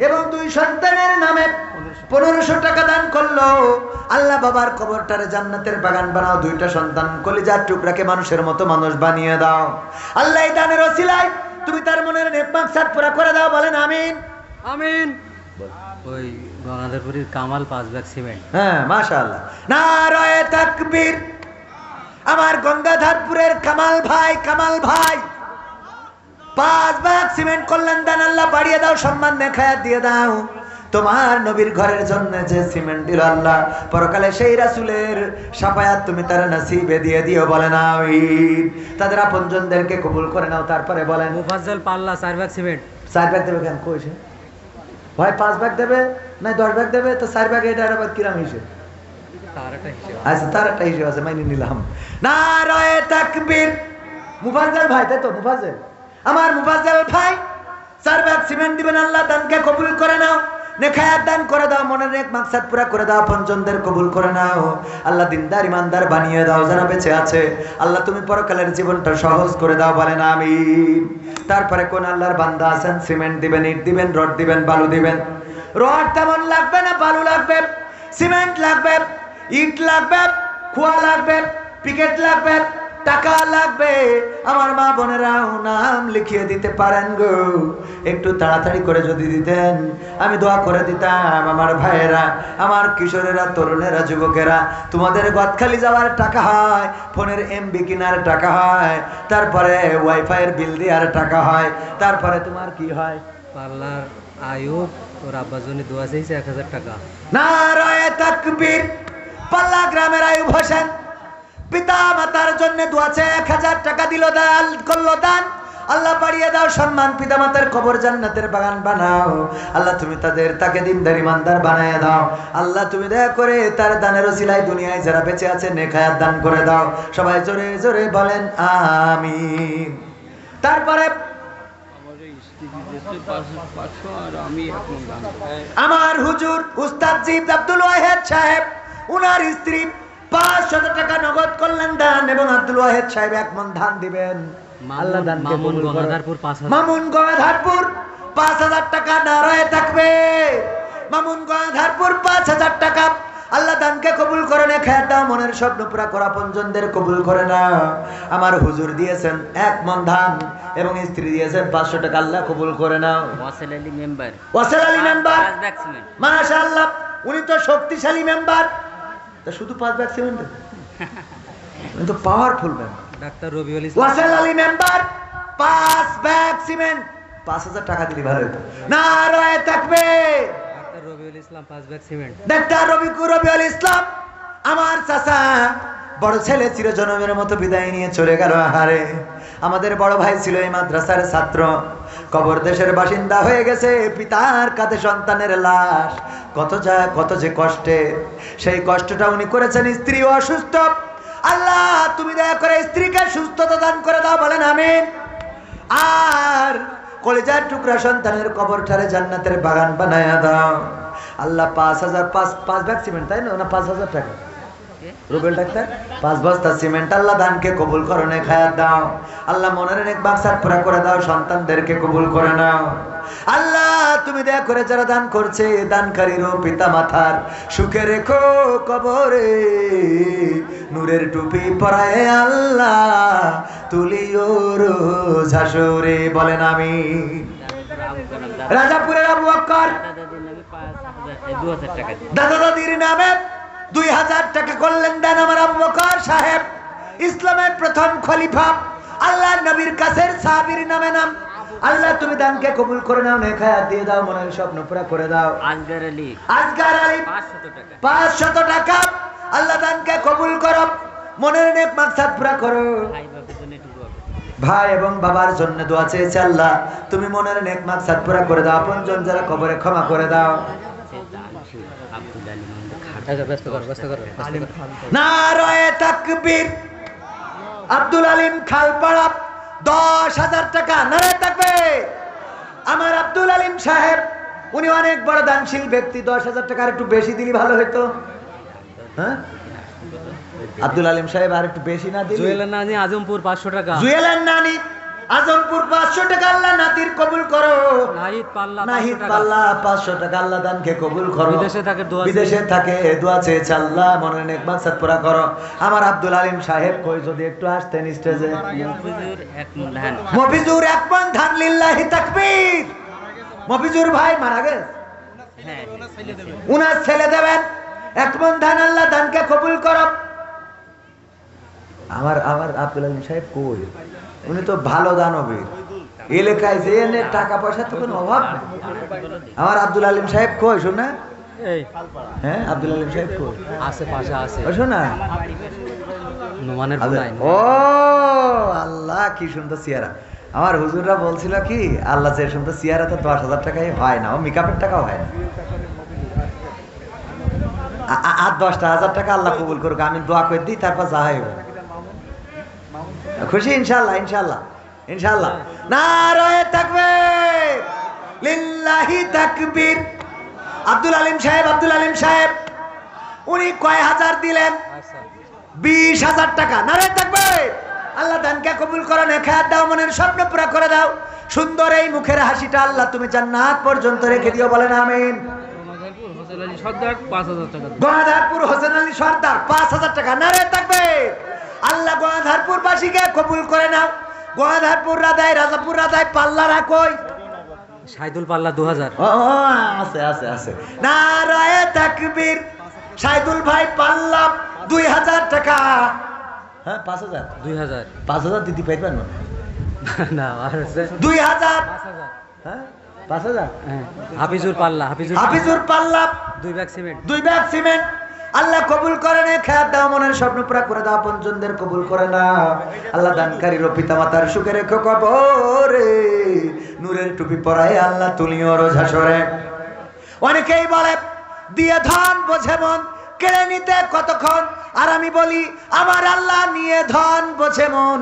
এবং 2 সন্তানের নামে 1500 টাকা দান করলো। আল্লাহ বাবার কবরটারে জান্নাতের বাগান বানাও। 2টা সন্তান কলিজার টুকরাকে মানুষের মতো মানুষ বানিয়ে দাও। আল্লাহ এই দানের ওসিলায় তুমি তার মনের নেক মাকসাদ পুরা করে দাও, বলেন আমিন। আমিন। ওই গঙ্গাধরপুরের কামাল 5 ব্যাগ সিমেন্ট। হ্যাঁ, মাশাআল্লাহ, নারায়ে তাকবীর। আমার গঙ্গাধরপুরের কামাল ভাই 5 ব্যাগ সিমেন্ট করলেন দান। আল্লাহ বাড়িয়ে দাও, সম্মান দেখায় দিয়ে দাও। তোমার নবীর ঘরের জন্য যে সিমেন্ট দিল আল্লাহ, পরকালে সেই রাসূলের শাফায়াত তুমি তার নসিবে দিয়ে দিও, বলেন আমিন। তাদের আপনজনদেরকে কবুল করে নাও। তারপরে বলেন মুফাজ্জল পাল্লা 4 ব্যাগ সিমেন্ট। 4 ব্যাগ দেবে কেন? কইছে ভাই 5 ব্যাগ দেবে না 10 ব্যাগ দেবে, তো 4 ব্যাগ এটা আবার কিরাম হিসেবে? তার একটা হিসাব। আচ্ছা, তার একটা হিসেব আছে, মাইনে নিলাম। নারায়ে তাকবীর। মুফাজ্জল ভাই, তাই তো? মুফাজ্জল, আমার মুফাজ্জল ভাই 4 ব্যাগ সিমেন্ট দিবেন। আল্লাহ দানকে কবুল করে নাও, নেখায়াত দান করে দাও, মনের এক মাকসাদ পুরা করে দাও, পঞ্চমদের কবুল করে নাও। আল্লাহ দিনদার ইমানদার বানিয়ে দাও যারা বেঁচে আছে। আল্লাহ তুমি পরকালের জীবনটা সহজ করে দাও, বলেন আমিন। তারপরে কোন আল্লাহর বান্দা আছেন সিমেন্ট দিবেন, ইট দিবেন, রড দিবেন, বালু দিবেন? রড তেমন লাগবে না, বালু লাগবে, সিমেন্ট লাগবে, ইট লাগবে, খোয়া লাগবে, পিকেট লাগবে, টাকা লাগবে। আমার মা বোনেরাও নাম লিখিয়ে দিতে পারেন গো, একটু তাড়াতাড়ি করে যদি দিতেন আমি দোয়া করে দিতাম। আমার ভাইয়েরা, আমার কিশোরেরা, তরুণেরা, যুবকেরা, তোমাদের গদখালি যাওয়ার টাকা হয়, ফোনের এমবি কেনার টাকা হয়, তারপরে ওয়াইফাইয়ের বিল দেওয়ার টাকা হয়, তারপরে তোমার কি হয়? পাল্লার আয়ুব ওর আব্বার জন্য দোয়া চাইছে 1000 টাকা। নারায়ে তাকবীর। পাল্লা গ্রামের আয়ুব হোসেন পিতা মাতার জন্য দোয়া চেয়ে 1000 টাকা দিল, দান করলো দান। আল্লাহ বাড়িয়ে দাও সম্মান, পিতা মাতার কবর জান্নাতের বাগান বানাও। আল্লাহ তুমি তাকে দিনদার ইমানদার বানায় দাও। আল্লাহ তুমি দয়া করে তার দানের ওসিলায় দুনিয়ায় যারা বেঁচে আছে নেক হায়াত দান করে দাও। সবাই জোরে জোরে বলেন আমিন। তারপরে আমার হুজুর উস্তাদ জি আব্দুল ওয়াহেদ সাহেব, উনার স্ত্রী 500 টাকা নগদ করলেন দান, এবং আব্দুল ওয়াহেদ সাহেব 1 মণ ধান দিবেন। আল্লাহ দানকে মামুন কবুল করুন। গঙ্গাধারপুর 5000। মামুন গঙ্গাধারপুর 5000 টাকা। নারায়ে তাকবীর। মামুন গঙ্গাধারপুর 5000 টাকা। আল্লাহ দানকে কবুল করে নে, খেয়ে দাও, মনের স্বপ্ন পুরা করা পঞ্জনদের কবুল করে না। আমার হুজুর দিয়েছেন 1 মণ ধান এবং স্ত্রী দিয়েছেন 500 টাকা। আল্লাহ কবুল করে নাও। Wasel Ali member, Wasel Ali member, 5 bag cement. মাশাআল্লাহ, উনি তো শক্তিশালী মেম্বার। তা শুধু 5 ব্যাগ সিমেন্ট, উনি তো powerful member. Doctor Rabiul Islam, Wasel Ali member 5 bag cement, 5000 টাকা দিলে ভালো হতো। নারায়ে তাকবীর। Doctor Rabiul Islam 5 bag cement. Doctor Rabiul Islam আমার চাচা, বড় ছেলে চিরজনমের মতো বিদায় নিয়ে চলে গেল। আহারে, আমাদের বড় ভাই ছিল এই মাদ্রাসার ছাত্র, কবর দেশের বাসিন্দা হয়ে গেছে। পিতার কাঁধে সন্তানের লাশ, কত যে কষ্টে, সেই কষ্টটা উনি করেছেন। স্ত্রী অসুস্থ, আল্লাহ তুমি দয়া করে স্ত্রীকে সুস্থতা দান করে দাও, বলেন আমিন। আর কলিজার টুকরা সন্তানের কবর ঠারে জান্নাতের বাগান বানায়া দাও। আল্লাহ 5 ব্যাগ সিমেন্ট, তাই না? 5000 টাকা রুবেল ডাক্তার 5 বস্তা সিমেন্ট। আল্লাহ দানকে কবুল করো, নেক হায়াত দাও। আল্লাহ মনের নেক মাকসাদ পুরা করে দাও, সন্তানদেরকে কবুল করে নাও। আল্লাহ তুমি দয়া করে যারা দান করছে, দানকারীর পিতা মাতার সুখে রেখো কবরে, নূরের টুপি পরায় আল্লাহ তুলিও রোজ হাসরে, বলেন আমিন। রাজাপুরের আবু বকর দাদা দাদির নামে 2000 টাকা করলেন দান। আমার আবু বকর সাহেব ইসলামের প্রথম খলিফা, আল্লাহর নবীর কাছের সাহাবীর নামে নাম। আল্লাহ তুমি দানকে কবুল করে নাও, নেক হায়াত দিয়ে দাও, মনের স্বপ্ন পুরা করে দাও। আসগার আলী 500 টাকা। 500 টাকা। আল্লাহ দানকে কবুল করো, মনের নেক মাকসাদ পুরা করো। ভাই বাবার জন্য একটু দোয়া করুন। ভাই এবং বাবার জন্য দোয়া চেয়েছে, আল্লাহ তুমি মনের নেক মাকসাদ পুরা করে দাও, আপনজন যারা কবরে ক্ষমা করে দাও। আব্দুল আলী খাটা ব্যস্ত কর। নারায়ে তাকবীর। আব্দুল আলিম খালপাড়া 10,000 টাকা। নারায়ে তাকবীর। আমার আব্দুল আলিম সাহেব, উনি অনেক বড় দানশীল ব্যক্তি, 10,000 টাকা আর একটু বেশি দিলি ভালো হতো। হ্যাঁ আব্দুল আলিম সাহেব আর একটু বেশি না দিলি? জুয়েলের নানি আজমপুর 500 টাকা। জুয়েলের নানি আজমপুর 500 টাকা। আল্লাহ নাতির কবুল করো। নাহিদ পাল্লা নাহিদ 500 টাকা। পাল্লা 500 টাকা। আল্লাহ দানকে কবুল করো। বিদেশে থাকে দোয়া বিদেশে থাকে দোয়া চেয়েছে, আল্লাহ মনের নেক মাকসাদ পুরা করো। আমার আব্দুল আলিম সাহেব কই যদি একটু আসতেন স্টেজে। মফিজুর 1 মণ ধান। মফিজুর 1 মণ ধান। লিল্লাহি তাকবীর। মফিজুর ভাই মারা গেছে, হ্যাঁ উনার ছেলে দেবেন 1 মণ ধান। আল্লাহ দানকে কবুল করো। আমার আব্দুল আলিম সাহেব কই? উনি তো ভালো দানবীর, এলাকায় যে এনে টাকা পয়সা তো কোনো অভাব নেই। আমার আব্দুল আলিম সাহেব কই শোনা? এই হ্যাঁ আব্দুল আলিম সাহেব কই? আছে পাশে আছে। ও শোনা নোমানের নাই। ও আল্লাহ কি সুন্দর চেহারা। আমার হুজুররা বলছিল কি, আল্লাহ যে সুন্দর চেহারা তো 10,000 টাকায় হয় না, ও মেকআপের টাকাও হয় না। আর 10,000 টাকা আল্লাহ কবুল করুক, আমি দোয়া করে দিই, তারপর যা হয় খুশি ইনশাআল্লাহ। ইনশাআল্লাহ ইনশাআল্লাহ। নারায়ে তাকবীর। লিল্লাহি তাকবীর। আব্দুল আলিম সাহেব উনি কয় হাজার দিলেন? 20,000 টাকা। নারায়ে তাকবীর। আল্লাহ দানকে কবুল করো, নেক হায়াত দাও, মনের স্বপ্ন পুরা করে দাও। সুন্দর এই মুখের হাসিটা আল্লাহ তুমি জান্নাত পর্যন্ত রেখে দিও, বলেন আমিন। গণাধারপুর হোসেন আলী সর্দার 5,000 টাকা, নারে তাকবীর। আল্লাহ গণাধারপুর বাসীকে কবুল করে নাও। গণাধারপুর রাধাই, রাজাপুর রাধাই, পাল্লারা কই? সাইদুল পাল্লা 2000। ও আছে আছে আছে, নারায়ে তাকবীর। সাইদুল ভাই পাল্লা 2000 টাকা। হ্যাঁ 5000 2000 5000 দিতে পারবেন না? না আর হচ্ছে 2000 5000। হ্যাঁ 5000। হ্যাঁ হাফিজুর পাল্লা, হাফিজুর পাল্লা 2 ব্যাগ সিমেন্ট। 2 bag cement. আল্লাহ কবুল করে নে, খেয়াল দাও, মনের স্বপ্ন পুরা করে দাও, আপনজনদের কবুল করে নাও। আল্লাহ দানকারীর ও পিতা মাতার সুখে রেখো কবরে, নূরের টুপি পরায় আল্লাহ তুলিও রোজ হাসরে। অনেকেই বলে দিয়ে ধন বোঝে মন, কেড়ে নিতে কতক্ষণ। আর আমি বলি আমার আল্লাহ নিয়ে ধন বোঝে মন,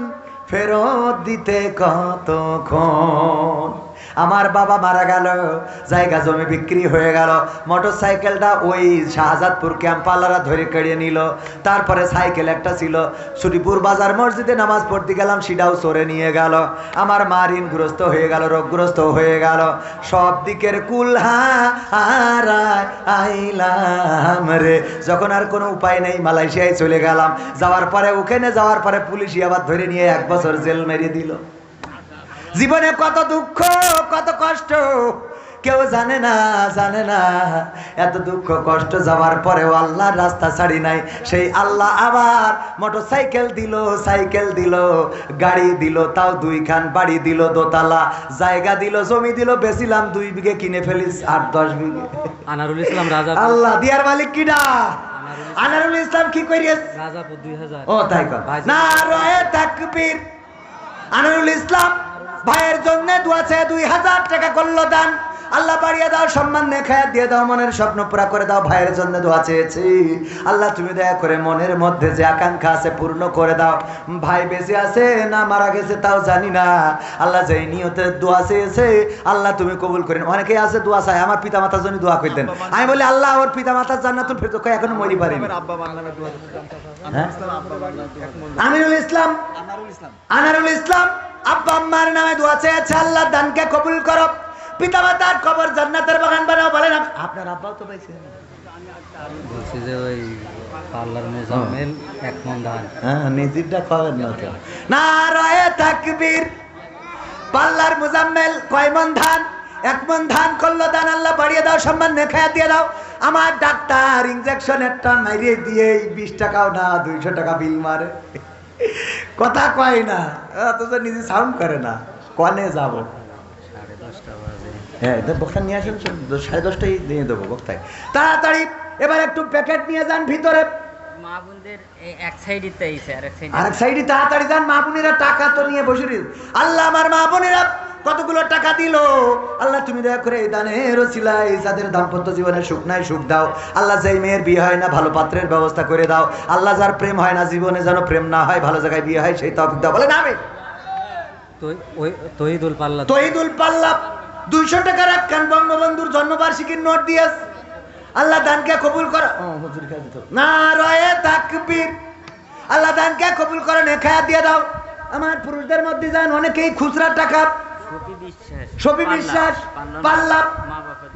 ফেরত দিতে কতক্ষণ। আমার বাবা মারা গেল, জায়গা জমি বিক্রি হয়ে গেল, মোটরসাইকেলটা ওই শাহজাদপুর ক্যাম্পালারা ধরে কেড়ে নিল। তারপরে সাইকেল একটা ছিল, সুরিপুর বাজার মসজিদে নামাজ পড়তে গেলাম, সেটাও চোরে নিয়ে গেল। আমার মা ঋণগ্রস্ত হয়ে গেল, রোগগ্রস্ত হয়ে গেল, সব দিকের কুলহারায় আইলাম রে। যখন আর কোনো উপায় নেই মালয়েশিয়ায় চলে গেলাম। যাওয়ার পরে ওখানে যাওয়ার পরে পুলিশই আবার ধরে নিয়ে 1 বছর জেল মেরে দিল। জীবনে কত দুঃখ কত কষ্ট কেউ জানে না, জানে না। এত দুঃখ কষ্ট যাওয়ার পরেও আল্লাহর রাস্তা ছাড়ি নাই। সেই আল্লাহ আবার মোটরসাইকেল দিল, সাইকেল দিল, গাড়ি দিল, তাও 2 খান, বাড়ি দিল দোতলা, জায়গা দিল, জমি দিল, বেচিলাম 2 বিঘে, কিনে ফেলিস 8-10 বিঘে। আনারুল ইসলাম রাজা, আল্লাহ দিয়ার মালিক কিডা? আনারুল ইসলাম কি করিস? রাজাপুর 2000। ও তাই কর, নারায়ে তাকবীর। আনারুল ইসলাম ভাইয়ের জন্য দোয়া চেয়ে 2000 টাকা করলো দান। আল্লাহ বাড়িয়ে দাও, সম্মান নেখায়া দিয়ে দাও, মনের স্বপ্ন পুরা করে দাও। ভাইয়ের জন্য দোয়া চেয়েছি, আল্লাহ তুমি দয়া করে মনের মধ্যে যে আকাঙ্ক্ষা আছে পূর্ণ করে দাও। ভাই বেঁচে আছে না মারা গেছে তাও জানি না, আল্লাহ যেই নিয়তে দোয়া চেয়েছে আল্লাহ তুমি কবুল করেন। অনেকেই আছে দোয়া চায় আমার পিতা মাতার জন্য দোয়া করে দেন। আমি বলি আল্লাহ ওর পিতা মাতার জান্নাতুল ফেরদৌস, এখনো মরি পারিনি। আমিনুল ইসলাম, আনারুল ইসলাম আব্বা আম্মার নামে দোয়া চেয়েছে, আল্লাহ দানকে কবুল করো, পিতা মাতার কবর জান্নাতের বাগান বানাও। বলেন আপনার আব্বাও তো পাইছে? বলছি যে ওই পাল্লার মোজাম্মেল 1 মণ ধান। হ্যাঁ নিজেরটা কবেন না তো। নারায়ে তাকবীর। পাল্লার মোজাম্মেল কয় মণ ধান? 1 মণ ধান করলো দান। আল্লাহ বাড়িয়ে দাও, সম্মান নেখায়া দিয়ে দাও। আমার ডাক্তার ইনজেকশন একটা মারিয়ে দিয়ে 20 টাকাও না 200 টাকা বিল মারে, কথা কয় না, অথচ নিজে সাউন্ড করে না। কনে যাবো? 10:30 বাজে। হ্যাঁ বক্তা নিয়ে আসেন, 10:30টাই দিয়ে দেবো বক্তায়। তাড়াতাড়ি এবার একটু প্যাকেট নিয়ে যান ভিতরে। মা বোনদের এক সাইডে তাইছে, আরেক সাইডে তাড়াতাড়ি যান। মা বোনেরা টাকা তো নিয়ে বসে রয়েছে। আল্লাহ আমার মা বোনেরা কতগুলো টাকা দিল, আল্লাহ তুমি দয়া করে এই দানের ওসিলায় যাদের দাম্পত্য জীবনে সুখ নাই সুখ দাও। আল্লাহ যেই মেয়ের বিয়ে হয় না ভালো পাত্রের ব্যবস্থা করে দাও। আল্লাহ যার প্রেম হয় না জীবনে যেন প্রেম না হয়, ভালো জায়গায় বিয়ে হয় সেই তৌফিক দাও। বলে না আমি তহিদুল পাল্লা, তহিদুল পাল্লা 200 টাকা রাখেন, বঙ্গবন্ধুর জন্মবার্ষিকীর নোট দিয়েস। আল্লাহ দানকে কবুল করো। নারায়ে তাকবীর। আল্লাহ দানকে কবুল করো, নেখায়া দিয়ে দাও। আমার পুরুষদের মধ্যে যান অনেকেই খুচরা টাকা, শফি বিশ্বাস পাল্লা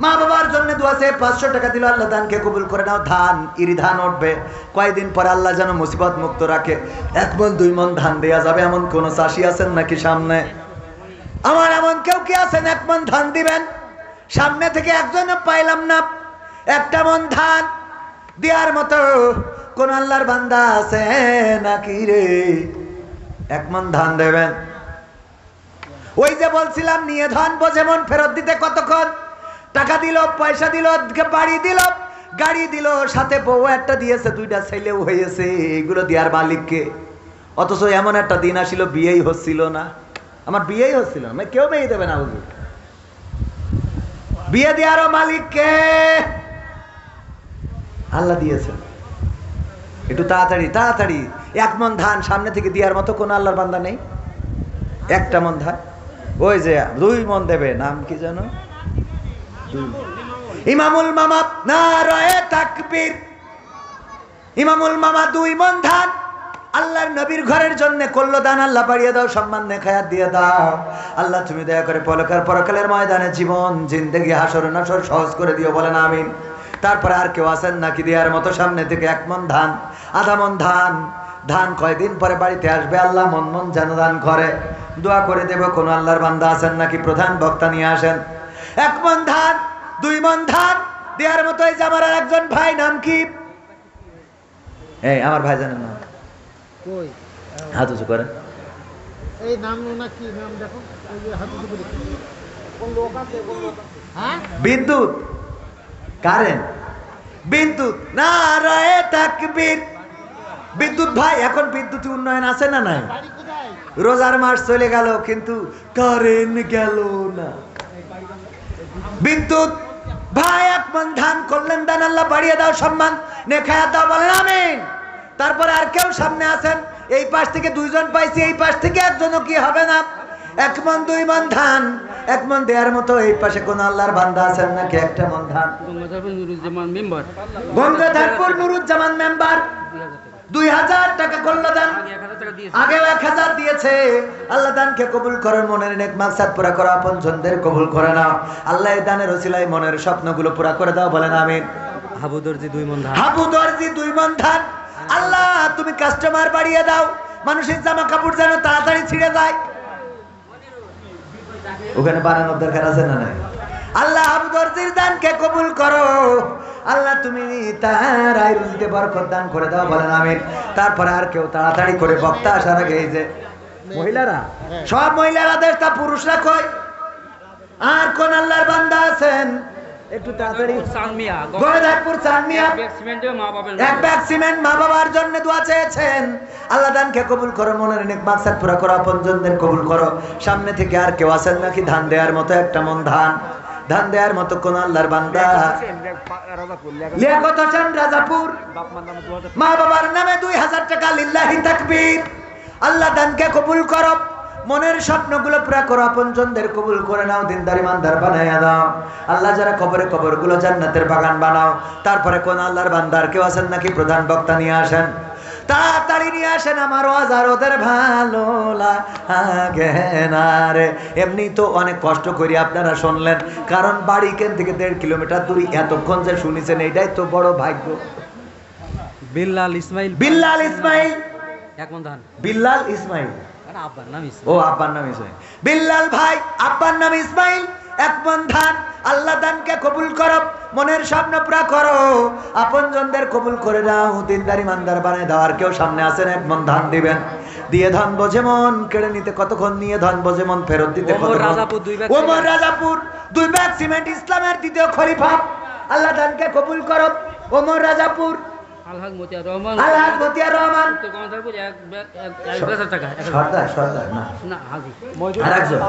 মা বাবার জন্য দোয়া চেয়ে 500 টাকা দিল। আল্লাহ দানকে কবুল করে নাও। ধান ইরি ধান উঠবে কয়দিন পরে, আল্লাহ যেন মুসিবত মুক্ত রাখে। 1 মণ 2 মণ ধান দেয়া যাবে এমন কোন চাষি আছেন নাকি সামনে? আমার এমন কেউ কি আছেন 1 মণ ধান দিবেন? সামনে থেকে একজনও পাইলাম না। 1 মণ ধান দেওয়ার মতো কোন আল্লাহর বান্দা আছে নাকি রে? 1 মণ ধান দেবেন। ওই যে বলছিলাম নিয়ে ধন বোঝে মন, ফেরত দিতে কতক্ষণ। টাকা দিল, পয়সা দিল, বাড়ি দিল, গাড়ি দিল, সাথে বউ একটা দিয়েছে, 2টা ছেলেও হয়েছে। এগুলো দেওয়ার মালিককে। অথচ এমন একটা দিন আসিল বিয়েই হচ্ছিল না। আমার বিয়েই হচ্ছিল না, কেউ মেয়ে দেবে না। হুজুর বিয়ে দেওয়ারও মালিককে আল্লাহ দিয়েছেন। একটু তাড়াতাড়ি তাড়াতাড়ি 1 মণ ধান সামনে থেকে দেওয়ার মতো কোন আল্লাহর বান্দা নেই? 1 মণ ধান। ওই যে 2 মণ দেবে, নাম কি জানো? ইমামুল মামা, নারায়ে তাকবীর। ইমামুল মামা 2 মণ ধান আল্লাহর নবীর ঘরের জন্য করলো দান, আল্লাহ বাড়িয়ে দাও, সম্মান নেখায়াত দিয়ে দাও। আল্লাহ তুমি দয়া করে পরকার পরকালের ময়দানে জীবন জিন্দেগি হাসর নাসর সহজ করে দিও, বলেন আমিন। তারপরে আর কেউ আছেন নাকি দেওয়ার মতো? সামনে থেকে 1 মণ ধান, আধা মণ ধান, ধান কয়দিন পরে বাড়িতে আসবে, আল্লাহ মন মন যেন দান করে দোয়া করে দেব। কোন আল্লাহর বান্দা আছেন নাকি? প্রধান বক্তা নিয়ে আসেন। 1 মণ ধান, 2 মণ ধান দেওয়ার মতো। এই যে আমার আর একজন ভাই, নাম কি? এই আমার ভাই জানেন না? কই হাত উঁচু করেন। এই নাম না কি নাম দেখো, ওই যে হাত উঁচু করে কোন লোক আছে, কোন লোক আছে? হ্যাঁ বিদ্যুৎ, কারেন্ট, বিদ্যুৎ, নারায়ে তাকবীর। বিদ্যুৎ ভাই, এখন বিদ্যুৎ উন্নয়ন আছে না নাই? বাড়ি কোথায়? রোজার মাস চলে গেল কিন্তু কারেন্ট গেল না। বিদ্যুৎ ভাই 1 মণ ধান করলেন দান, আল্লাহ বাড়িয়ে দাও, সম্মান নেখায়াত দাও, বলেন আমিন। তারপরে আর কেউ সামনে আছেন? এই পাশ থেকে 2 জন পাইছি, এই পাশ থেকে একজনও কি হবে না? 1 মণ 2 মণ ধান, 1 মণ দেওয়ার মতো। এই পাশে কোন আল্লাহর বান্দা আছেন নাকি? 1টা মণ ধান। গঙ্গাধরপুর নুরুজ্জামান মেম্বার, গঙ্গাধরপুর নুরুজ্জামান মেম্বার 2000 টাকা করলো দান। আগে 1000 টাকা দিয়েছে। আগেও 1000 দিয়েছে। আল্লাহ দানকে কবুল করো, মনের নেক মাকসাদ পুরা করো, আপনজনদের কবুল করে নাও। আল্লাহ এই দানের ওসিলায় মনের স্বপ্নগুলো পুরা করে দাও, বলেন আমিন। হাবু দর্জি 2 মণ ধান, হাবু দর্জি 2 মণ ধান। আল্লাহ তুমি কাস্টমার বাড়িয়ে দাও, মানুষের জামা কাপড় যেন তাড়াতাড়ি ছিঁড়ে যায়। ওখানে বানানোর দরকার আছে না নাই? আল্লাহ হাবু দর্জির দানকে কবুল করো। আল্লাহ তুমি তার আয় রুজিতে বরকত দান করে দাও, বলেন আমিন। তারপরে আর কেউ তাড়াতাড়ি করে বক্তা আসার আগে এই যে মহিলারা, সব মহিলারা দেশটা, পুরুষরা কই? আর কোন আল্লাহর বান্দা আছেন? একটু তাড়াতাড়ি। সালমিয়া, গঙ্গাধরপুর চানমিয়া ব্যাগ সিমেন্টে মা বাবার 1 ব্যাগ সিমেন্ট মা বাবার জন্য দোয়া চেয়েছেন। আল্লাহ দানকে কবুল করো, মনের নেক মাকসাদ পুরা করো, আপনজনদের কবুল করো। সামনে থেকে আর কেউ আছেন নাকি ধান দেওয়ার মতো? 1টা মণ ধান, ধান দেওয়ার মতো কোন আল্লাহর বান্দা? লিয়াকত হোসেন রাজাপুর, মা বাবার নামে 2000 টাকা, লিল্লাহি তাকবীর। আল্লাহ দানকে কবুল করো, মনের স্বপ্নগুলো পুরা করো, আপনজনদের কবুল করে নাও, দিনদার ইমানদার বানাইয়া দাও। আল্লাহ যারা কবরে, কবরগুলো জান্নাতের বাগান বানাও। তারপরে কোন আল্লাহর বান্দার কেউ আছেন নাকি? প্রধান বক্তা নিয়ে আসেন, তাড়াতাড়ি নিয়ে আসেন। আমার ওয়াজ আর ওদের ভালো লাগে না রে। এমনি তো অনেক কষ্ট করি, আপনারা শুনলেন, কারণ বাড়ি কেন থেকে 1.5 কিলোমিটার দূরে, এতক্ষণ যে শুনেছেন এইটাই তো বড় ভাগ্য। বিল্লাল ইসমাইল, বিল্লাল ইসমাইল, 1 মণ ধান। বিল্লাল ইসমাইল, আরে আব্বার নাম ইসমাইল। ও আব্বার নাম ইসমাইল। বিল্লাল ভাই, আব্বার নাম ইসমাইল, 1 মণ ধান। আল্লাহ দানকে কবুল করো, মনের স্বপ্ন পুরা করো, আপনজনদের কবুল করে দাও, দিনদার ইমানদার বানায় দাও। আর কেউ সামনে আছেন? 1 মণ ধান দিবেন। দিয়ে ধন বোঝে মন কেড়ে নিতে কতক্ষণ, নিয়ে ধন বোঝে মন ফেরত দিতে Omar Rajapur 2 bag, Omar Rajapur 2 bag cement, ইসলামের 2য় খলিফা। আল্লাহ দানকে কবুল করো, ওমর রাজাপুর। আলহাজ মতিয়ার রহমান, আলহাজ মতিয়ার রহমান, গঙ্গাধরপুর 1 ব্যাগ 1000 টাকা। সর্দার, সর্দার না, না হাজি আরেকজন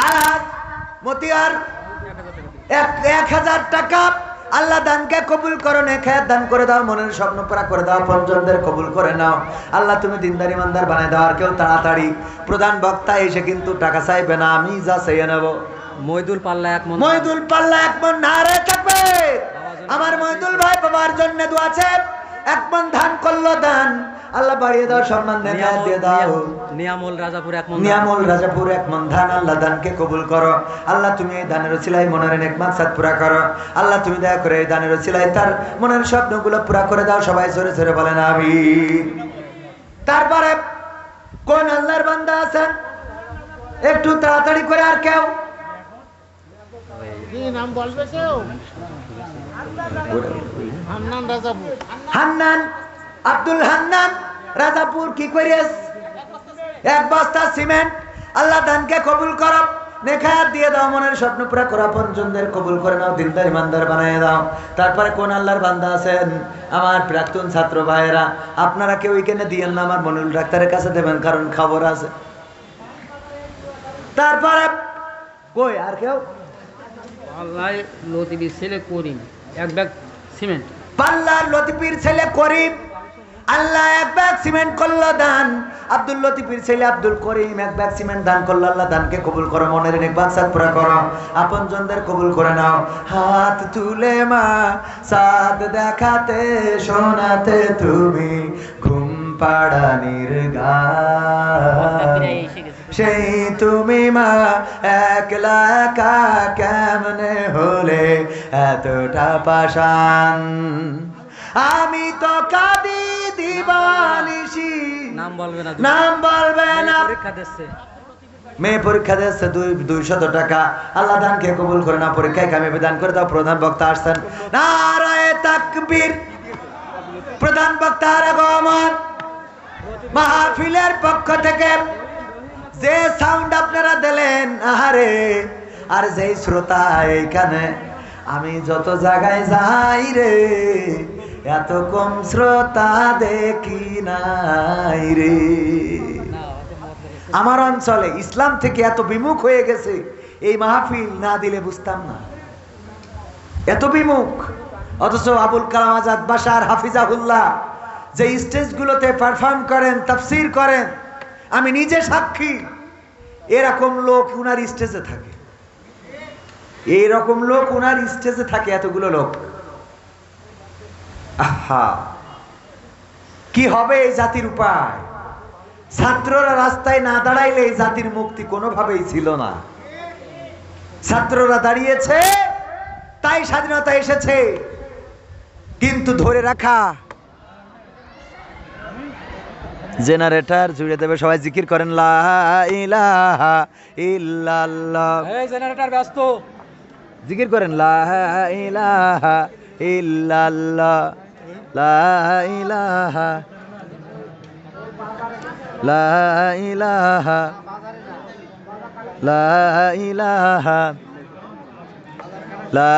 আলহাজ মতিয়ার 1000 টাকা। আল্লাহ দানকে কবুল করো, নেখায়াত দান করে দাও, মনের স্বপ্ন পুরা করে দাও, পঞ্চমদের কবুল করে নাও। আল্লাহ তুমি দিনদার ইমানদার বানায় দাও। আর কেউ তাড়াতাড়ি, প্রধান বক্তা এসে কিন্তু টাকা চাইবে না, আমি যা চাইয়ে নেব। মইদুল পাল্লা 1 মণ, মইদুল পাল্লা 1 মণ, নারে থাকবে। আমার মইদুল ভাই বাবার জন্য দোয়া আছে। 1 মণ ধান করলো দান, আল্লাহ বাড়িয়ে দাও, সম্মান নেখায়াত দিয়ে দাও। নিয়ামুল রাজাপুর 1 মণ, নিয়ামুল রাজাপুর 1 মণ ধান। আল্লাহ দানকে কবুল করো। আল্লাহ তুমি এই দানের ওসিলায় মনের নেক মাকসাদ পুরা করো। আল্লাহ তুমি দয়া করে এই দানের ওসিলায় তার মনের স্বপ্নগুলো পুরা করে দাও। সবাই জোরে জোরে বলেন আমিন। তারপরে কোন আল্লাহর বান্দা আছেন? একটু তাড়াতাড়ি করে। আর কেউ? কি নাম বলবে কেউ? হান্নান রাজাপুর। হান্নান, আব্দুল হান্নান রাজাপুর। কি করিস? 1 বস্তা সিমেন্ট। আল্লাহ দানকে কবুল করো, নেখায়াত দিয়ে দাও, মনের স্বপ্ন পুরা করো, আপনজনদের কবুল করে নাও, দিনদার ইমানদার বানিয়ে দাও। তারপরে কোন আল্লাহর বান্দা আছেন? আমার প্রাক্তন ছাত্র ভাইয়েরা, আপনারা কেউ এখানে দিয়েন না, আমার মনুল ডাক্তারের কাছে দেবেন, কারণ খবর আছে। তারপরে কই? আর কেউ? আল্লাহ লতিফের ছেলে করিম 1 ব্যাগ সিমেন্ট। পাল্লার লতিফের ছেলে করিম, আল্লাহ 1 ব্যাগ সিমেন্ট করলো দান। আব্দুল লতিফের ছেলে আব্দুল করিম 1 ব্যাগ সিমেন্ট দান করলো। আল্লাহ দানকে কবুল করো, মনের নেক মাকসাদ পুরা করো, আপনজনদের কবুল করে নাও। হাত তুলে মা সাদ দেখাতে শোনাতে তুমি ঘুম পাড়ানির গান এসে গেছে। সেই তুমি মা একলা একা কেমনে হলে এতটা পাষাণ আমি তো কাঁদি দিবানিশি নাম বলবে না, নাম বলবে না পরীক্ষা দিচ্ছে। মেয়ে পরীক্ষা দিচ্ছে 200 টাকা আল্লাহ দানকে কবুল করে না পরীক্ষায় কামিয়াবি দান করে দাও প্রধান বক্তা আসছেন নারায়ে তাকবীর প্রধান বক্তার আগমন মাহফিলের পক্ষ থেকে যে সাউন্ড আপনারা দিলেন আহারে আর যেই শ্রোতা এইখানে আমি যত জায়গায় যাই রে এত কম শ্রোতা দেখি নাই রে আমার অঞ্চলে ইসলাম থেকে এত বিমুখ হয়ে গেছে এই মাহফিল না দিলে বুঝতাম না এত বিমুখ অথচ আবুল কালাম আজাদ বাশার হাফিজাহুল্লাহ যে স্টেজগুলোতে পারফর্ম করেন তাফসীর করেন আমি নিজে সাক্ষী এরকম লোক উনার স্টেজে থাকে এইরকম লোক উনার স্টেজে থাকে এতগুলো লোক আহা কি হবে এই জাতির উপায় ছাত্ররা রাস্তায় না দাঁড়াইলে এই জাতির মুক্তি কোনোভাবেই ছিল না ছাত্ররা দাঁড়িয়েছে তাই স্বাধীনতা এসেছে কিন্তু ধরে রাখা জেনারেটর জুড়ে দেবে সবাই জিকির করেন লা ইলাহা ইল্লাল্লাহ এই জেনারেটর ব্যস্ত। জিকির করেন লা ইলাহা ইল্লাল্লাহ লা ইলাহা লা ইলাহা লা ইলাহা লা